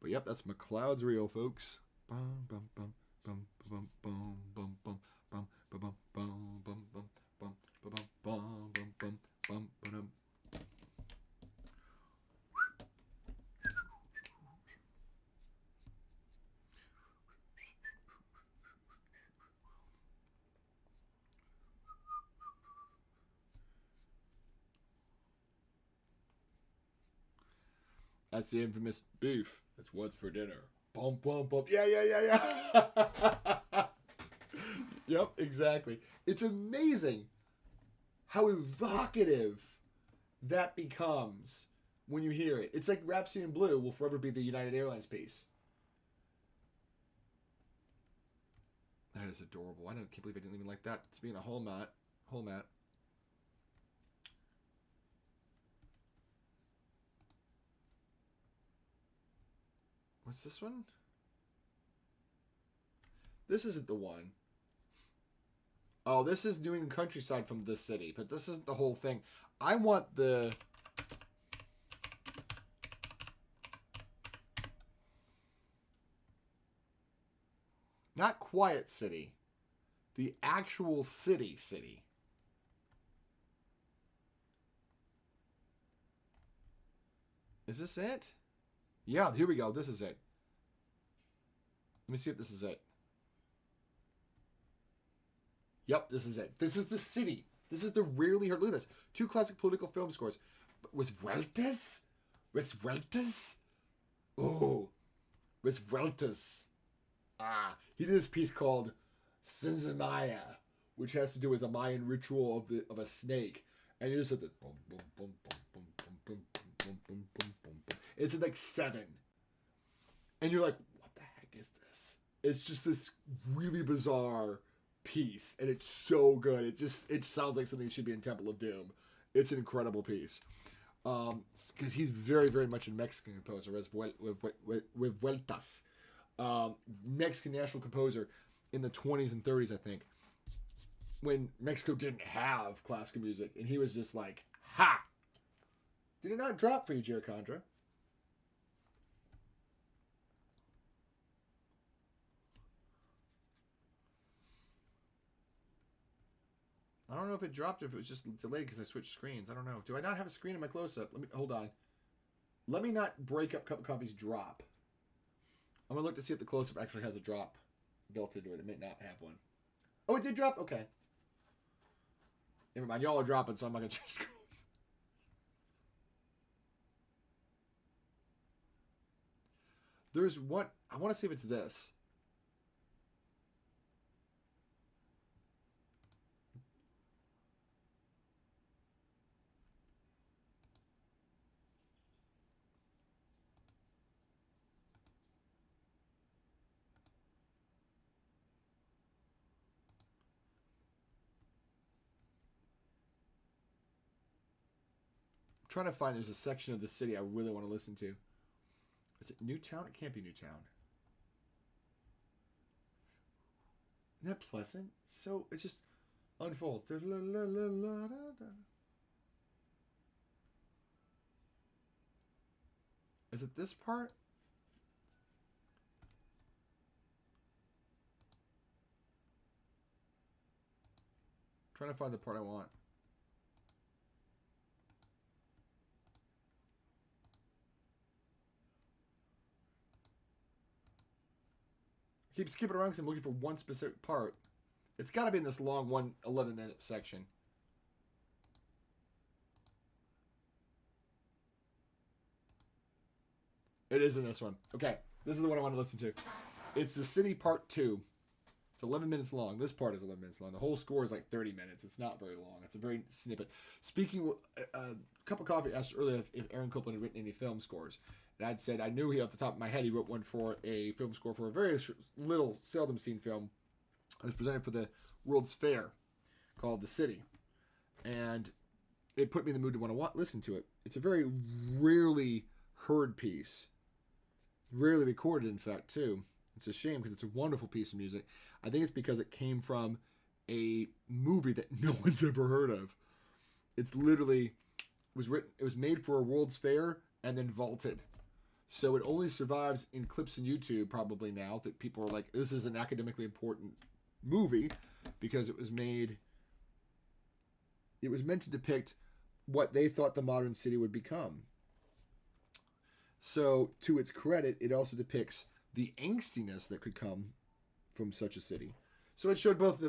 But yep, that's McCloud's Rio, folks. Bum bum bum bum bum bum bum bum bum bum bum bum bum bum bum bum bum bum bum. That's the infamous beef. That's what's for dinner. Bum bum bum. Yeah. Yep, exactly. It's amazing how evocative that becomes when you hear it. It's like Rhapsody in Blue will forever be the United Airlines piece. That is adorable. I can't believe I didn't even like that. It's being a whole mat. What's this one? This isn't the one. Oh, this is doing countryside from this city, but this isn't the whole thing. I want the... Not Quiet City. The actual city. Is this it? Yeah, here we go. This is it. Let me see if this is it. Yep, this is it. This is the city. This is the rarely heard. Look at this. 2 classic political film scores. Revueltas? Oh. Revueltas. He did this piece called Sinzamaya, which has to do with the Mayan ritual of a snake. And you just have the boom, boom, boom, boom, boom, boom, boom, boom, boom, boom, boom, boom. It's in like 7. And you're like, what the heck is this? It's just this really bizarre piece, and it's so good. It sounds like something that should be in Temple of Doom. It's an incredible piece. Because he's very, very much a Mexican composer, Revueltas. Mexican national composer in the 20s and 30s, I think, when Mexico didn't have classical music, and he was just like, ha! Did it not drop for you, Giraconda? I don't know if it dropped or if it was just delayed because I switched screens. I don't know. Do I not have a screen in my close-up? Hold on. Let me not break up Cup of Coffee's drop. I'm going to look to see if the close-up actually has a drop built into it. It may not have one. Oh, it did drop? Okay. Never mind. Y'all are dropping, so I'm not going to change screens. There's one. I want to see if it's this. Trying to find, there's a section of the city I really want to listen to. Is it Newtown? It can't be Newtown. Isn't that pleasant? So it just unfolds. Is it this part? I'm trying to find the part I want. Keep skipping around because I'm looking for one specific part. It's got to be in this long 11-minute section. It is in this one. Okay, this is the one I want to listen to. It's the City Part 2. It's 11 minutes long. This part is 11 minutes long. The whole score is like 30 minutes. It's not very long. It's a very snippet. Speaking, Cup of Coffee asked earlier if Aaron Copland had written any film scores. And I'd said I knew he, off the top of my head, he wrote one for a film score for a very little, seldom seen film that was presented for the World's Fair called The City. and it put me in the mood to want to listen to it. It's a very rarely heard piece, rarely recorded, in fact, too. It's a shame because it's a wonderful piece of music. I think it's because it came from a movie that no one's ever heard of. It's literally it was made for a World's Fair and then vaulted. So it only survives in clips on YouTube probably now that people are like, this is an academically important movie because it was meant to depict what they thought the modern city would become. So to its credit, it also depicts the angstiness that could come from such a city. So it showed both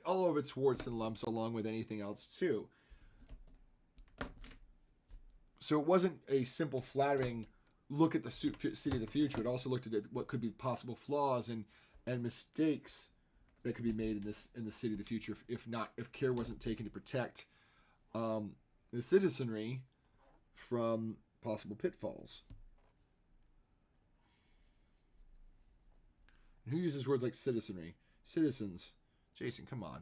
all of its warts and lumps along with anything else too. So it wasn't a simple flattering look at the city of the future. It also looked at what could be possible flaws and mistakes that could be made in the city of the future if care wasn't taken to protect the citizenry from possible pitfalls. And who uses words like citizenry? Citizens. Jason, come on.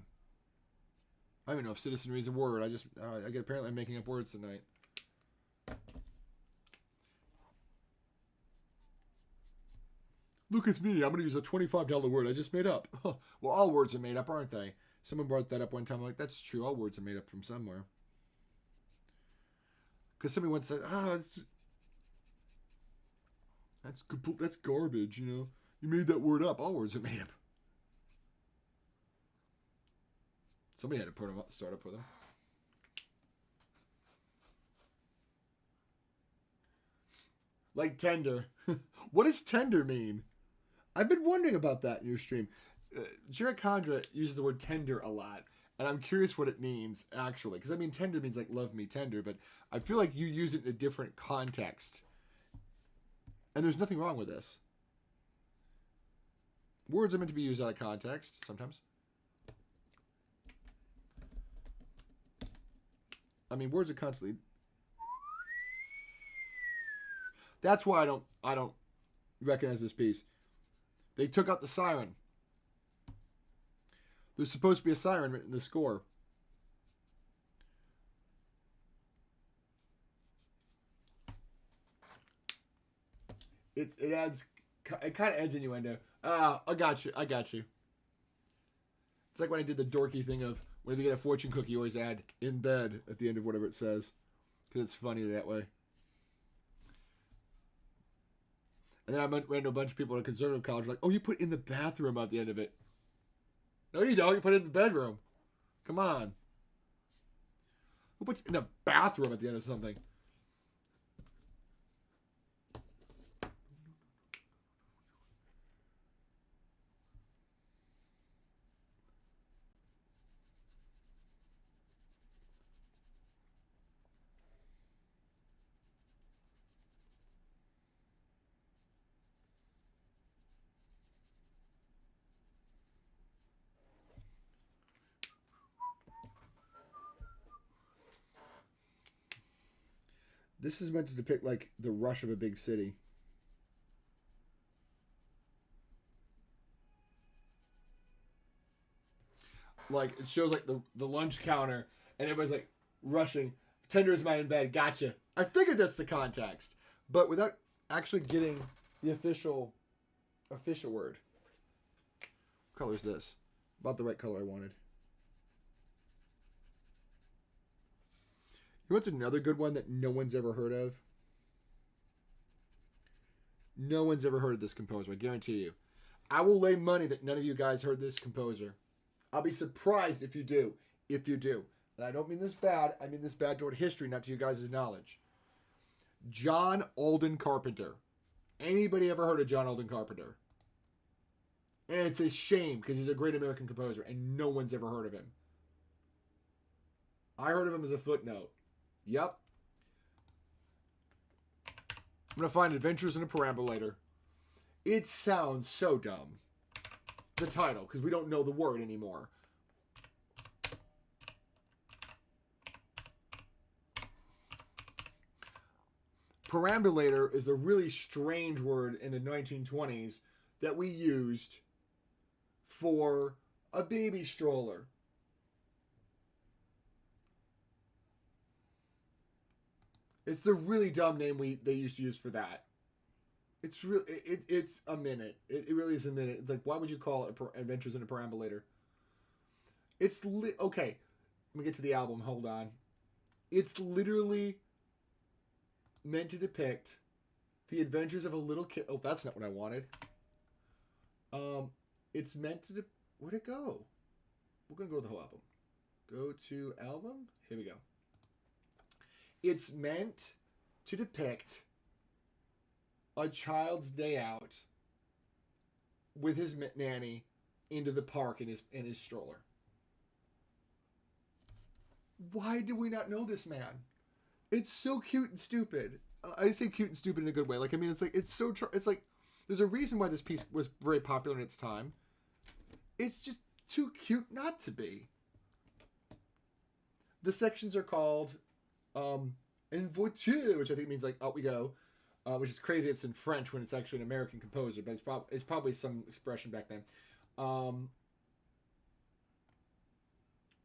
I don't even know if citizenry is a word. Apparently I'm making up words tonight. Look at me. I'm going to use a $25 word I just made up. Well, all words are made up, aren't they? Someone brought that up one time. I'm like, that's true. All words are made up from somewhere. Because somebody once said, that's garbage, you know. You made that word up. All words are made up. Somebody had to start up with them. Like tender. What does tender mean? I've been wondering about that in your stream. Jared Condra uses the word tender a lot. And I'm curious what it means, actually. Because, I mean, tender means, like, love me tender. But I feel like you use it in a different context. And there's nothing wrong with this. Words are meant to be used out of context, sometimes. I mean, words are constantly... That's why I don't recognize this piece. They took out the siren. There's supposed to be a siren written in the score. It kind of adds innuendo. I got you. It's like when I did the dorky thing of whenever you get a fortune cookie, you always add in bed at the end of whatever it says. Because it's funny that way. And then I ran to a bunch of people at a conservative college like, oh, you put in the bathroom at the end of it. No, you don't. You put it in the bedroom. Come on. Who puts in the bathroom at the end of something? This is meant to depict, like, the rush of a big city. Like, it shows, like, the lunch counter, and everybody's, like, rushing. Tender is my in bed, gotcha. I figured that's the context, but without actually getting the official word. What color is this? About the right color I wanted. You know what's another good one that no one's ever heard of? No one's ever heard of this composer, I guarantee you. I will lay money that none of you guys heard this composer. I'll be surprised if you do. If you do. And I don't mean this bad. I mean this bad toward history, not to you guys' knowledge. John Alden Carpenter. Anybody ever heard of John Alden Carpenter? And it's a shame because he's a great American composer and no one's ever heard of him. I heard of him as a footnote. Yep. I'm going to find Adventures in a Perambulator. It sounds so dumb. The title, because we don't know the word anymore. Perambulator is a really strange word in the 1920s that we used for a baby stroller. It's the really dumb name they used to use for that. It's real. It's a minute. It really is a minute. Like, why would you call it Adventures in a Perambulator? Okay. Let me get to the album. Hold on. It's literally meant to depict the adventures of a little kid. Oh, that's not what I wanted. It's meant to. Where'd it go? We're gonna go to the whole album. Go to album. Here we go. It's meant to depict a child's day out with his nanny into the park in his stroller. Why do we not know this, man? It's so cute and stupid. I say cute and stupid in a good way. Like, I mean, it's like, it's so, it's like, there's a reason why this piece was very popular in its time. It's just too cute not to be. The sections are called, En voiture, which I think means like, out we go. Which is crazy. It's in French when it's actually an American composer, but it's probably some expression back then.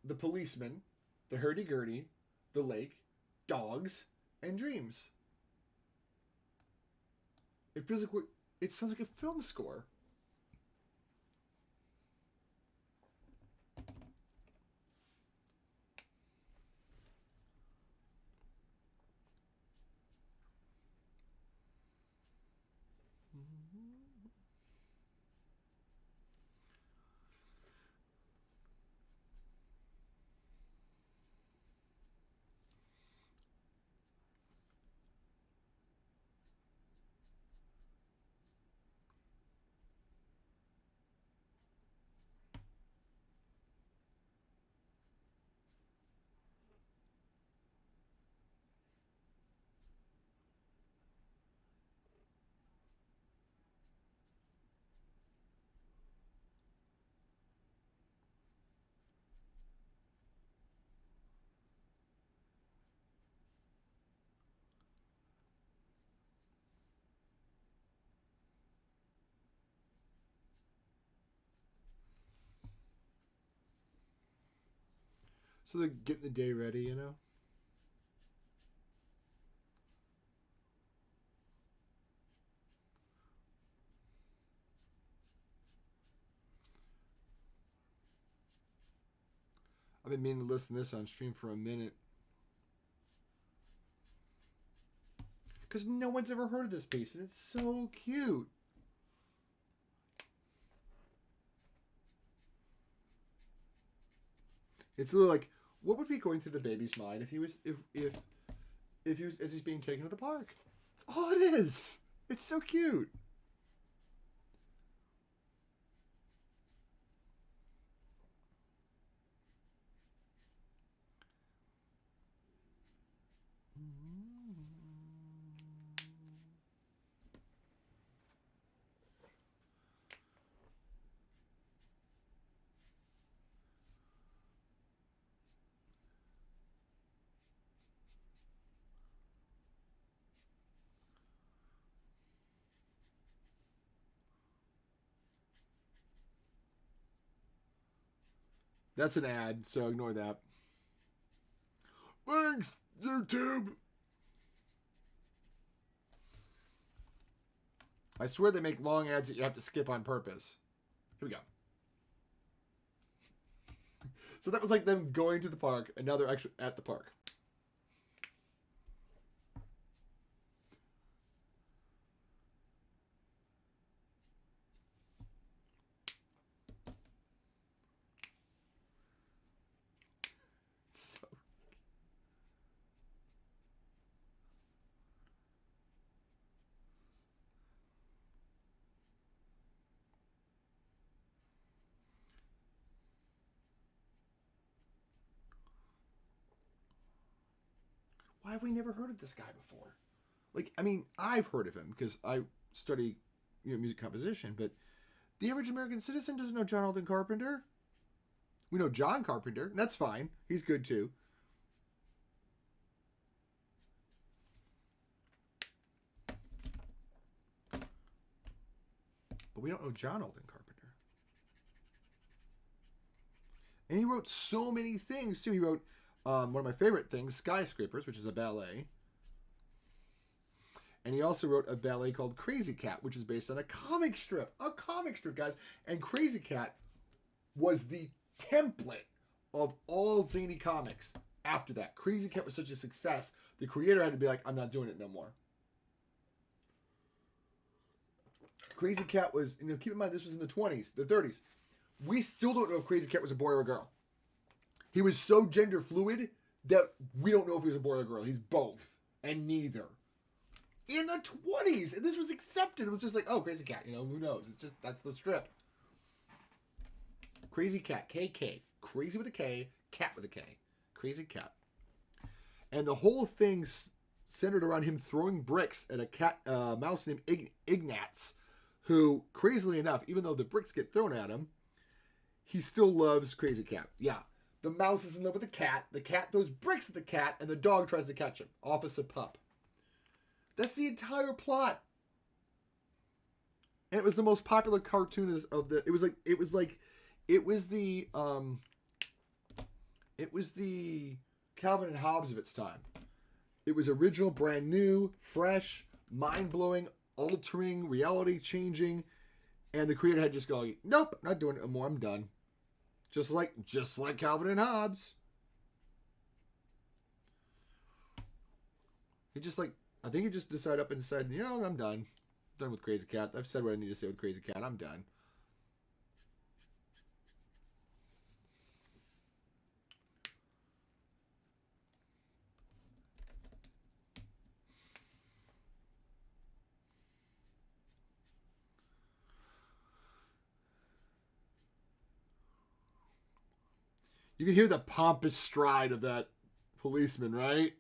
The policeman, the hurdy-gurdy, the lake, dogs, and dreams. It feels like it sounds like a film score. So they're getting the day ready, you know? I've been meaning to listen to this on stream for a minute. Because no one's ever heard of this piece, and it's so cute. It's a little like, what would be going through the baby's mind if he was if he was as he's being taken to the park? That's all it is. It's so cute. That's an ad, so ignore that. Thanks, YouTube. I swear they make long ads that you have to skip on purpose. Here we go. So that was like them going to the park, and now they're actually at the park. So why have we never heard of this guy before? Like, I mean, I've heard of him because I study, music composition, but the average American citizen doesn't know John Alden Carpenter. We know John Carpenter, and that's fine. He's good too. But we don't know John Alden Carpenter. And he wrote so many things too. He wrote one of my favorite things, Skyscrapers, which is a ballet. And he also wrote a ballet called Crazy Cat, which is based on a comic strip. A comic strip, guys. And Crazy Cat was the template of all zany comics after that. Crazy Cat was such a success, the creator had to be like, I'm not doing it no more. Crazy Cat was, keep in mind this was in the 20s, the 30s. We still don't know if Crazy Cat was a boy or a girl. He was so gender fluid that we don't know if he was a boy or a girl. He's both and neither. In the 20s, and this was accepted. It was just like, oh, Crazy Cat, who knows? It's just, that's the strip. Crazy Cat, KK. Crazy with a K, cat with a K. Crazy Cat. And the whole thing centered around him throwing bricks at a mouse named Ignatz, who, crazily enough, even though the bricks get thrown at him, he still loves Crazy Cat. Yeah, the mouse is in love with the cat throws bricks at the cat, and the dog tries to catch him. Officer Pup. That's the entire plot. And it was the most popular cartoon of the... It was the Calvin and Hobbes of its time. It was original, brand new, fresh, mind-blowing, altering, reality-changing, and the creator had just gone, nope, not doing it anymore, I'm done. Just like Calvin and Hobbes. I think he just decided, I'm done. Done with Crazy Cat. I've said what I need to say with Crazy Cat. I'm done. You can hear the pompous stride of that policeman, right?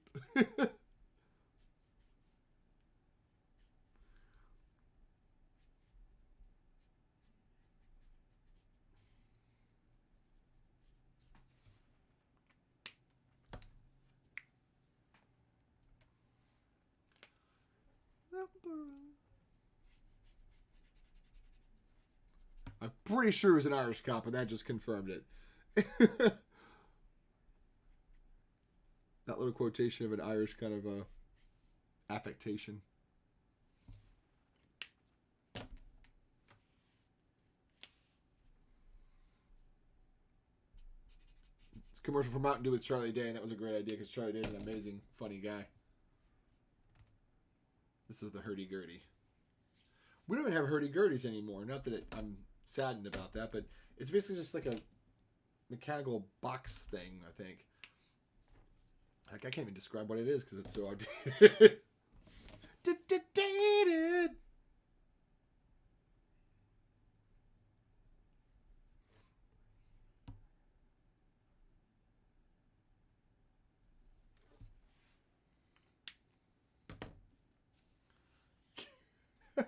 I'm pretty sure it was an Irish cop, and that just confirmed it. That little quotation of an Irish kind of affectation. It's a commercial for Mountain Dew with Charlie Day, and that was a great idea because Charlie Day is an amazing, funny guy. This is the hurdy-gurdy. We don't even have hurdy-gurdies anymore. Not that I'm saddened about that, but it's basically just like a mechanical box thing, I think. Like, I can't even describe what it is because it's so outdated. Dated.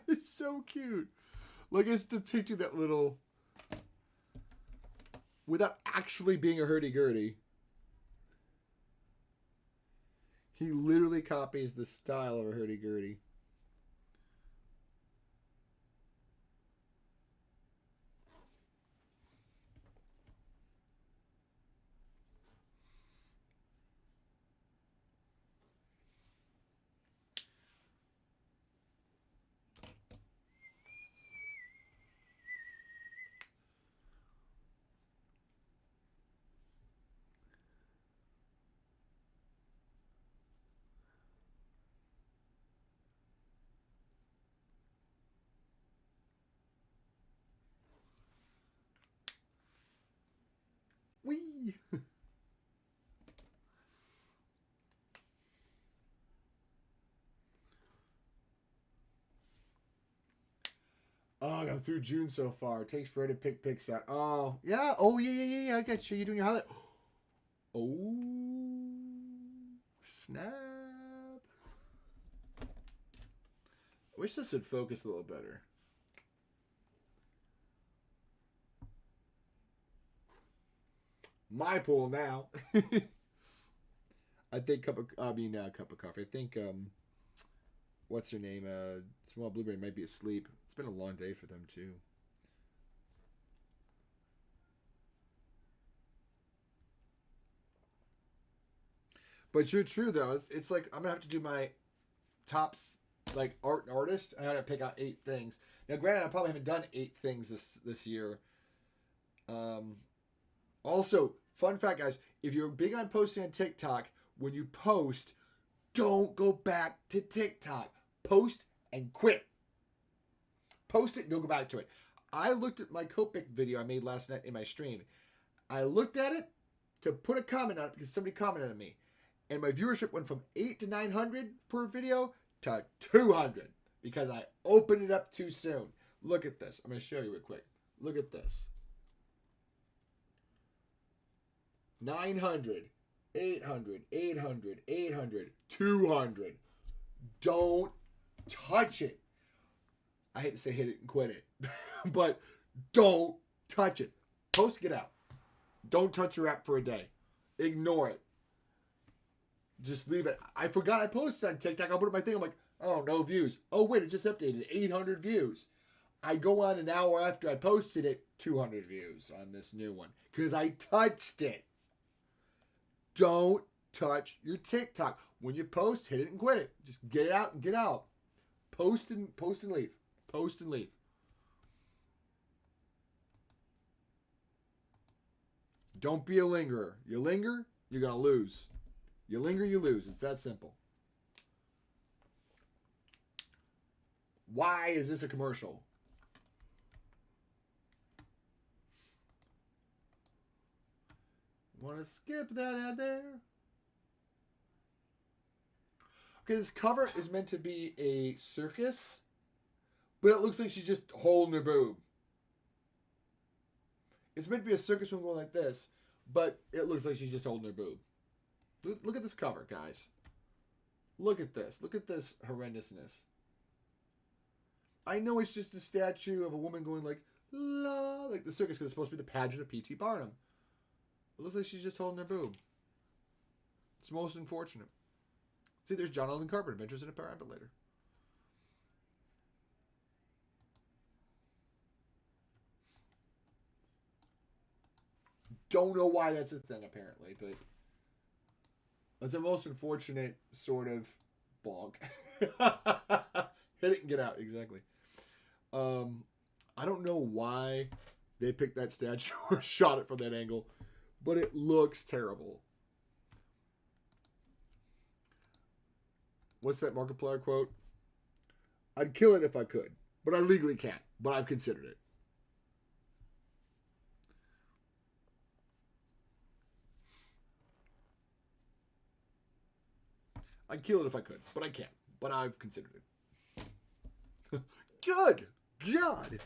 It's so cute. Like, it's depicting that little... Without actually being a hurdy-gurdy. He literally copies the style of a hurdy-gurdy. Whee! Oh, I'm through June so far. It takes forever to pick picks out. Oh, yeah. Oh, yeah. I got you. You're doing your highlight. Oh, snap. I wish this would focus a little better. My pool now. I think cup of coffee. I think what's her name? Small Blueberry might be asleep. It's been a long day for them too. But you're true though. It's like I'm gonna have to do my tops like art and artist. I had to pick out 8 things. Now, granted, I probably haven't done 8 things this year. Also, fun fact, guys, if you're big on posting on TikTok, when you post, don't go back to TikTok. Post and quit. Post it and don't go back to it. I looked at my Copic video I made last night in my stream. I looked at it to put a comment on it because somebody commented on me. And my viewership went from 800 to 900 per video to 200 because I opened it up too soon. Look at this. I'm going to show you real quick. Look at this. 900, 800, 800, 800, 200. Don't touch it. I hate to say hit it and quit it, but don't touch it. Post, get out. Don't touch your app for a day. Ignore it. Just leave it. I forgot I posted on TikTok. I'll put up my thing. I'm like, oh, no views. Oh, wait, it just updated. 800 views. I go on an hour after I posted it, 200 views on this new one because I touched it. Don't touch your TikTok. When you post, hit it and quit it. Just get it out and get out. Post and leave. Post and leave. Don't be a lingerer. You linger, you're going to lose. You linger, you lose. It's that simple. Why is this a commercial? Want to skip that ad there? Okay, this cover is meant to be a circus, but it looks like she's just holding her boob. It's meant to be a circus one going like this, but it looks like she's just holding her boob. Look at this cover, guys. Look at this. Look at this horrendousness. I know it's just a statue of a woman going like, la, like the circus because it's supposed to be the pageant of P.T. Barnum. It looks like she's just holding her boob. It's most unfortunate. See, there's John Alden Carpenter, Adventures in a Perambulator. Don't know why that's a thing, apparently, but it's the most unfortunate sort of bonk. Hit it and get out, exactly. I don't know why they picked that statue or shot it from that angle, but it looks terrible. What's that Markiplier quote? I'd kill it if I could, but I legally can't. But I've considered it. I'd kill it if I could, but I can't. But I've considered it. Good God.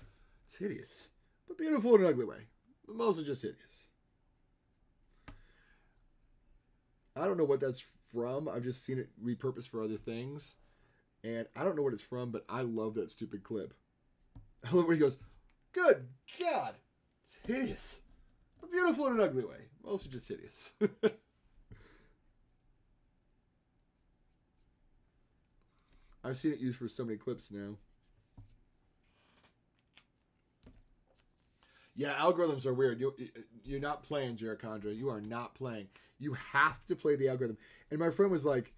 It's hideous. But beautiful in an ugly way. But mostly just hideous. I don't know what that's from. I've just seen it repurposed for other things. And I don't know what it's from, but I love that stupid clip. I love where he goes, good God. It's hideous. But beautiful in an ugly way. Mostly just hideous. I've seen it used for so many clips now. Yeah, algorithms are weird. You're not playing, Jericandra. You are not playing. You have to play the algorithm. And my friend was like,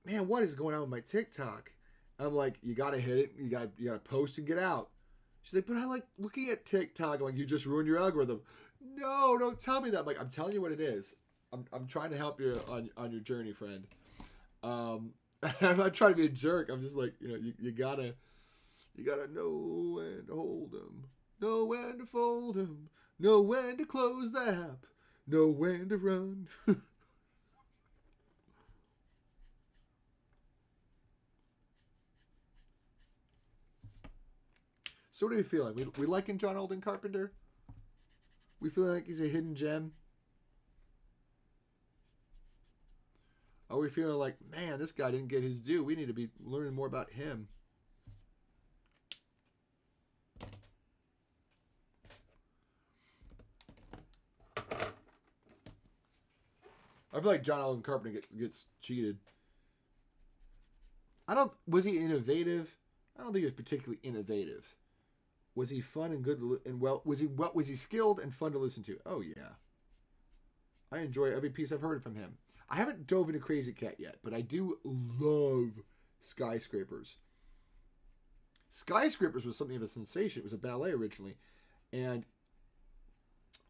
man, what is going on with my TikTok? I'm like, you got to hit it. You got to post and get out. She's like, but I like looking at TikTok. I'm like, you just ruined your algorithm. No, don't tell me that. I'm like, I'm telling you what it is. I'm trying to help you on your journey, friend. I'm not trying to be a jerk. I'm just like, you gotta know when to hold them, know when to fold them, know when to close the app, know when to run. So what are you feeling? We liking John Alden Carpenter? We feel like he's a hidden gem? Are we feeling like, man, this guy didn't get his due. We need to be learning more about him. I feel like John Alden Carpenter gets cheated. Was he innovative? I don't think he was particularly innovative. Was he fun and good and well? Was he skilled and fun to listen to? Oh yeah. I enjoy every piece I've heard from him. I haven't dove into Crazy Cat yet, but I do love Skyscrapers. Skyscrapers was something of a sensation. It was a ballet originally, and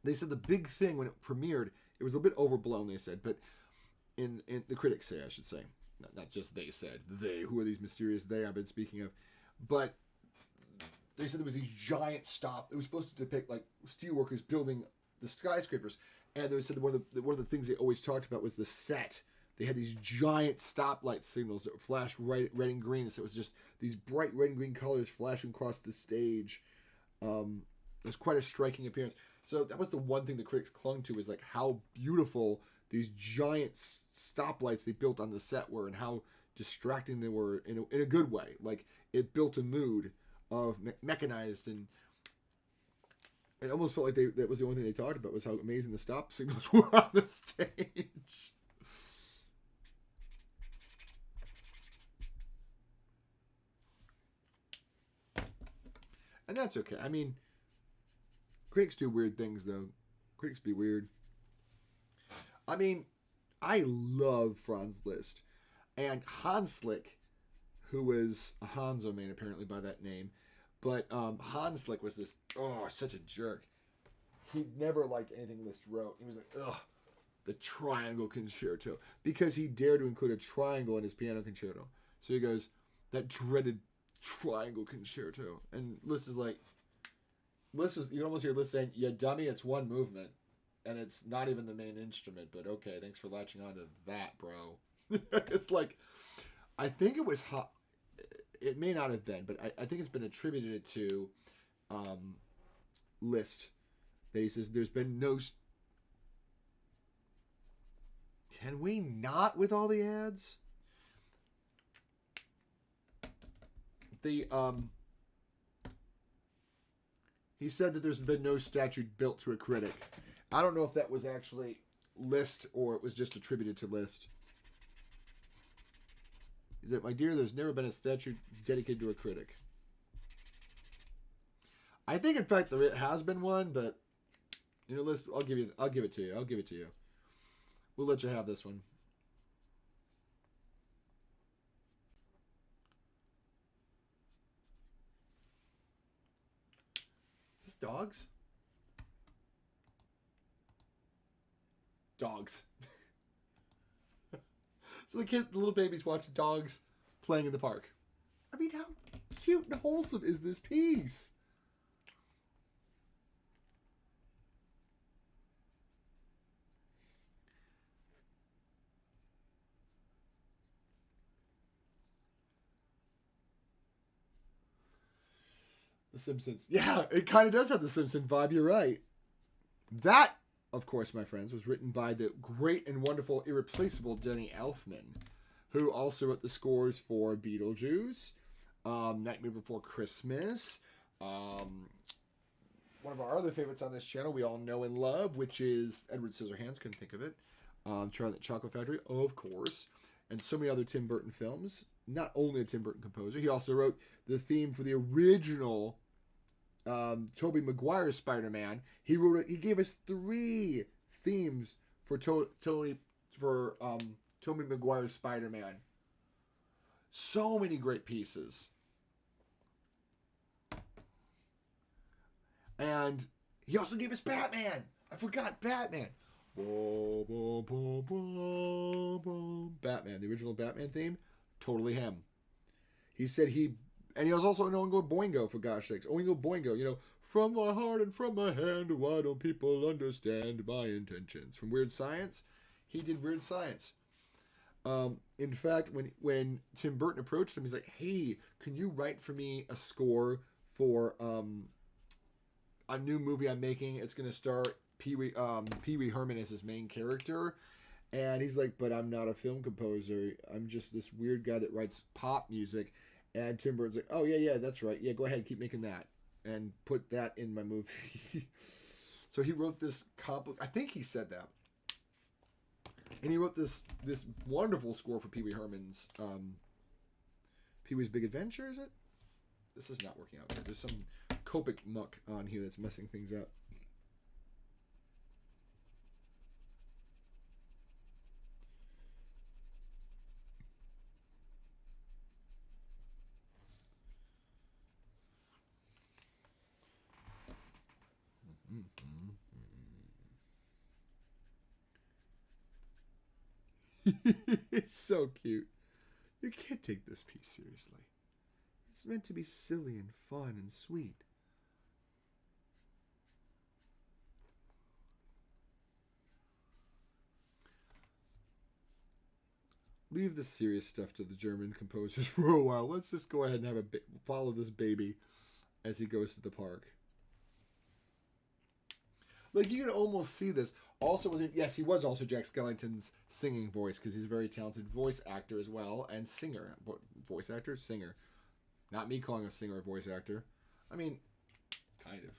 they said the big thing when it premiered, it was a bit overblown, they said, but in the critics say, I should say, not just they said, they, who are these mysterious they I've been speaking of, but they said there was these giant it was supposed to depict like steelworkers building the skyscrapers, and they said that one of the things they always talked about was the set. They had these giant stoplight signals that flashed red and green, so it was just these bright red and green colors flashing across the stage. It was quite a striking appearance. So that was the one thing the critics clung to, is like how beautiful these giant stoplights they built on the set were, and how distracting they were in a good way. Like, it built a mood of mechanized, and it almost felt like that was the only thing they talked about, was how amazing the stop signals were on the stage. And that's okay. I mean, critics do weird things, though. Critics be weird. I mean, I love Franz Liszt. And Hanslick, who was a Hanzo man apparently by that name, but Hanslick was this, such a jerk. He never liked anything Liszt wrote. He was like, the Triangle Concerto. Because he dared to include a triangle in his piano concerto. So he goes, that dreaded Triangle Concerto. And Liszt is like, you can almost hear Liszt saying, yeah, dummy, it's one movement. And it's not even the main instrument, but okay, thanks for latching on to that, bro. It's like, I think it was hot. It may not have been, but I think it's been attributed to Liszt. That he says there's been no. Can we not with all the ads? He said that there's been no statue built to a critic. I don't know if that was actually Liszt or it was just attributed to Liszt. He said, my dear, there's never been a statue dedicated to a critic. I think, in fact, there has been one, but Liszt, I'll give it to you. We'll let you have this one. Is this dogs? Dogs. So the little baby's watching dogs playing in the park. I mean, how cute and wholesome is this piece? The Simpsons. Yeah, it kind of does have the Simpsons vibe. You're right. That, of course, my friends, was written by the great and wonderful, irreplaceable Danny Elfman, who also wrote the scores for Beetlejuice, Nightmare Before Christmas, one of our other favorites on this channel we all know and love, which is Edward Scissorhands, couldn't think of it, Charlie and the Chocolate Factory, of course, and so many other Tim Burton films. Not only a Tim Burton composer, he also wrote the theme for the original Tobey Maguire Spider-Man. He gave us 3 themes for Tobey Maguire's Spider-Man. So many great pieces. And he also gave us Batman. I forgot Batman. Batman, the original Batman theme, totally him. He said and he was also an Oingo Boingo, for gosh sakes. Oingo Boingo, from my heart and from my hand, why don't people understand my intentions? From Weird Science, he did Weird Science. In fact, when Tim Burton approached him, he's like, hey, can you write for me a score for a new movie I'm making? It's going to star Pee Wee Herman as his main character. And he's like, but I'm not a film composer. I'm just this weird guy that writes pop music. And Tim Burton's like, oh, yeah, that's right. Yeah, go ahead, keep making that. And put that in my movie. So he wrote this I think he said that. And he wrote this wonderful score for Pee Wee Herman's Pee Wee's Big Adventure, is it? This is not working out here. There's some Copic muck on here that's messing things up. It's so cute. You can't take this piece seriously. It's meant to be silly and fun and sweet. Leave the serious stuff to the German composers for a while. Let's just go ahead and have follow this baby as he goes to the park. Like, you can almost see this. Also, yes, he was also Jack Skellington's singing voice, because he's a very talented voice actor as well, and singer. Voice actor? Singer. Not me calling a singer a voice actor. I mean, kind of.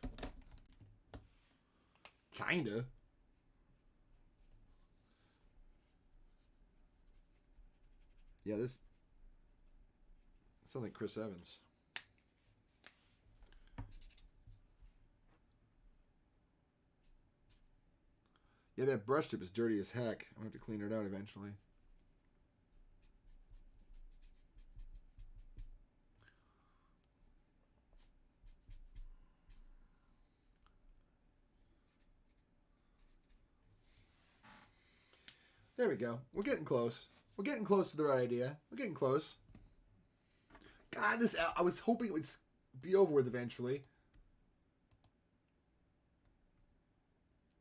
Kinda. Yeah, this sounds like Chris Evans. Yeah, that brush tip is dirty as heck. I'm going to have to clean it out eventually. There we go. We're getting close. We're getting close to the right idea. We're getting close. God, I was hoping it would be over with eventually.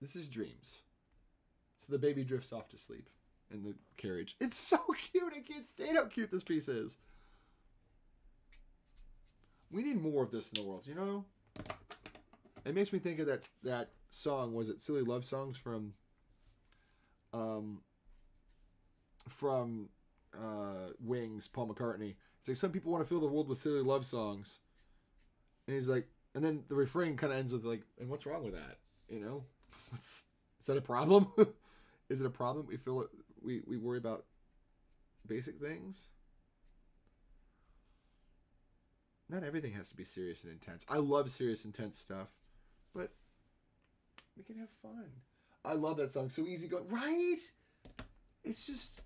This is Dreams. So the baby drifts off to sleep in the carriage. It's so cute. I can't stand how cute this piece is. We need more of this in the world, you know? It makes me think of that song. Was it Silly Love Songs from Wings, Paul McCartney? It's like, some people want to fill the world with silly love songs. And he's like, and then the refrain kind of ends with like, and what's wrong with that? You know? Is that a problem? Is it a problem? We worry about basic things. Not everything has to be serious and intense. I love serious, intense stuff, but we can have fun. I love that song. So easy going, right? It's just,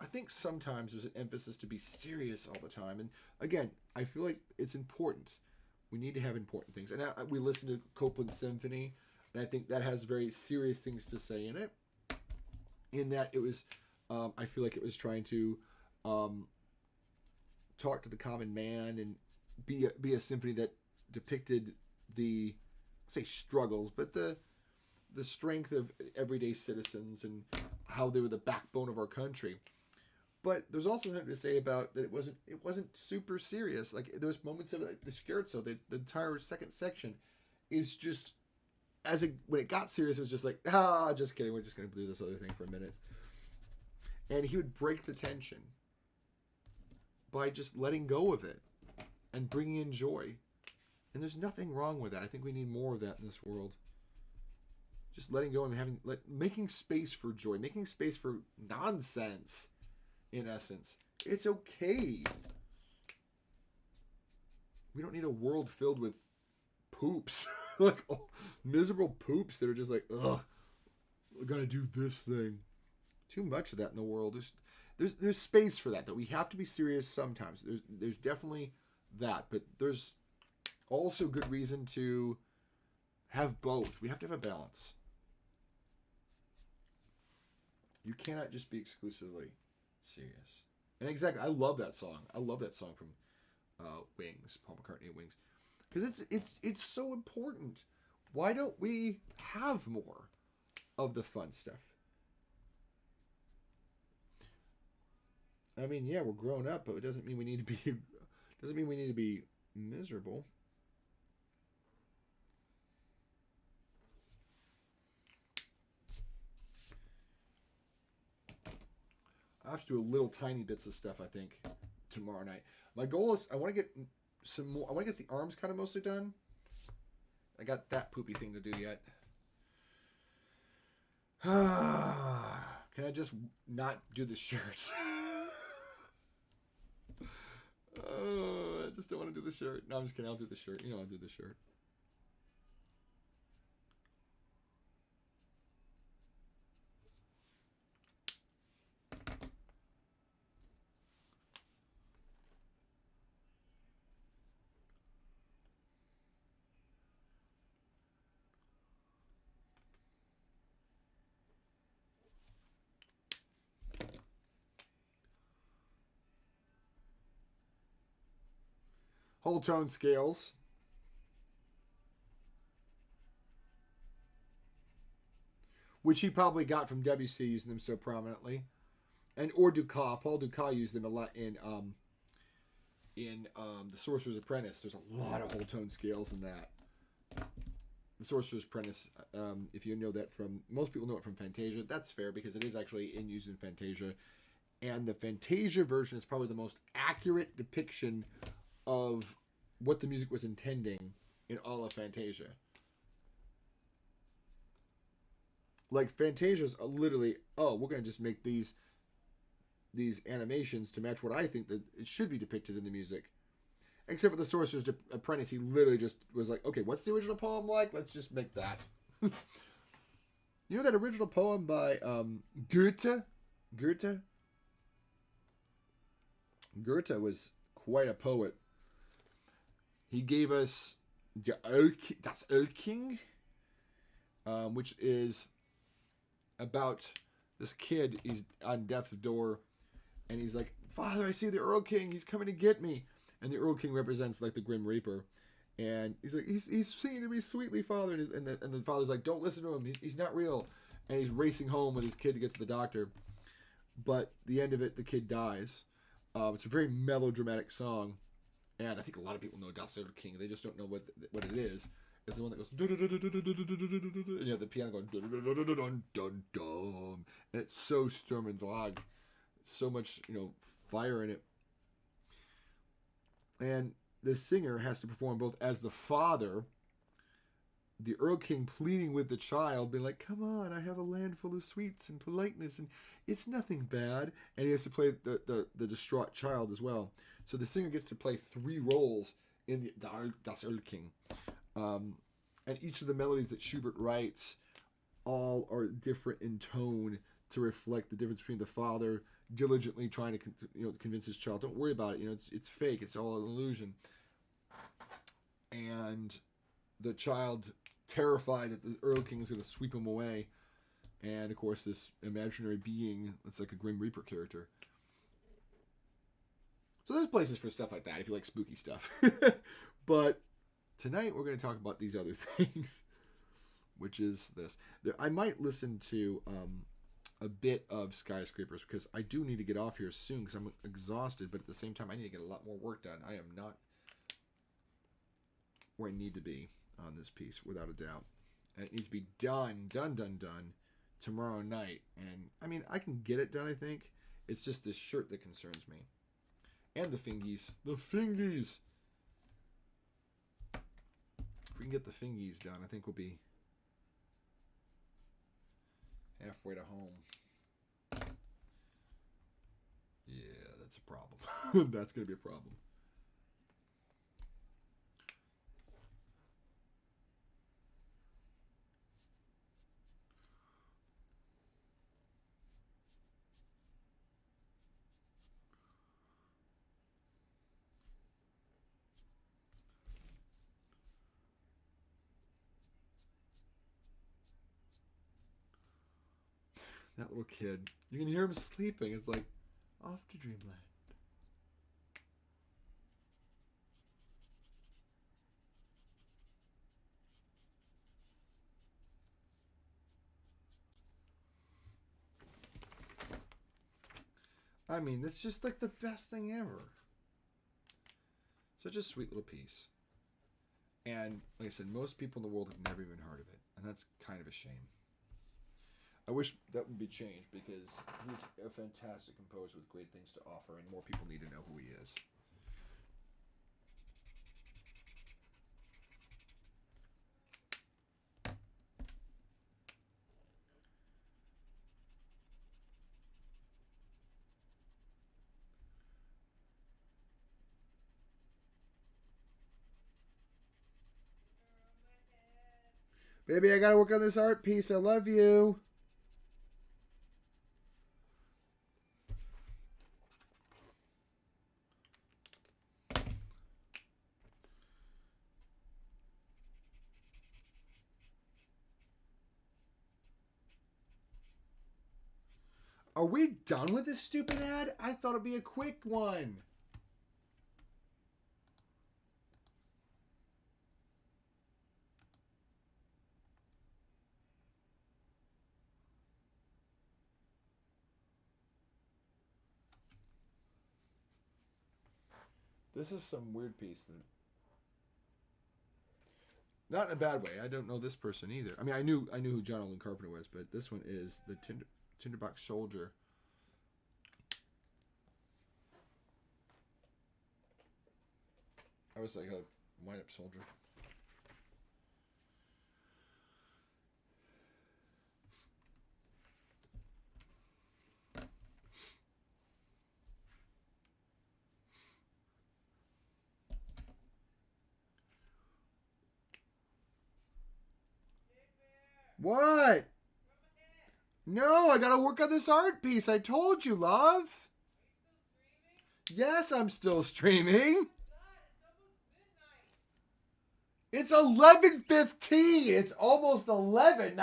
I think sometimes there's an emphasis to be serious all the time. And again, I feel like it's important. We need to have important things. And we listen to Copland Symphony, and I think that has very serious things to say in it. In that it was, I feel like it was trying to talk to the common man and be a symphony that depicted the, say, struggles, but the strength of everyday citizens and how they were the backbone of our country. But there's also something to say about that it wasn't super serious. Like, there's moments of the scherzo, the entire second section is just, when it got serious, it was just like, just kidding, we're just going to do this other thing for a minute. And he would break the tension by just letting go of it and bringing in joy. And there's nothing wrong with that. I think we need more of that in this world. Just letting go and making space for joy, making space for nonsense, in essence. It's okay. We don't need a world filled with poops. Like, miserable poops that are just like, ugh, I gotta do this thing. Too much of that in the world. There's space for that, we have to be serious sometimes. There's definitely that, but there's also good reason to have both. We have to have a balance. You cannot just be exclusively serious. And exactly, I love that song. I love that song from Wings, Paul McCartney and Wings, because it's so important. Why don't we have more of the fun stuff? I mean, yeah, we're grown up, but it doesn't mean we need to be miserable. I have to do a little tiny bits of stuff, I think, tomorrow night. My goal is I want to get some more. I want to get the arms kind of mostly done. I got that poopy thing to do yet. Can I just not do the shirt? I just don't want to do the shirt. No, I'm just kidding. I'll do the shirt. You know, I'll do the shirt. Whole tone scales. Which he probably got from Debussy, using them so prominently. And or Dukas. Paul Dukas used them a lot in The Sorcerer's Apprentice. There's a lot of whole tone scales in that. The Sorcerer's Apprentice, if you know that from... Most people know it from Fantasia. That's fair, because it is actually in use in Fantasia. And the Fantasia version is probably the most accurate depiction of what the music was intending in all of Fantasia. Like, Fantasia's literally, oh, we're going to just make these animations to match what I think that it should be depicted in the music. Except for The Sorcerer's Apprentice, he literally just was like, okay, what's the original poem like? Let's just make that. You know that original poem by Goethe? Goethe was quite a poet. He gave us Das Erlking, which is about this kid. He's on death's door, and he's like, Father, I see the Earl King. He's coming to get me. And the Earl King represents like the Grim Reaper. And he's like, he's singing to me sweetly, Father. And the father's like, don't listen to him. He's not real. And he's racing home with his kid to get to the doctor. But the end of it, the kid dies. It's a very melodramatic song. And I think a lot of people know Das Erlking. They just don't know what it is. It's the one that goes, you know, the piano going, dun dun dun, and it's so Sturm und Drang, so much, you know, fire in it. And the singer has to perform both as the father, the Earl King pleading with the child, being like, come on, I have a land full of sweets and politeness, and it's nothing bad. And he has to play the distraught child as well. So the singer gets to play 3 roles in the Das Erlking. And each of the melodies that Schubert writes all are different in tone to reflect the difference between the father diligently trying to convince his child, don't worry about it, it's fake, it's all an illusion, and the child terrified that the Earl King is going to sweep him away, and of course this imaginary being that's like a Grim Reaper character. So there's places for stuff like that if you like spooky stuff. But tonight we're going to talk about these other things, which is this. I might listen to a bit of Skyscrapers because I do need to get off here soon because I'm exhausted, but at the same time I need to get a lot more work done. I am not where I need to be on this piece, without a doubt. And it needs to be done tomorrow night. And I mean, I can get it done, I think. It's just this shirt that concerns me. And the fingies. The fingies! If we can get the fingies done, I think we'll be halfway to home. Yeah, that's a problem. That's going to be a problem. That little kid. You can hear him sleeping. It's like, off to dreamland. I mean, it's just like the best thing ever. Such a sweet little piece. And like I said, most people in the world have never even heard of it. And that's kind of a shame. I wish that would be changed because he's a fantastic composer with great things to offer, and more people need to know who he is. Baby, I gotta work on this art piece. I love you. Are we done with this stupid ad? I thought it'd be a quick one. This is some weird piece. Not in a bad way. I don't know this person either. I mean, I knew who John Olin Carpenter was, but this one is the Tinderbox Soldier. I was like a wind-up soldier. What? No, I gotta work on this art piece. I told you, love. Yes, I'm still streaming. It's 11:15. It's almost 11.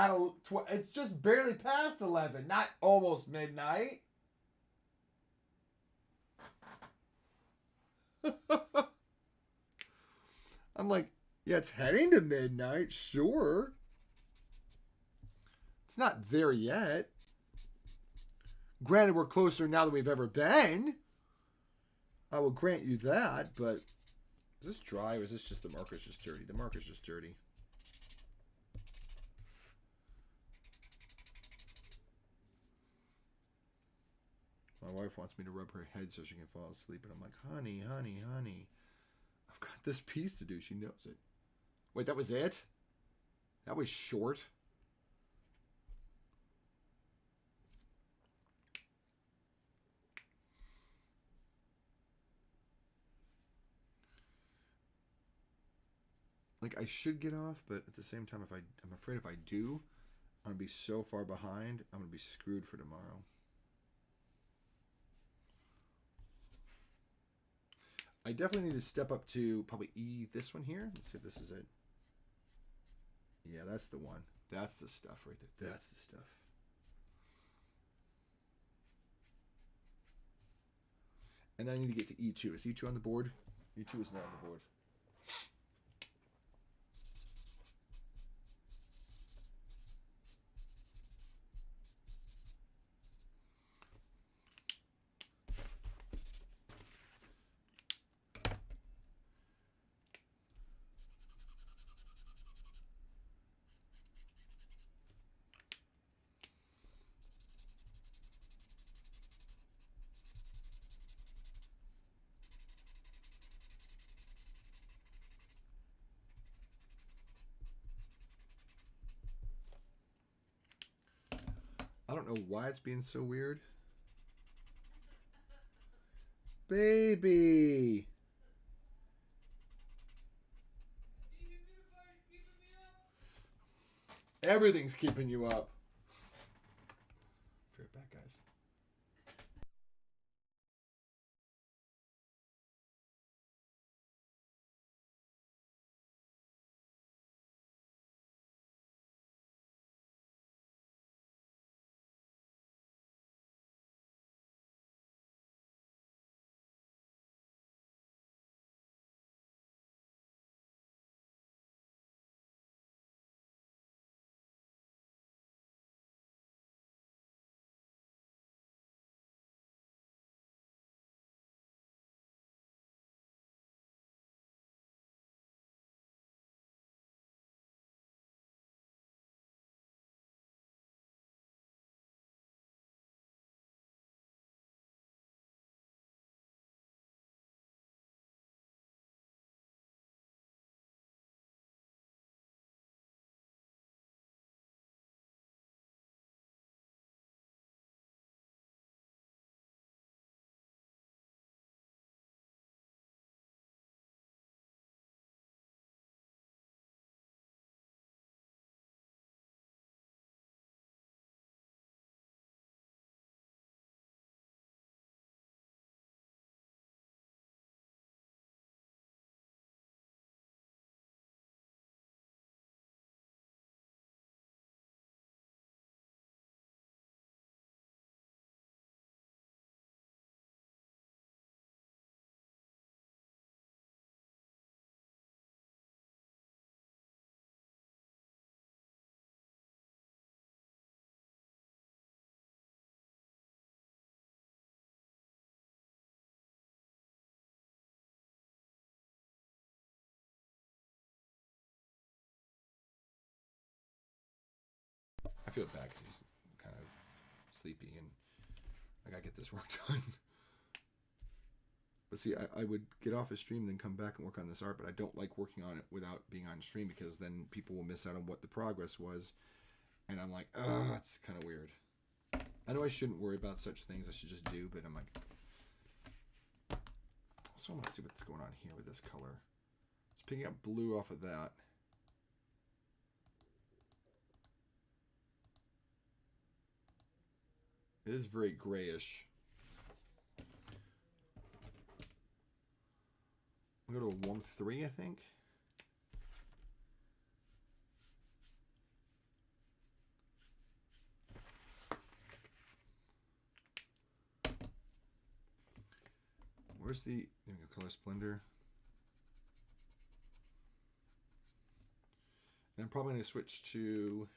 It's just barely past 11. Not almost midnight. I'm like, yeah, it's heading to midnight. Sure. It's not there yet. Granted, we're closer now than we've ever been. I will grant you that, but is this dry or is this just the marker's just dirty? The marker's just dirty. My wife wants me to rub her head so she can fall asleep, and I'm like, honey, honey, honey, I've got this piece to do. She knows it. Wait, that was it? That was short. Like, I should get off, but at the same time, I'm afraid if I do, I'm going to be so far behind, I'm going to be screwed for tomorrow. I definitely need to step up to probably E this one here. Let's see if this is it. Yeah, that's the one. That's the stuff right there. That's the stuff. And then I need to get to E2. Is E2 on the board? E2 is not on the board. I don't know why it's being so weird. Baby! Everything's keeping you up. Be right back, guys. feel bad because he's kind of sleepy and I gotta get this work done. But see, I would get off a stream and then come back and work on this art, but I don't like working on it without being on stream because then people will miss out on what the progress was. And I'm like, oh, it's kind of weird. I know I shouldn't worry about such things. I should just do, but I'm like... So I'm going to see what's going on here with this color. It's picking up blue off of that. It is very grayish. I'm going to go to a 1-3, I think. Where's the, there we go, color splendor. And I'm probably going to switch to,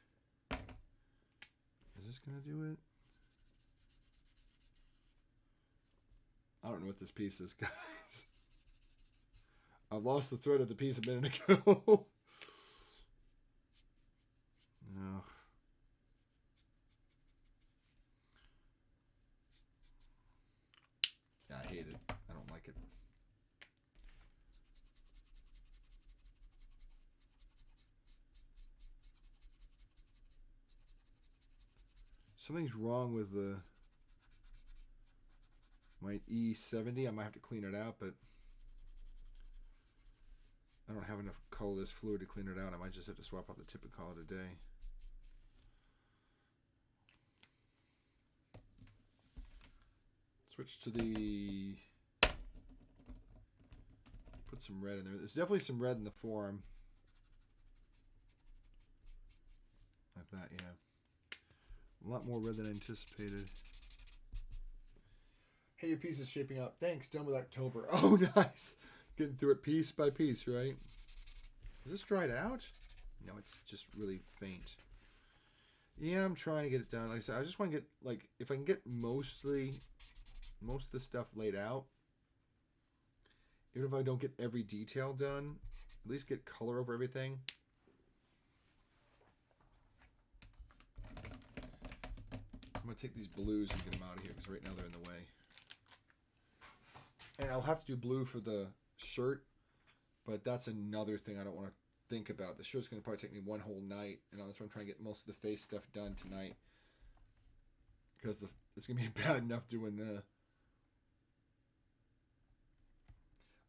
is this going to do it? I don't know what this piece is, guys. I've lost the thread of the piece a minute ago. No. Yeah, I hate it. I don't like it. Something's wrong with the my E70. I might have to clean it out, but I don't have enough colorless fluid to clean it out. I might just have to swap out the tip and call it a day. Switch to the, put some red in there. There's definitely some red in the form. Like that, yeah. A lot more red than I anticipated. Hey, your piece is shaping up. Thanks, done with October. Oh, nice. Getting through it piece by piece, right? Is this dried out? No, it's just really faint. Yeah, I'm trying to get it done. Like I said, I just want to get, like, if I can get most of the stuff laid out, even if I don't get every detail done, at least get color over everything. I'm going to take these blues and get them out of here because right now they're in the way. And I'll have to do blue for the shirt, but that's another thing I don't want to think about. The shirt's going to probably take me one whole night, and that's why I'm trying to get most of the face stuff done tonight. Because it's going to be bad enough doing the...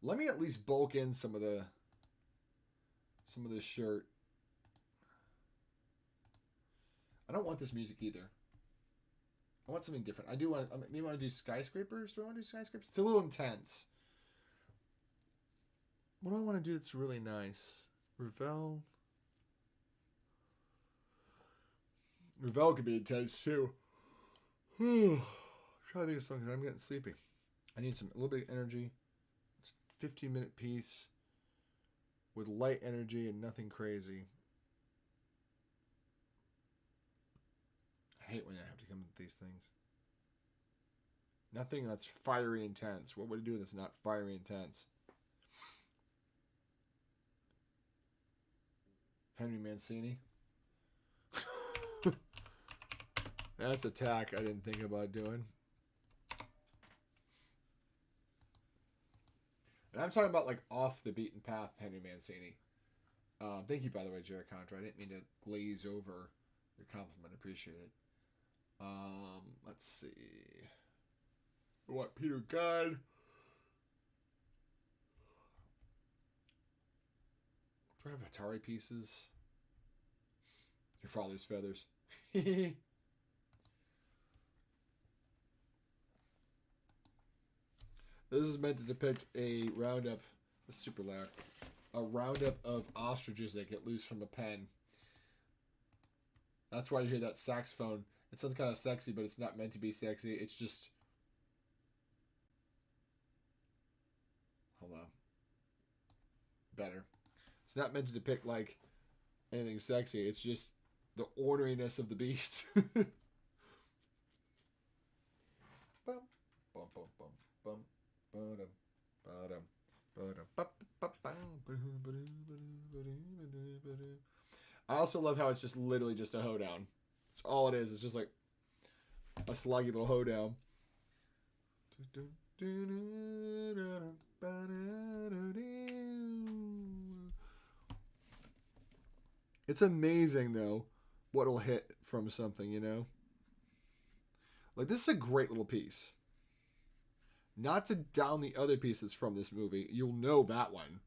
Let me at least bulk in some of the shirt. I don't want this music either. I want something different. I do want. Maybe want to do skyscrapers. Do I want to do skyscrapers? It's a little intense. What do I want to do that's really nice? Ravel. Ravel could be intense too. Try to think of something because I'm getting sleepy. I need a little bit of energy. 15-minute piece with light energy and nothing crazy. I hate when I have to come up with these things. Nothing that's fiery intense. What would I do that's not fiery intense? Henry Mancini. That's a tack I didn't think about doing. And I'm talking about like off the beaten path Henry Mancini. Thank you, by the way, Jared Contra. I didn't mean to glaze over your compliment. I appreciate it. Let's see. What, Peter God? Do I have Atari pieces? Your father's feathers. This is meant to depict a roundup. This is super loud. A roundup of ostriches that get loose from a pen. That's why you hear that saxophone. It sounds kind of sexy, but it's not meant to be sexy. It's just... Hold on. Better. It's not meant to depict, like, anything sexy. It's just the orneriness of the beast. I also love how it's just literally just a hoedown. That's all it is. It's just like a sluggy little hoedown. It's amazing, though, what'll hit from something, you know? Like, this is a great little piece. Not to down the other pieces from this movie. You'll know that one.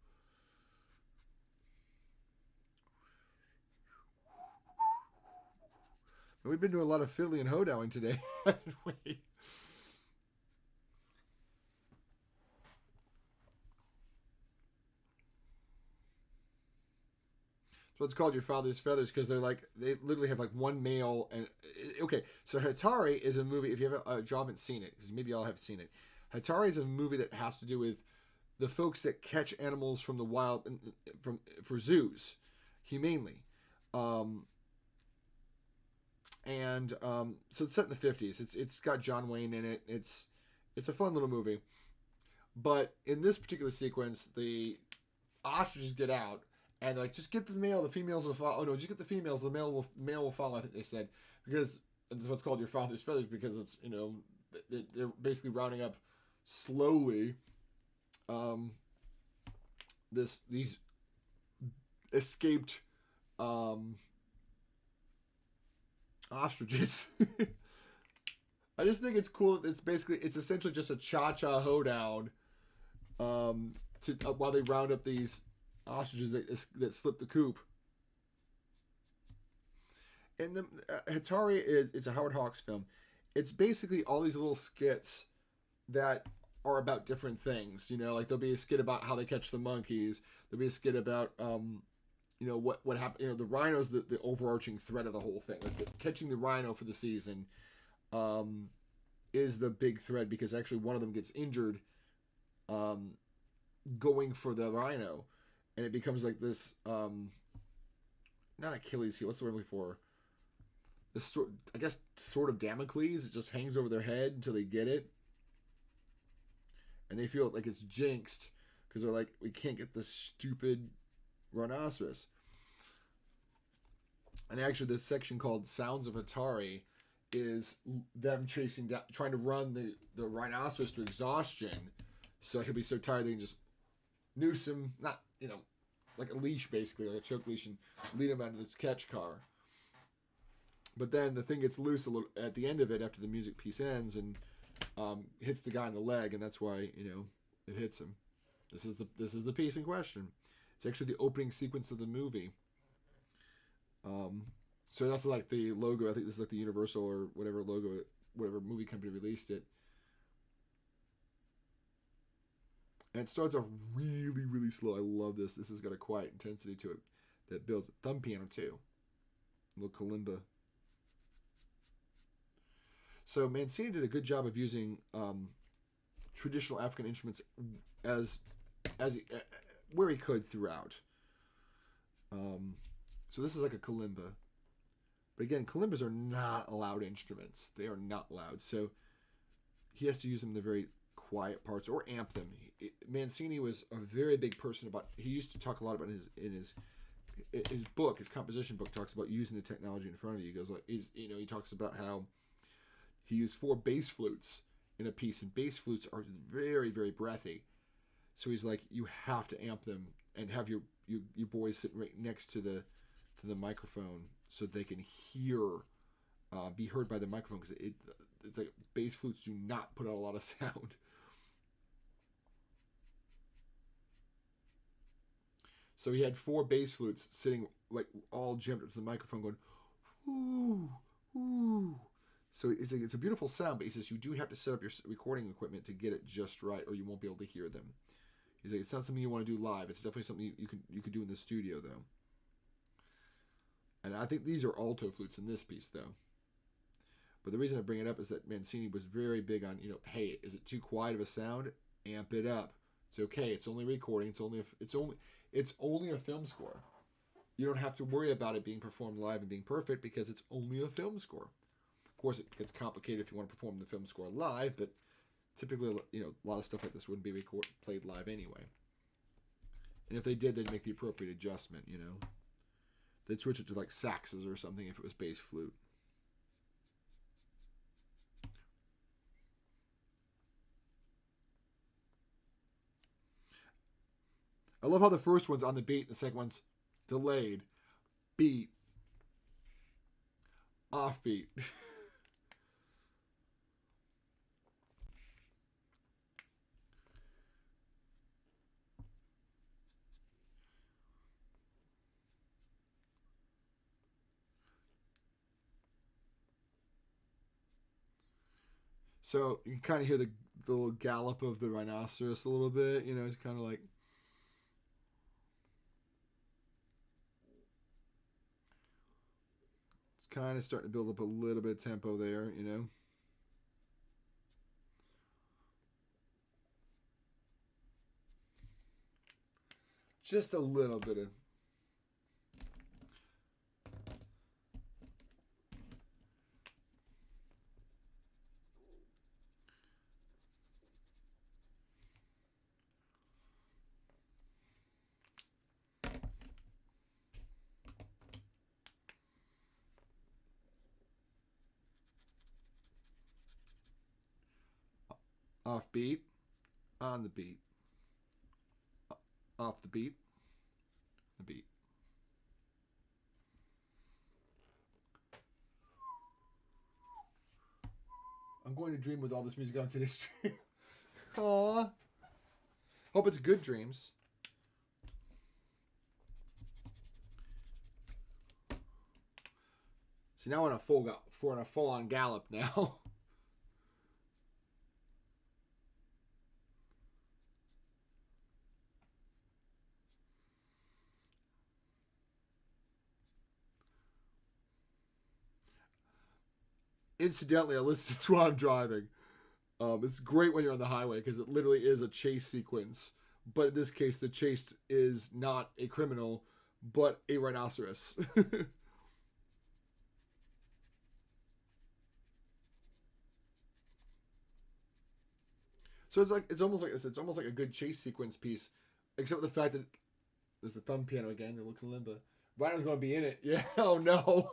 We've been doing a lot of fiddly and hoedowing today, haven't we? So it's called Your Father's Feathers because they literally have like one male. And okay, so Hatari is a movie. If you haven't seen it, because maybe y'all have seen it, Hatari is a movie that has to do with the folks that catch animals from the wild for zoos humanely. So it's set in the 50s. It's got John Wayne in it. It's a fun little movie. But in this particular sequence, the ostriches get out and they're like, just get the male, the females will follow. Oh no, just get the females, the male will follow. I think they said, because that's what's called Your Father's Feathers, because it's, you know, they're basically rounding up slowly these escaped ostriches. I just think it's cool. It's essentially just a cha-cha hoedown while they round up these ostriches that slip the coop. And the Hatari is a Howard Hawks film. It's basically all these little skits that are about different things. You know, like there'll be a skit about how they catch the monkeys. There'll be a skit about you know, what happened. You know, the rhino's the overarching thread of the whole thing. Like catching the rhino for the season is the big thread, because actually one of them gets injured going for the rhino, and it becomes like this not Achilles heel. What's the word I'm looking for? This I guess sort of Damocles. It just hangs over their head until they get it, and they feel like it's jinxed because they're like, we can't get this stupid rhinoceros. And actually, this section called Sounds of Hatari is them chasing down, trying to run the rhinoceros to exhaustion, so he'll be so tired they can just noose him, not, you know, like a leash, basically, like a choke leash, and lead him out of the catch car. But then the thing gets loose a little at the end of it after the music piece ends, and hits the guy in the leg, and that's why, you know, it hits him. This is the piece in question. It's actually the opening sequence of the movie. So that's like the logo. I think this is like the Universal or whatever logo, whatever movie company released it. And it starts off really, really slow. I love this. This has got a quiet intensity to it that builds. Thumb piano too. A little kalimba. So Mancini did a good job of using traditional African instruments as where he could throughout. So this is like a kalimba. But again, kalimbas are not allowed instruments. They are not loud. So he has to use them in the very quiet parts or amp them. Mancini was a very big person about. He used to talk a lot about his book, his composition book, talks about using the technology in front of you. He goes like, he talks about how he used 4 bass flutes in a piece, and bass flutes are very, very breathy. So he's like, you have to amp them and have your boys sitting right next to the microphone so they can be heard by the microphone, because it's like bass flutes do not put out a lot of sound. So he had 4 bass flutes sitting like all jammed up to the microphone, going, ooh, ooh. So it's a beautiful sound, but he says you do have to set up your recording equipment to get it just right, or you won't be able to hear them. He's like, it's not something you want to do live. It's definitely something you could do in the studio, though. And I think these are alto flutes in this piece, though. But the reason I bring it up is that Mancini was very big on, hey, is it too quiet of a sound? Amp it up. It's okay. It's only recording. It's only a film score. You don't have to worry about it being performed live and being perfect, because it's only a film score. Of course, it gets complicated if you want to perform the film score live, but typically, a lot of stuff like this wouldn't be played live anyway. And if they did, they'd make the appropriate adjustment, They'd switch it to like saxes or something if it was bass flute. I love how the first one's on the beat, the second one's delayed, beat, offbeat. So you can kind of hear the little gallop of the rhinoceros a little bit. You know, it's kind of like. It's kind of starting to build up a little bit of tempo there, you know. Just a little bit of. Off beat, on the beat, off the beat, the beat. I'm going to dream with all this music on today's stream. Aww. Hope it's good dreams. See, now we're in a full-on gallop now. Incidentally, I listen to while I'm driving. It's great when you're on the highway because it literally is a chase sequence. But in this case, the chase is not a criminal, but a rhinoceros. So it's almost like this. It's almost like a good chase sequence piece, except for the fact that there's the thumb piano again. The little kalimba. Rhino's going to be in it. Yeah. Oh no.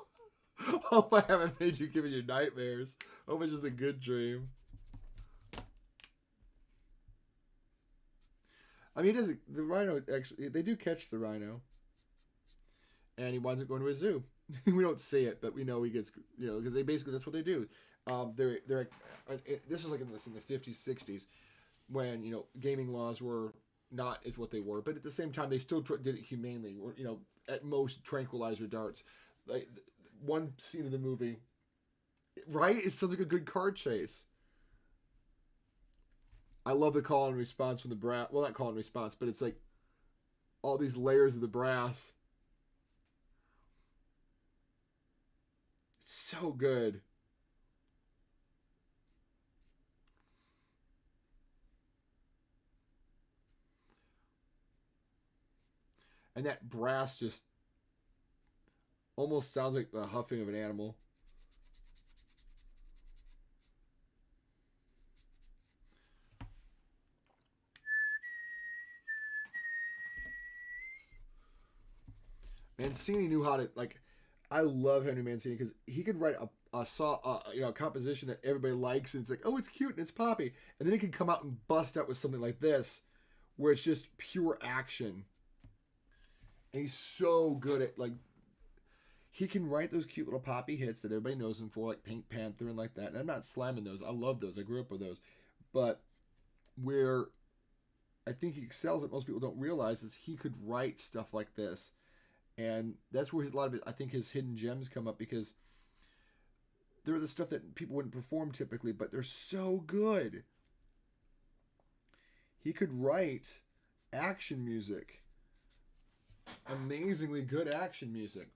Hope I haven't made you give you nightmares. Hope it's just a good dream. I mean, the rhino actually, they do catch the rhino, and he winds up going to a zoo. We don't see it, but we know he gets, you know, because that's what they do. They're this is like in the 50s, 60s, when, you know, gaming laws were not as what they were, but at the same time they still did it humanely, or, you know, at most tranquilizer darts. Like one scene of the movie, right? It sounds like a good car chase. I love the call and response from the brass. Well, not call and response, but it's like all these layers of the brass. It's so good. And that brass just almost sounds like the huffing of an animal. Mancini knew how to, like, I love Henry Mancini because he could write a composition that everybody likes, and it's like, oh, it's cute and it's poppy, and then he can come out and bust out with something like this, where it's just pure action. And he's so good at, like, he can write those cute little poppy hits that everybody knows him for, like Pink Panther and like that. And I'm not slamming those. I love those. I grew up with those. But where I think he excels that most people don't realize is he could write stuff like this. And that's where a lot of it, I think his hidden gems come up, because they're the stuff that people wouldn't perform typically, but they're so good. He could write action music. Amazingly good action music.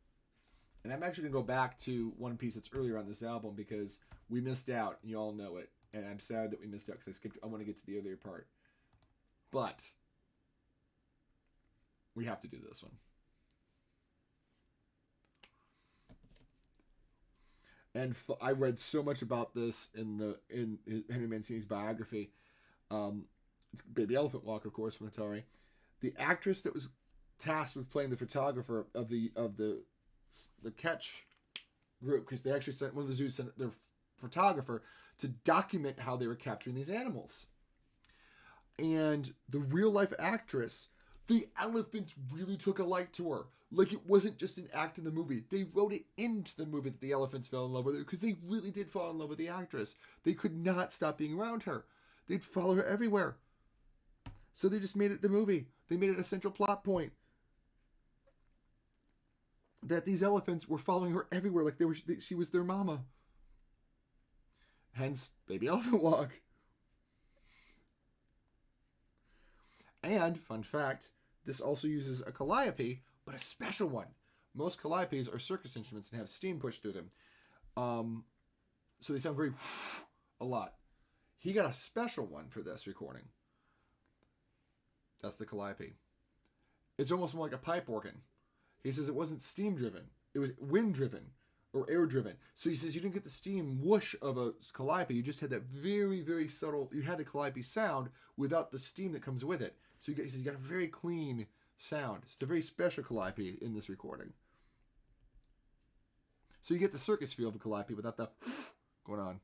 And I'm actually going to go back to one piece that's earlier on this album because we missed out, and you all know it. And I'm sad that we missed out because I want to get to the earlier part. But we have to do this one. And I read so much about this in Henry Mancini's biography. It's Baby Elephant Walk, of course, from Atari. The actress that was tasked with playing the photographer of the catch group, because they actually sent one of the zoos sent their photographer to document how they were capturing these animals. And the real life actress The elephants really took a like to her. Like, it wasn't just an act in the movie. They wrote it into the movie that the elephants fell in love with her because they really did fall in love with the actress. They could not stop being around her. They'd follow her everywhere. So they just made it the movie. They made it a central plot point. That these elephants were following her everywhere like she was their mama. Hence, Baby Elephant Walk. And, fun fact, this also uses a calliope, but a special one. Most calliopes are circus instruments and have steam pushed through them. So they sound very a lot. He got a special one for this recording. That's the calliope. It's almost more like a pipe organ. He says it wasn't steam driven. It was wind driven or air driven. So he says you didn't get the steam whoosh of a calliope. You just had that very, very subtle, you had the calliope sound without the steam that comes with it. So he says you got a very clean sound. It's a very special calliope in this recording. So you get the circus feel of a calliope without the going on.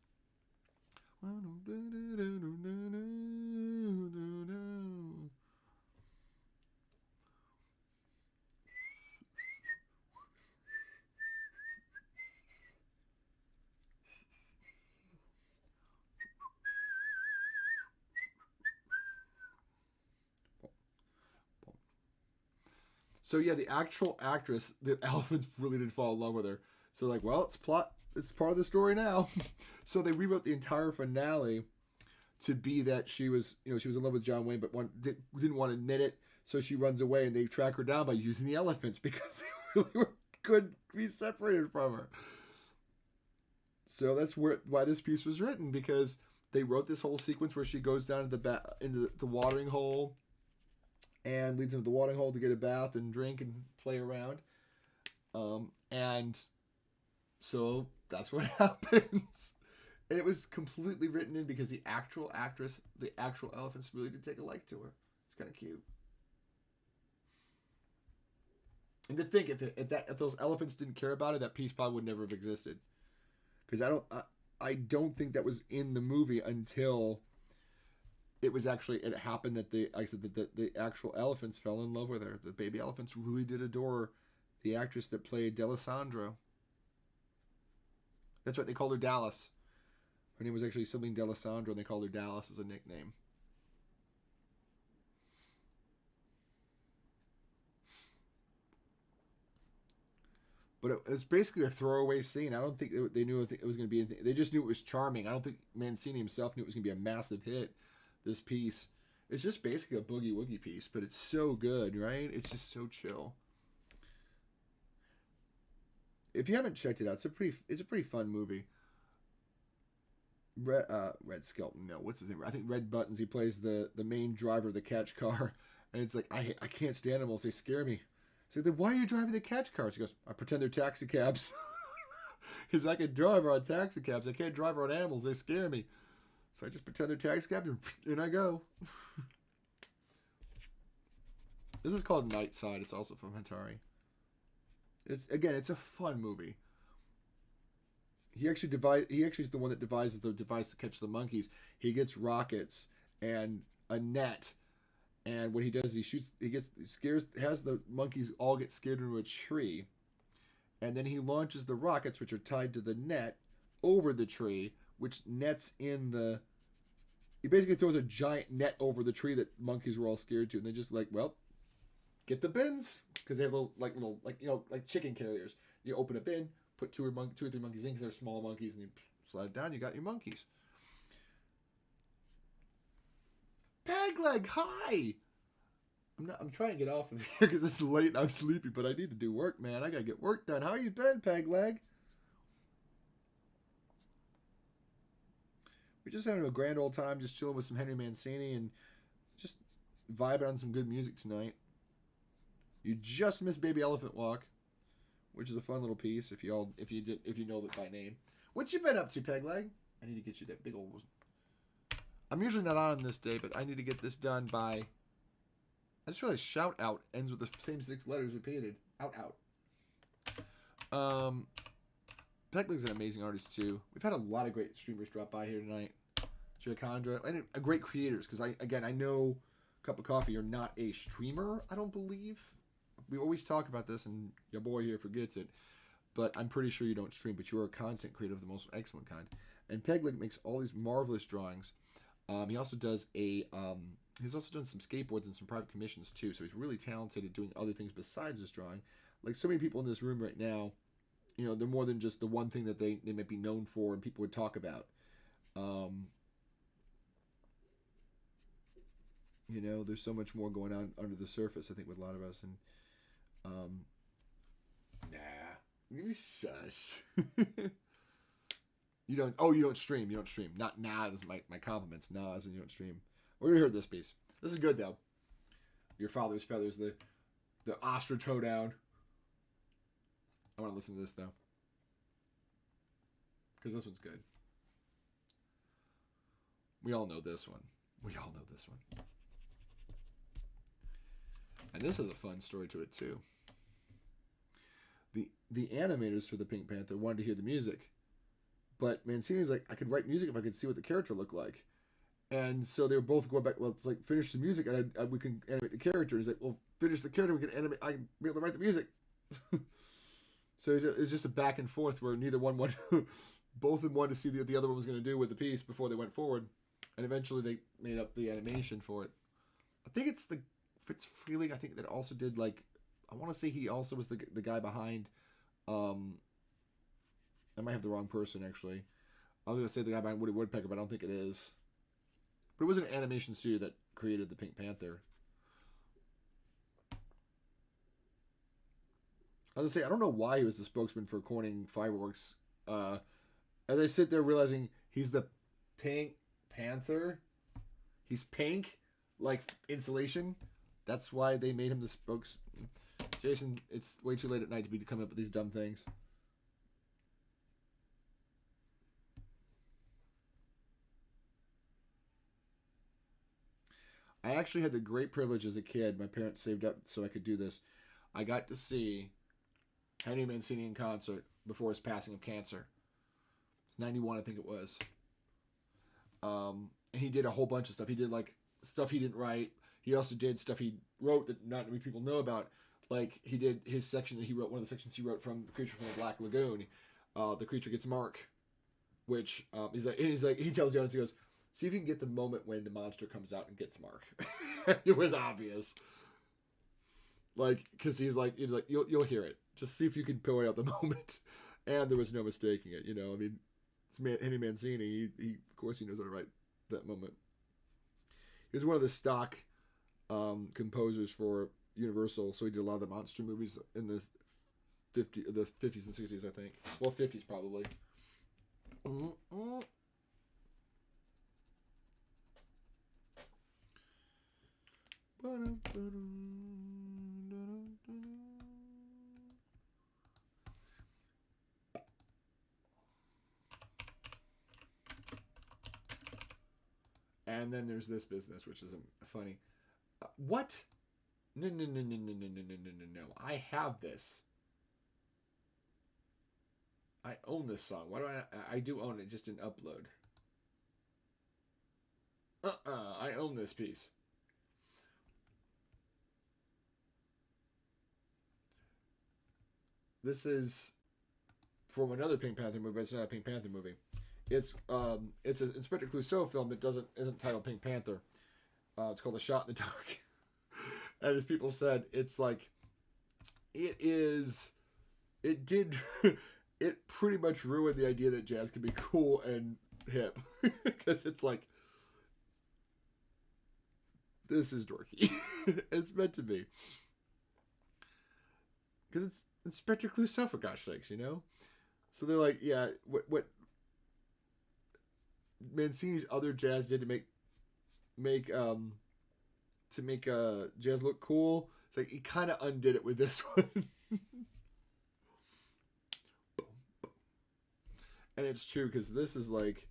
So yeah, the actual actress, the elephants really did fall in love with her. So like, well, it's part of the story now. So they rewrote the entire finale to be that she was in love with John Wayne, but didn't want to admit it. So she runs away, and they track her down by using the elephants because they really couldn't be separated from her. So that's why this piece was written, because they wrote this whole sequence where she goes down to into the watering hole. And leads him to the watering hole to get a bath and drink and play around. And so that's what happens. And it was completely written in because the actual actress, the actual elephants really did take a like to her. It's kind of cute. And to think, if those elephants didn't care about it, that piece probably would never have existed. Because I don't think that was in the movie until it happened that the actual elephants fell in love with her. The baby elephants really did adore the actress that played D'Alessandro. That's right, they called her Dallas. Her name was actually something D'Alessandro, and they called her Dallas as a nickname. But it was basically a throwaway scene. I don't think they knew it was going to be anything. They just knew it was charming. I don't think Mancini himself knew it was going to be a massive hit. This piece, it's just basically a boogie woogie piece, but it's so good, right? It's just so chill. If you haven't checked it out, it's a pretty fun movie. Red Skelton, no, what's his name? I think Red Buttons. He plays the main driver of the catch car, and it's like I can't stand animals. They scare me. So then why are you driving the catch cars? He goes, I pretend they're taxi cabs. He's like, I can drive on taxi cabs. I can't drive on animals. They scare me. So I just pretend they're taxi cabs, and I go. This is called Night Side. It's also from Hatari. It's a fun movie. He actually is the one that devises the device to catch the monkeys. He gets rockets and a net, and what he does is has the monkeys all get scared into a tree, and then he launches the rockets, which are tied to the net, over the tree, which nets in he basically throws a giant net over the tree that monkeys were all scared to, and they're just like, well, get the bins, because they have little chicken carriers. You open a bin, put two or three monkeys in, because they're small monkeys, and you slide it down, you got your monkeys. Pegleg, hi! I'm trying to get off of here because it's late and I'm sleepy, but I need to do work, man. I gotta get work done. How you been, Pegleg? We're just having a grand old time, just chilling with some Henry Mancini and just vibing on some good music tonight. You just missed Baby Elephant Walk, which is a fun little piece if you know it by name. What you been up to, Pegleg? I need to get you that big old. I'm usually not on this day, but I need to get this done by. I just realized shout out ends with the same 6 letters repeated. Out. Pegleg's an amazing artist too. We've had a lot of great streamers drop by here tonight. Jacondra and great creators, because I know cup of coffee, you're not a streamer, I don't believe. We always talk about this, and your boy here forgets it. But I'm pretty sure you don't stream, but you're a content creator of the most excellent kind. And Pegleg makes all these marvelous drawings. He also does he's also done some skateboards and some private commissions too. So he's really talented at doing other things besides just drawing. Like so many people in this room right now, you know, they're more than just the one thing that they might be known for and people would talk about. You know, there's so much more going on under the surface, I think, with a lot of us. And nah, shush. You don't stream. You don't stream. Not Nas, my compliments. Nas, and you don't stream. We're gonna hear this piece. This is good though. Your father's feathers, the ostrich hoedown. I want to listen to this though, because this one's good. We all know this one. And this has a fun story to it too. The animators for the Pink Panther wanted to hear the music, but Mancini's like, I could write music if I could see what the character looked like. And so they were both going back, well, it's like, finish the music and we can animate the character. And he's like, well, finish the character, we can animate, I can be able to write the music. So it's just a back and forth where neither one wanted both of them wanted to see what the other one was going to do with the piece before they went forward. And eventually they made up the animation for it. I think it's the Fritz Freeling, I think, that also did, like, I want to say he also was the guy behind, I might have the wrong person, actually. I was going to say the guy behind Woody Woodpecker, but I don't think it is. But it was an animation studio that created the Pink Panther. I was going to say, I don't know why he was the spokesman for Corning Fireworks. As I sit there realizing he's the Pink Panther. He's pink, like insulation. That's why they made him the spokesman. Jason, it's way too late at night to be coming up with these dumb things. I actually had the great privilege as a kid. My parents saved up so I could do this. I got to see Henry Mancini in concert before his passing of cancer. 91, I think it was. And he did a whole bunch of stuff. He did like stuff he didn't write. He also did stuff he wrote that not many people know about. Like he did his section that he wrote, one of the sections he wrote from The Creature from the Black Lagoon. The creature gets Mark, which is like, he tells the audience, he goes, see if you can get the moment when the monster comes out and gets Mark. It was obvious. Like, because he's like, you'll hear it. Just see if you can point out the moment. And there was no mistaking it, you know. I mean, it's Henry Mancini. He of course he knows how to write that moment. He was one of the stock composers for Universal, so he did a lot of the monster movies in the 50s and 60s, I think. Well, 50s probably. And then there's this business, which is funny. What? No. I have this. I own this song. Why do I do own it, just didn't upload. I own this piece. This from another Pink Panther movie, but it's not a Pink Panther movie. It's an Inspector Clouseau film that isn't titled Pink Panther. It's called A Shot in the Dark. And as people said, it's like it pretty much ruined the idea that jazz can be cool and hip. Because it's like, this is dorky. It's meant to be. Because it's Inspector Clouseau, for gosh sakes, you know? So they're like, yeah, what Mancini's other jazz did to make jazz look cool. It's like he kind of undid it with this one. And it's true, because this is like,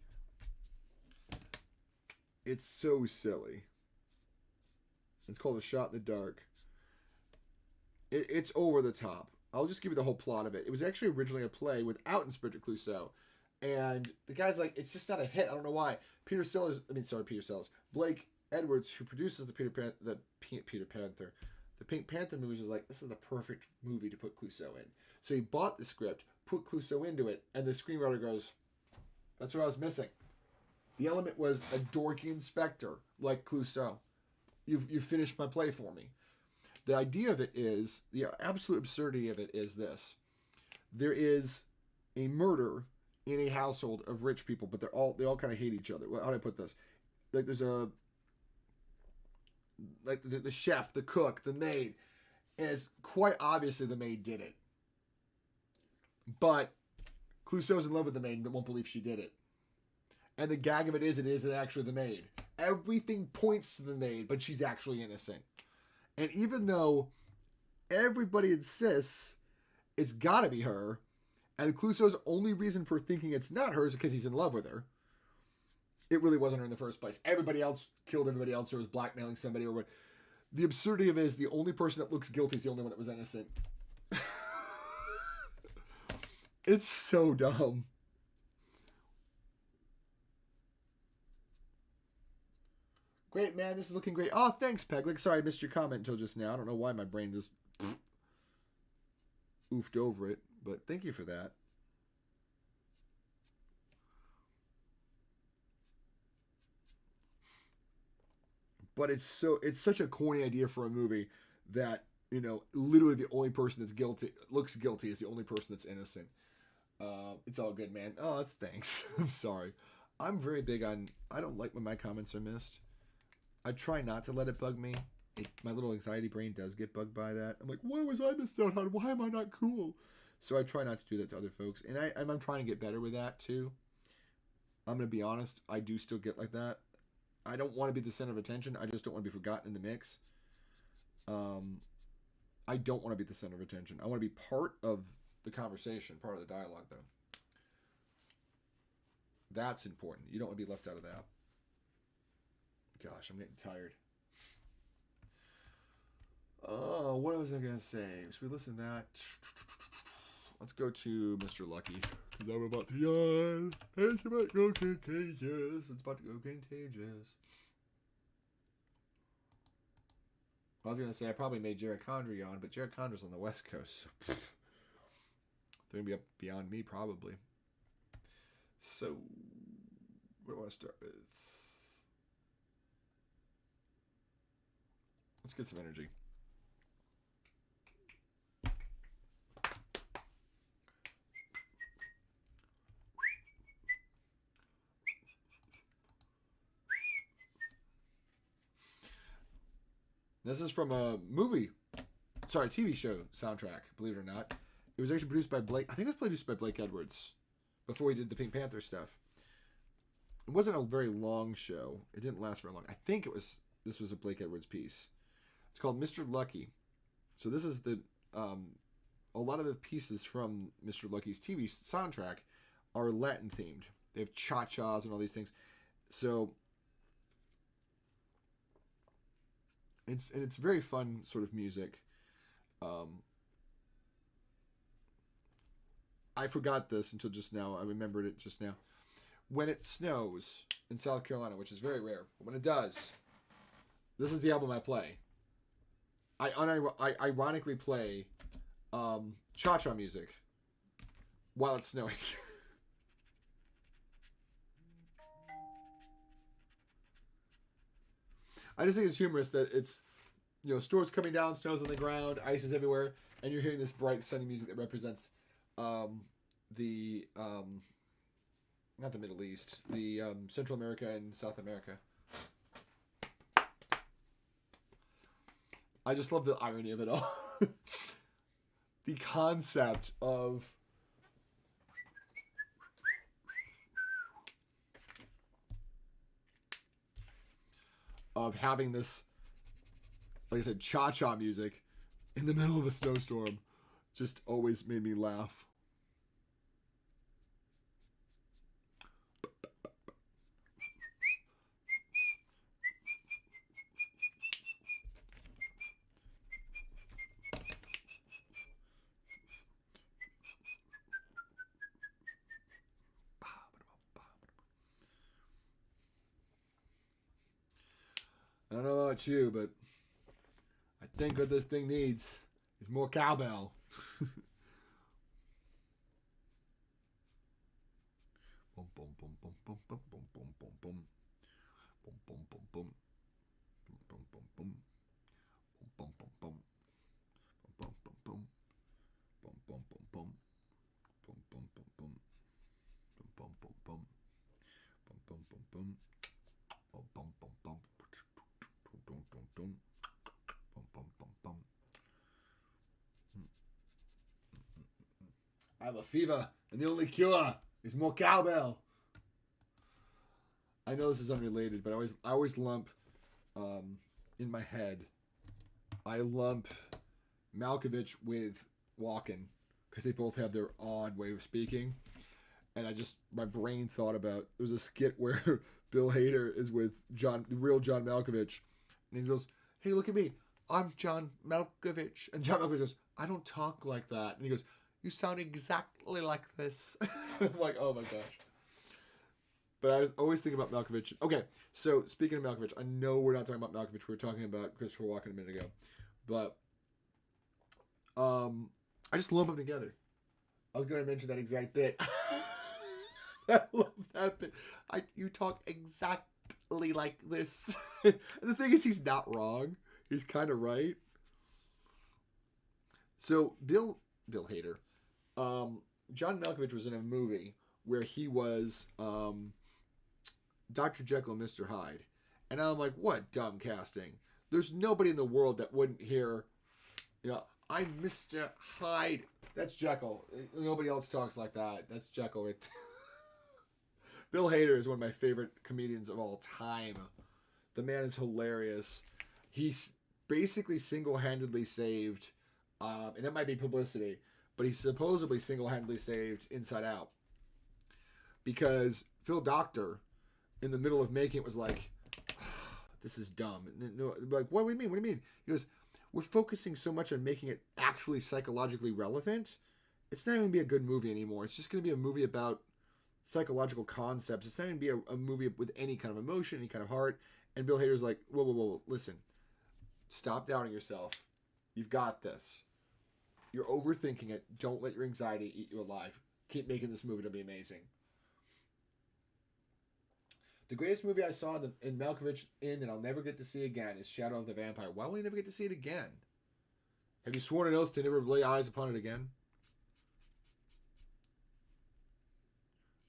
it's so silly. It's called A Shot in the Dark. It's over the top. I'll just give you the whole plot of it. It was actually originally a play without Inspector Clouseau. And the guy's like, it's just not a hit. I don't know why. Blake Edwards, who produces the Pink Panther movies, was like, this is the perfect movie to put Clouseau in. So he bought the script, put Clouseau into it, and the screenwriter goes, that's what I was missing. The element was a dorky inspector like Clouseau. You've finished my play for me. The idea of it is, the absolute absurdity of it is this. There is a murder in a household of rich people, but they all kind of hate each other. How do I put this? Like there's the chef, the cook, the maid, and it's quite obviously the maid did it. But Clouseau's in love with the maid but won't believe she did it. And the gag of it isn't actually the maid. Everything points to the maid, but she's actually innocent. And even though everybody insists it's got to be her, and Clouseau's only reason for thinking it's not her is because he's in love with her, it really wasn't her in the first place. Everybody else killed everybody else or was blackmailing somebody or what. The absurdity of it is the only person that looks guilty is the only one that was innocent. It's so dumb. Great, man. This is looking great. Oh, thanks, Pegleg. Sorry, I missed your comment until just now. I don't know why my brain just oofed over it, but thank you for that. But it's such a corny idea for a movie that, you know, literally the only person that's looks guilty is the only person that's innocent. It's all good, man. Oh, that's thanks. I'm sorry. I'm very big on, I don't like when my comments are missed. I try not to let it bug me. My little anxiety brain does get bugged by that. I'm like, why was I missed out on? Why am I not cool? So I try not to do that to other folks. And I'm trying to get better with that too. I'm going to be honest. I do still get like that. I don't want to be the center of attention. I just don't want to be forgotten in the mix. I don't want to be the center of attention. I want to be part of the conversation, part of the dialogue, though. That's important. You don't want to be left out of that. Gosh, I'm getting tired. Oh, what was I going to say? Should we listen to that? Let's go to Mr. Lucky. Because I'm about to yawn. It's about to go contagious. It's about to go contagious. I was going to say I probably made Jared Condry yawn, but Jared Condry's on the West Coast. So they're going to be up beyond me, probably. So, what do I want to start with? Let's get some energy. This is from a TV show soundtrack, believe it or not. It was actually produced by Blake. I think it was produced by Blake Edwards before he did the Pink Panther stuff. It wasn't a very long show. It didn't last very long. I think this was a Blake Edwards piece. It's called Mr. Lucky. So this is a lot of the pieces from Mr. Lucky's TV soundtrack are Latin themed. They have cha-chas and all these things. So it's very fun sort of music. I forgot this until just now. I remembered it just now. When it snows in South Carolina, which is very rare, but when it does, this is the album I play. I ironically play cha-cha music while it's snowing. I just think it's humorous that it's, you know, storms coming down, snow's on the ground, ice is everywhere, and you're hearing this bright, sunny music that represents the not the Middle East, the Central America and South America. I just love the irony of it all. The concept of having this, like I said, cha-cha music in the middle of a snowstorm just always made me laugh. I don't know about you, but I think what this thing needs is more cowbell. Boom, boom, boom, boom, boom, boom, boom, boom, boom, boom. Boom, boom, boom, boom. Boom, boom, boom. Boom, boom, boom. Boom, boom, boom. Boom, boom, boom, boom. Boom, boom, boom, boom. Boom, boom, boom, boom. Boom, boom, boom, boom. Boom, boom, boom, boom. Boom, boom, boom. Boom, boom, boom, boom. I have a fever, and the only cure is more cowbell. I know this is unrelated, but I always lump in my head. I lump Malkovich with Walken because they both have their odd way of speaking, and my brain thought about there was a skit where Bill Hader is with the real John Malkovich, and he goes, "Hey, look at me, I'm John Malkovich," and John Malkovich goes, "I don't talk like that," and he goes, "You sound exactly like this." I'm like, oh my gosh. But I was always thinking about Malkovich. Okay, so speaking of Malkovich, I know we're not talking about Malkovich. We were talking about Christopher Walken a minute ago. But I just lump them together. I was going to mention that exact bit. I love that bit. You talk exactly like this. And the thing is, he's not wrong. He's kind of right. So Bill Hader, John Malkovich was in a movie where he was Dr. Jekyll and Mr. Hyde. And I'm like, what dumb casting. There's nobody in the world that wouldn't hear, I'm Mr. Hyde. That's Jekyll. Nobody else talks like that. That's Jekyll. Bill Hader is one of my favorite comedians of all time. The man is hilarious. He's basically single-handedly saved, and it might be publicity, but he supposedly single-handedly saved Inside Out. Because Phil Doctor, in the middle of making it, was like, this is dumb. Like, what do you mean? What do you mean? He goes, we're focusing so much on making it actually psychologically relevant. It's not even going to be a good movie anymore. It's just going to be a movie about psychological concepts. It's not going to be a movie with any kind of emotion, any kind of heart. And Bill Hader's like, whoa, listen. Stop doubting yourself. You've got this. You're overthinking it. Don't let your anxiety eat you alive. Keep making this movie. It'll be amazing. The greatest movie I saw in Malkovich and I'll never get to see again is Shadow of the Vampire. Why will you never get to see it again? Have you sworn an oath to never lay eyes upon it again?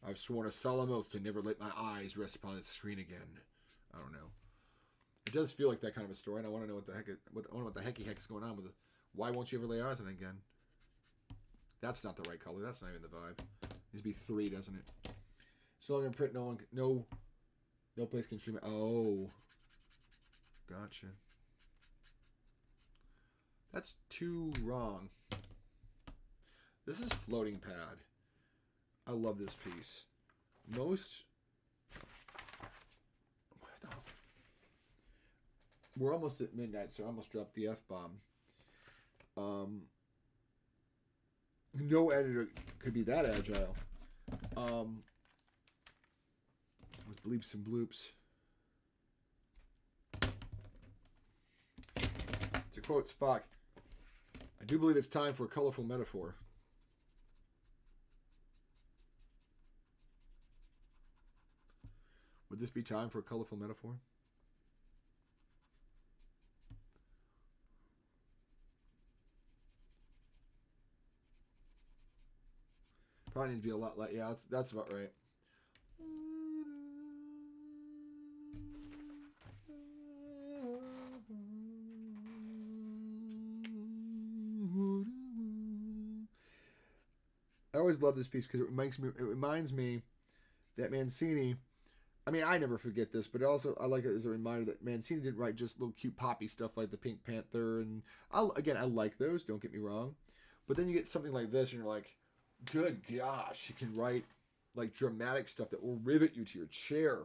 I've sworn a solemn oath to never let my eyes rest upon its screen again. I don't know. It does feel like that kind of a story, and I want to know what the hecky heck is going on with it. Why won't you ever lay eyes on it again? That's not the right color. That's not even the vibe. It needs to be 3, doesn't it? So long as print, no place can stream it. Oh, gotcha. That's too wrong. This is Floating Pad. I love this piece. We're almost at midnight, so I almost dropped the F-bomb. No editor could be that agile. With bleeps and bloops. To quote Spock, I do believe it's time for a colorful metaphor. Would this be time for a colorful metaphor? Probably needs to be a lot like, yeah, that's about right. I always love this piece because it reminds me that Mancini, I mean, I never forget this, but also I like it as a reminder that Mancini didn't write just little cute poppy stuff like the Pink Panther, and I like those, don't get me wrong, but then you get something like this and you're like, good gosh, he can write like dramatic stuff that will rivet you to your chair.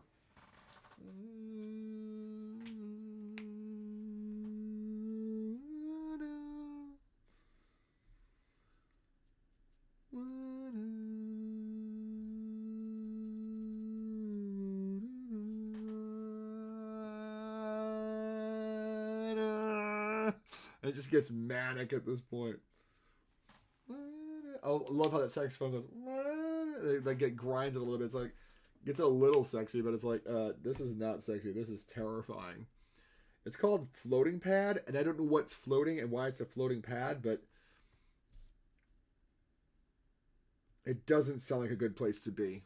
it just gets manic at this point. I love how that saxophone goes. They like it grinds it a little bit. It's like gets a little sexy, but it's like this is not sexy. This is terrifying. It's called Floating Pad, and I don't know what's floating and why it's a floating pad, but it doesn't sound like a good place to be.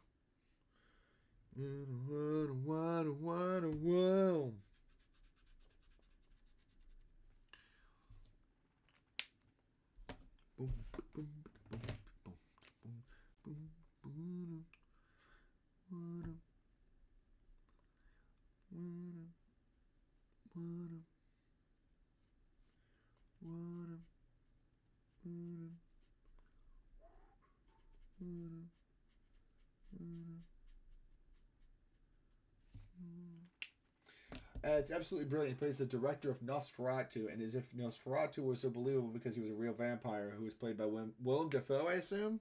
It's absolutely brilliant. He plays the director of Nosferatu, and as if Nosferatu was so believable because he was a real vampire who was played by Willem Dafoe, I assume?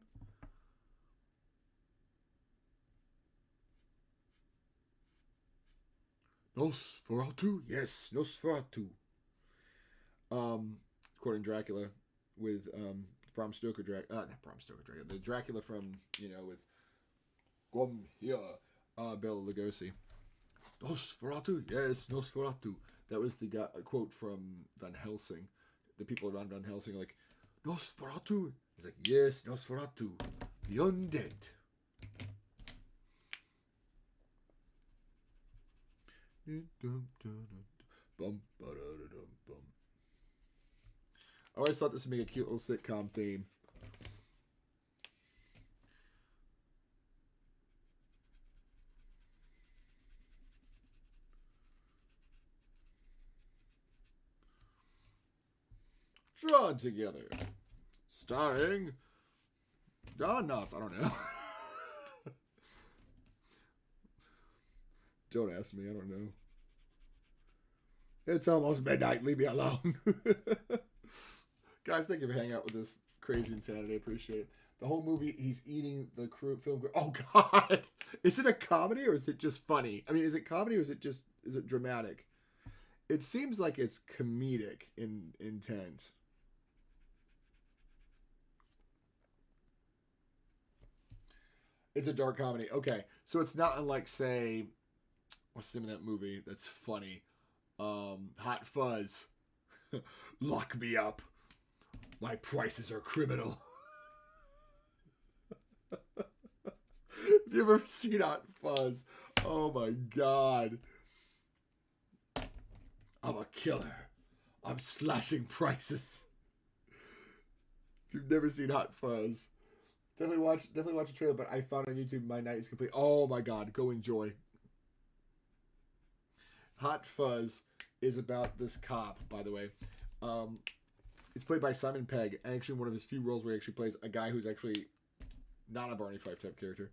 Nosferatu? Yes, Nosferatu. Quoting Dracula with Bram Stoker Dracula. Not Bram Stoker Dracula. The Dracula from, with Come here, Bela Lugosi. Nosferatu? Yes, Nosferatu. That was the quote from Van Helsing. The people around Van Helsing are like, Nosferatu? He's like, yes, Nosferatu. The undead. I always thought this would make a cute little sitcom theme. Drawn Together. Starring Don Knotts. I don't know. Don't ask me. I don't know. It's almost midnight. Leave me alone. Guys, thank you for hanging out with this crazy insanity. I appreciate it. The whole movie, he's eating the film. Oh, God. Is it a comedy or is it just funny? I mean, is it comedy or is it dramatic? It seems like it's comedic in intent. It's a dark comedy. Okay. So it's not unlike, say, what's the name of that movie that's funny? Hot Fuzz. Lock me up. My prices are criminal. Have you ever seen Hot Fuzz? Oh my God. I'm a killer. I'm slashing prices. If you've never seen Hot Fuzz, definitely watch a trailer, but I found on YouTube My Night is Complete. Oh my God, go enjoy. Hot Fuzz is about this cop, by the way. It's played by Simon Pegg, and actually one of his few roles where he actually plays a guy who's actually not a Barney Fife type character.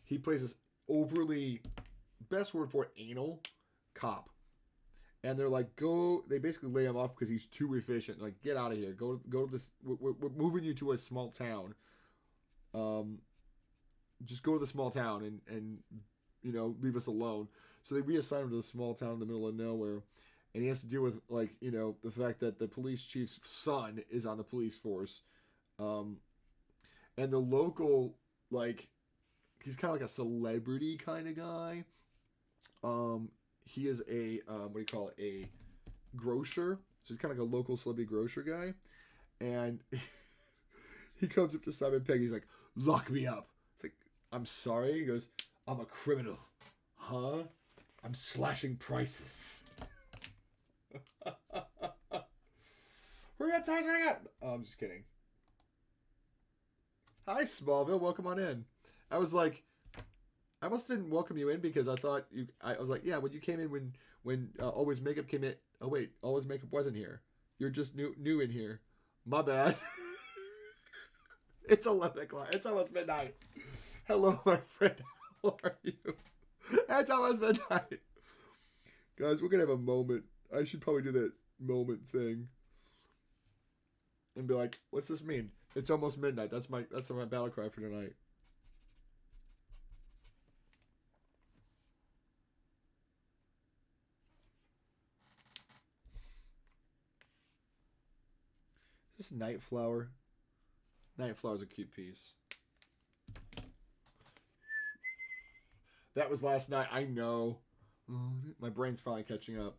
He plays this overly, best word for it, anal cop. And they're like, they basically lay him off because he's too efficient. Like, get out of here. Go to this, we're moving you to a small town. Just go to the small town and leave us alone. So they reassign him to the small town in the middle of nowhere. And he has to deal with, the fact that the police chief's son is on the police force. And the local, he's kind of like a celebrity kind of guy. He is a, a grocer. So he's kind of like a local celebrity grocer guy. And he comes up to Simon Pegg. He's like, lock me up. It's like, I'm sorry. He goes, I'm a criminal. Huh? I'm slashing prices. Hurry up, time's running out. Oh, I'm just kidding. Hi, Smallville. Welcome on in. I was like, I almost didn't welcome you in because I thought I was like, yeah, when you came in when Always Makeup came in. Oh wait, Always Makeup wasn't here. You're just new in here. My bad. It's 11 o'clock. It's almost midnight. Hello, my friend. How are you? It's almost midnight. Guys, we're gonna have a moment. I should probably do that moment thing. And be like, what's this mean? It's almost midnight. That's my battle cry for tonight. this Night Flower? Night Flower's a cute piece. That was last night. I know. My brain's finally catching up.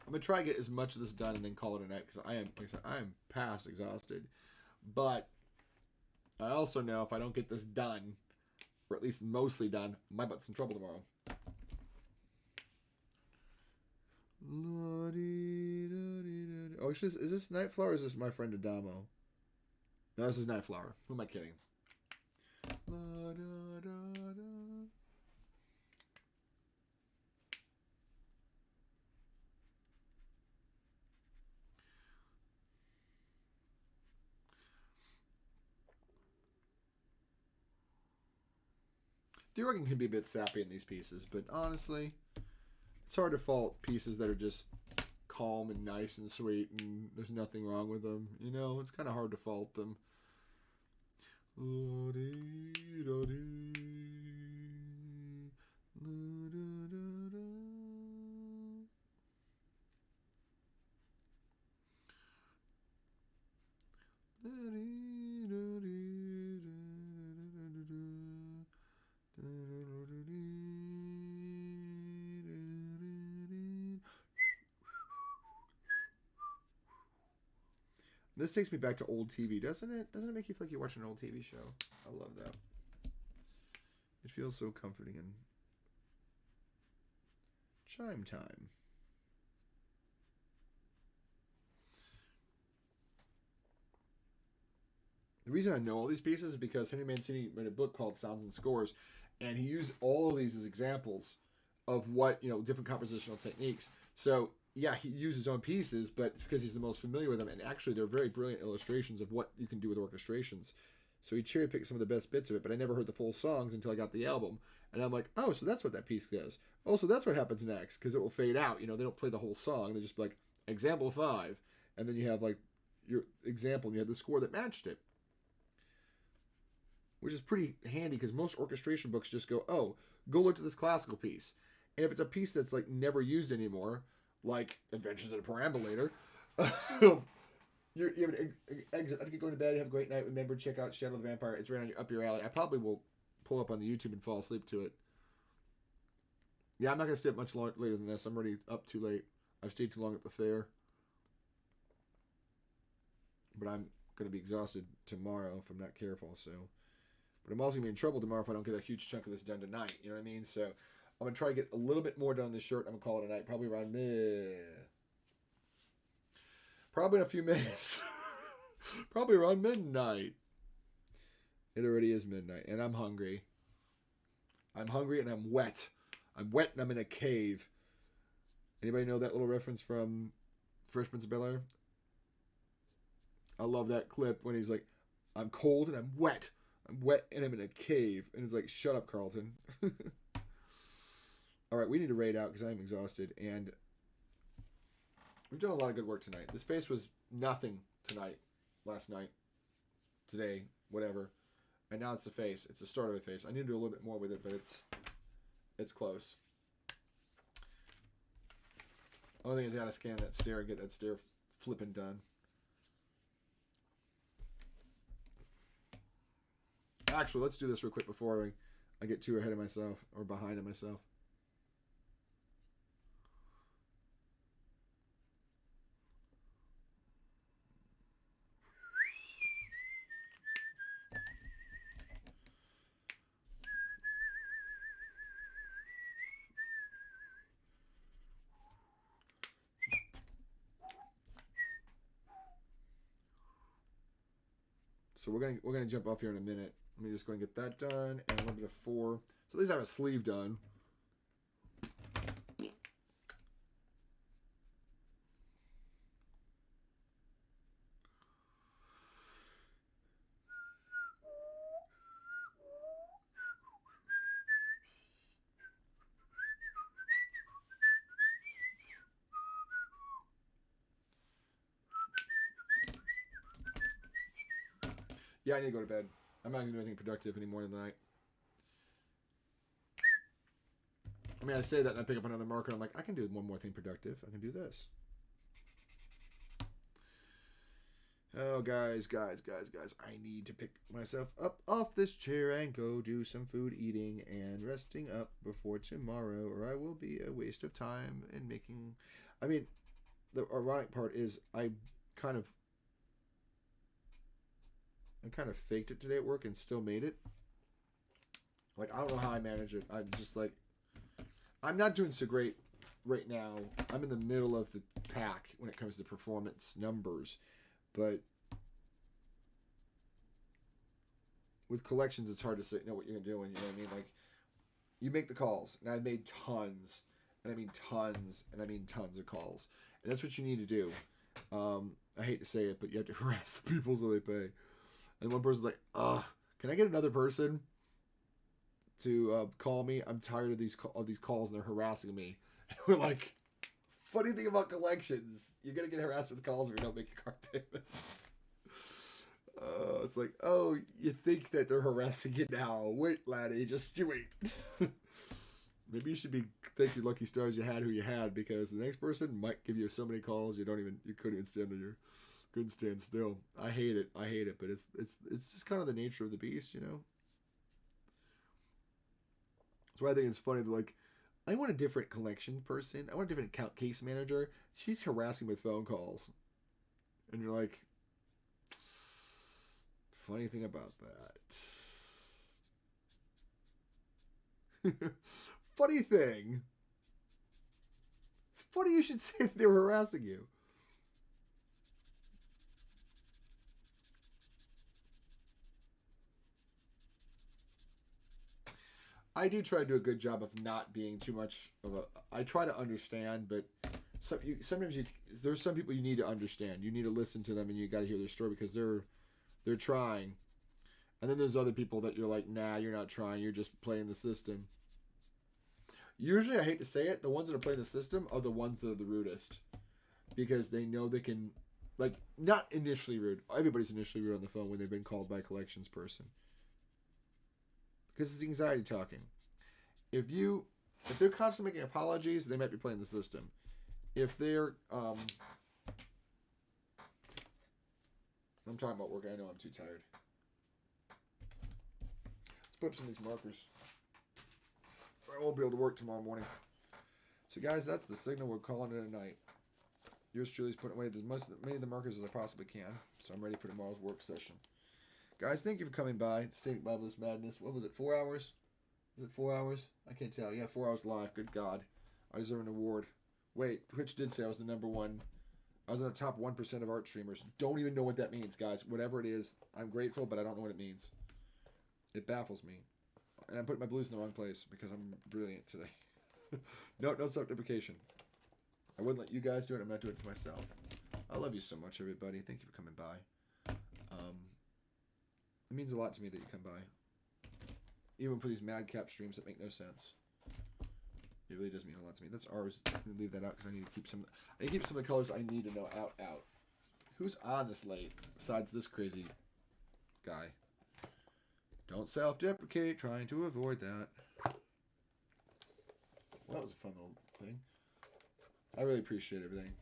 I'm gonna try to get as much of this done and then call it a night because I am, like I said, I am past exhausted. But I also know if I don't get this done, or at least mostly done, my butt's in trouble tomorrow. Oh, is this Night Flower or is this my friend Adamo? No, this is Night Flower. Who am I kidding? The organ can be a bit sappy in these pieces, but honestly, it's hard to fault pieces that are just calm and nice and sweet and there's nothing wrong with them. You know, it's kind of hard to fault them. This takes me back to old TV, doesn't it? Doesn't it make you feel like you're watching an old TV show? I love that. It feels so comforting. And chime time. The reason I know all these pieces is because Henry Mancini wrote a book called Sounds and Scores, and he used all of these as examples of what, you know, different compositional techniques. So yeah, he used his own pieces, but it's because he's the most familiar with them. And actually, they're very brilliant illustrations of what you can do with orchestrations. So he cherry picked some of the best bits of it, but I never heard the full songs until I got the album. And I'm like, oh, so that's what that piece does. Oh, so that's what happens next, because it will fade out. You know, they don't play the whole song. They just be like, example 5. And then you have like your example, and you have the score that matched it. Which is pretty handy, because most orchestration books just go, oh, go look at this classical piece. And if it's a piece that's like never used anymore, like Adventures in a Perambulator, you have an exit. I think going to bed, have a great night. Remember, check out Shadow of the Vampire. It's right up your alley. I probably will pull up on the YouTube and fall asleep to it. Yeah, I'm not going to stay up much later than this. I'm already up too late. I've stayed too long at the fair. But I'm going to be exhausted tomorrow if I'm not careful. So, but I'm also going to be in trouble tomorrow if I don't get a huge chunk of this done tonight. You know what I mean? So I'm going to try to get a little bit more done on this shirt. I'm going to call it a night. Probably around probably in a few minutes. Probably around midnight. It already is midnight. And I'm hungry. I'm hungry and I'm wet. I'm wet and I'm in a cave. Anybody know that little reference from Fresh Prince of Bel-Air? I love that clip when he's like, I'm cold and I'm wet. I'm wet and I'm in a cave. And it's like, shut up, Carlton. All right, we need to raid out because I'm exhausted. And we've done a lot of good work tonight. This face was nothing tonight, last night, today, whatever. And now it's the face. It's the start of the face. I need to do a little bit more with it, but it's close. Only thing is I gotta scan that stair and get that stair flipping done. Actually, let's do this real quick before I get too ahead of myself or behind of myself. So we're gonna jump off here in a minute. Let me just go and get that done and a little bit of 4. So at least I have a sleeve done. Yeah, I need to go to bed. I'm not going to do anything productive anymore tonight. I mean, I say that and I pick up another marker and I'm like, I can do one more thing productive. I can do this. Oh, guys. I need to pick myself up off this chair and go do some food eating and resting up before tomorrow, or I will be a waste of time in making... I mean, the ironic part is I kind of faked it today at work and still made it. Like, I don't know how I manage it. I'm just like... I'm not doing so great right now. I'm in the middle of the pack when it comes to performance numbers. But with collections, it's hard to say, know what you're doing. You know what I mean? Like, you make the calls. And I've made tons. And I mean tons. And I mean tons of calls. And that's what you need to do. I hate to say it, but you have to harass the people so they pay. And one person's like, can I get another person to call me? I'm tired of these calls and they're harassing me. And we're like, funny thing about collections, you're going to get harassed with calls if you don't make your card payments. It's like, oh, you think that they're harassing you now. Wait, laddie, just you wait. Maybe you should thank your lucky stars you had who you had, because the next person might give you so many calls you couldn't stand still. I hate it, but it's just kind of the nature of the beast, you know? So I think it's funny that, like, I want a different collection person. I want a different case manager. She's harassing with phone calls. And you're like, funny thing about that. Funny thing. It's funny you should say that they were harassing you. I do try to do a good job of not being too much of a... I try to understand, but sometimes there's some people you need to understand. You need to listen to them and you got to hear their story because they're trying. And then there's other people that you're like, nah, you're not trying. You're just playing the system. Usually, I hate to say it, the ones that are playing the system are the ones that are the rudest. Because they know they can... Like, not initially rude. Everybody's initially rude on the phone when they've been called by a collections person. Because it's anxiety talking. If they're constantly making apologies, they might be playing the system. If they're... I'm talking about work. I know I'm too tired. Let's put up some of these markers. I won't be able to work tomorrow morning. So, guys, that's the signal. We're calling it a night. Yours truly's putting away as many of the markers as I possibly can. So I'm ready for tomorrow's work session. Guys, thank you for coming by. Staying by this madness. What was it, 4 hours? Is it 4 hours? I can't tell. Yeah, 4 hours live. Good God. I deserve an award. Wait, Twitch did say I was the number one. I was in the top 1% of art streamers. Don't even know what that means, guys. Whatever it is, I'm grateful, but I don't know what it means. It baffles me. And I'm putting my blues in the wrong place because I'm brilliant today. No self-deprecation. I wouldn't let you guys do it. I'm not doing it for myself. I love you so much, everybody. Thank you for coming by. It means a lot to me that you come by. Even for these madcap streams that make no sense. It really does mean a lot to me. That's ours. I'm going to leave that out because I need to keep some... I need to keep some of the colors I need to know out. Who's on this late besides this crazy guy? Don't self-deprecate. Trying to avoid that. Well, that was a fun little thing. I really appreciate everything.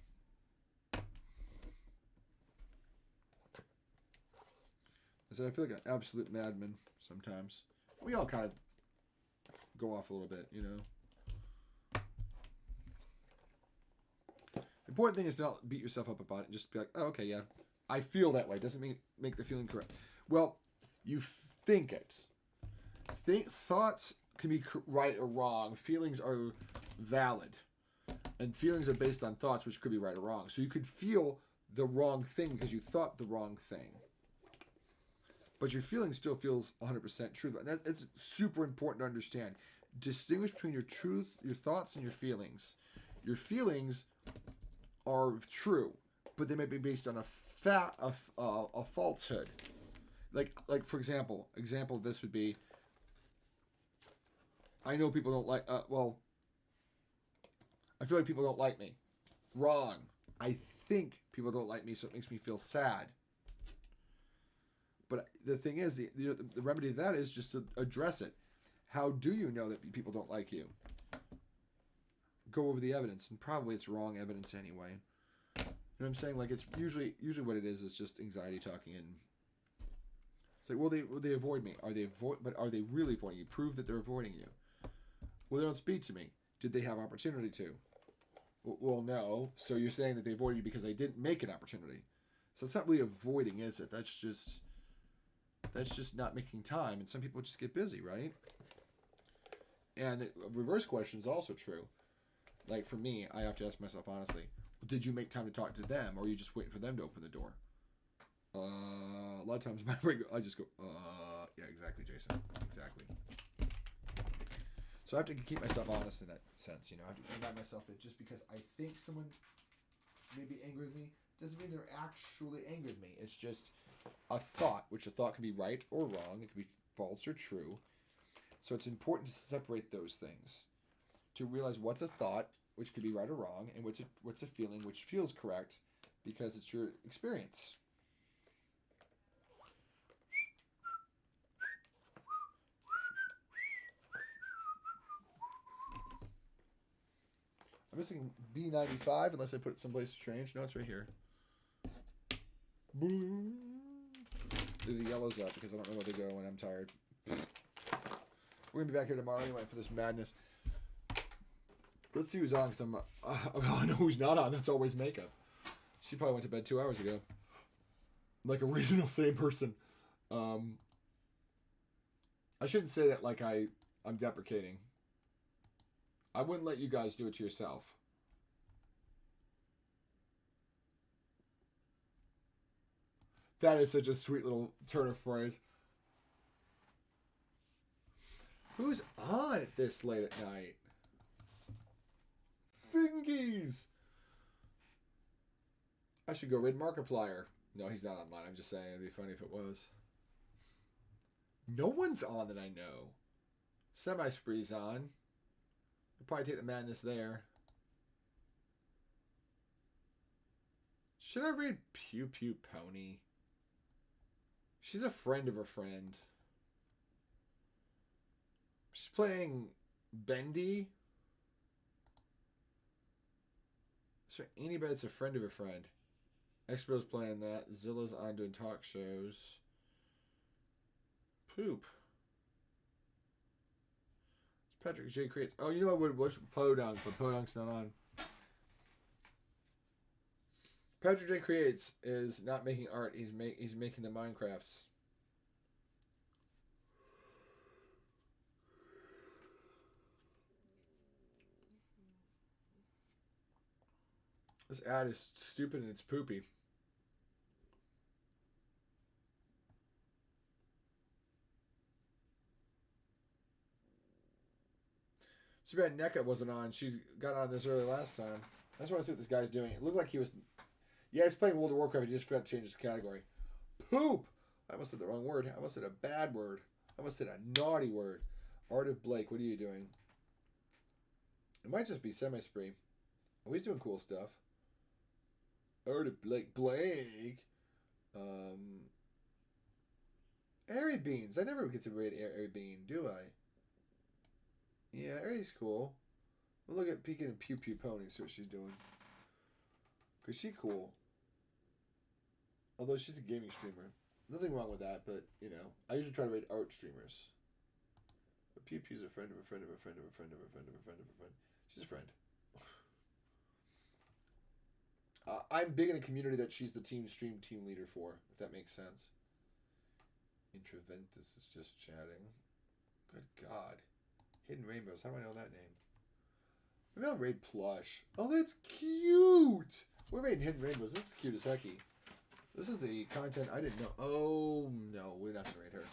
I said I feel like an absolute madman sometimes. We all kind of go off a little bit, you know. The important thing is to not beat yourself up about it and just be like, oh, okay, yeah, I feel that way. Doesn't mean make the feeling correct. Well, you think it. Thoughts can be right or wrong. Feelings are valid. And feelings are based on thoughts, which could be right or wrong. So you could feel the wrong thing because you thought the wrong thing. But your feeling still feels 100% true. And it's super important to understand. Distinguish between your truth, your thoughts, and your feelings. Your feelings are true, but they might be based on a falsehood. Like for example of this would be, I know people don't like, I feel like people don't like me. Wrong. I think people don't like me, so it makes me feel sad. But the thing is, the remedy to that is just to address it. How do you know that people don't like you? Go over the evidence, and probably it's wrong evidence anyway. You know what I'm saying? Like, it's usually what it is just anxiety talking. And it's like, well, they avoid me. But are they really avoiding you? Prove that they're avoiding you. Well, they don't speak to me. Did they have opportunity to? Well, no. So you're saying that they avoided you because they didn't make an opportunity. So it's not really avoiding, is it? That's just not making time. And some people just get busy, right? And the reverse question is also true. Like for me, I have to ask myself honestly, well, did you make time to talk to them, or are you just waiting for them to open the door? A lot of times I just go, yeah, exactly, Jason. Exactly. So I have to keep myself honest in that sense, you know. I have to remind myself that just because I think someone may be angry with me doesn't mean they're actually angry with me. It's just a thought, which a thought can be right or wrong. It can be false or true. So it's important to separate those things, to realize what's a thought, which could be right or wrong, and what's a feeling, which feels correct, because it's your experience. I'm missing B95 unless I put it someplace strange. No, it's right here. Boom. The yellow's up because I don't know where to go when I'm tired. We're going to be back here tomorrow anyway for this madness. Let's see who's on because I know who's not on. That's always makeup. She probably went to bed 2 hours ago. Like a reasonable sane person. I shouldn't say that like I'm deprecating. I wouldn't let you guys do it to yourself. That is such a sweet little turn of phrase. Who's on at this late at night? Fingies! I should go read Markiplier. No, he's not online. I'm just saying it'd be funny if it was. No one's on that I know. Semi-Spree's on. I'll probably take the madness there. Should I read Pew Pew Pony? She's a friend of a friend. She's playing Bendy. Is there anybody that's a friend of a friend? Expo's playing that. Zilla's on doing talk shows. Poop. Patrick J. creates. Oh, you know what would wish Podunk, but Podunk's not on. Patrick J. creates is not making art. He's making the Minecrafts. This ad is stupid and it's poopy. Too bad NECA wasn't on. She got on this early last time. I just want to see what this guy's doing. It looked like he was... Yeah, he's playing World of Warcraft. He just forgot to change his category. Poop! I must have said the wrong word. I must have said a bad word. I must have said a naughty word. Art of Blake, what are you doing? It might just be Semi-Spree. Oh, he's doing cool stuff. Art of Blake. Airy Beans. I never get to read Airy Bean, do I? Yeah, Airy's cool. We'll look at peeking and Pew Pew Pony, see what she's doing. Because she's cool. Although she's a gaming streamer. Nothing wrong with that, but, you know. I usually try to rate art streamers. But Pew Pew's a friend of a friend of a friend of a friend of a friend of a friend of a friend. She's a friend. I'm big in a community that she's the team leader for, if that makes sense. Intraventus is just chatting. Good God. Hidden Rainbows. How do I know that name? Maybe I'll raid Plush. Oh, that's cute! We're raiding Hidden Rainbows. This is cute as hecky. This is the content I didn't know. Oh, no. We're not going to raid her.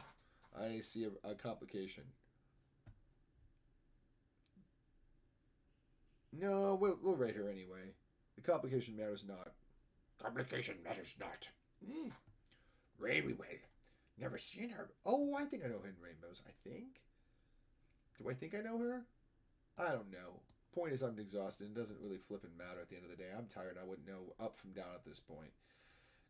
I see a complication. No, we'll raid her anyway. The complication matters not. Complication matters not. Raid we will. Never seen her. Oh, I think I know Hidden Rainbows. I think? Do I think I know her? I don't know. Point is, I'm exhausted. It doesn't really flippin' matter at the end of the day. I'm tired. I wouldn't know up from down at this point.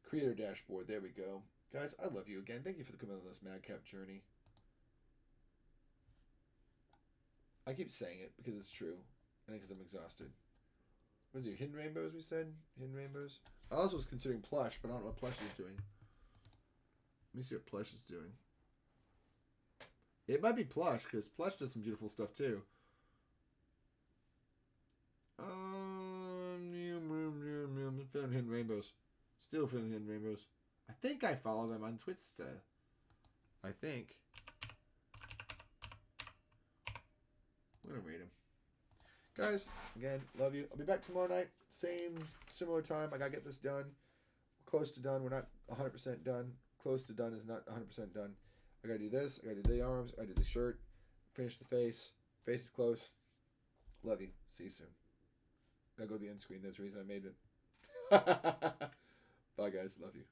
Creator dashboard. There we go. Guys, I love you again. Thank you for coming on this madcap journey. I keep saying it because it's true. And because I'm exhausted. What is it? Hidden rainbows, we said? Hidden rainbows? I also was considering plush, but I don't know what plush is doing. Let me see what plush is doing. It might be plush, because plush does some beautiful stuff too. Feeling hidden rainbows. Still feeling hidden rainbows. I think I follow them on Twitter. I think. I'm gonna rate them. Guys, again, love you. I'll be back tomorrow night. Similar time. I gotta get this done. We're close to done. We're not 100% done. Close to done is not 100% done. I gotta do this. I gotta do the arms. I gotta do the shirt. Finish the face. Face is close. Love you. See you soon. Gotta go to the end screen. That's the reason I made it. Bye, guys. Love you.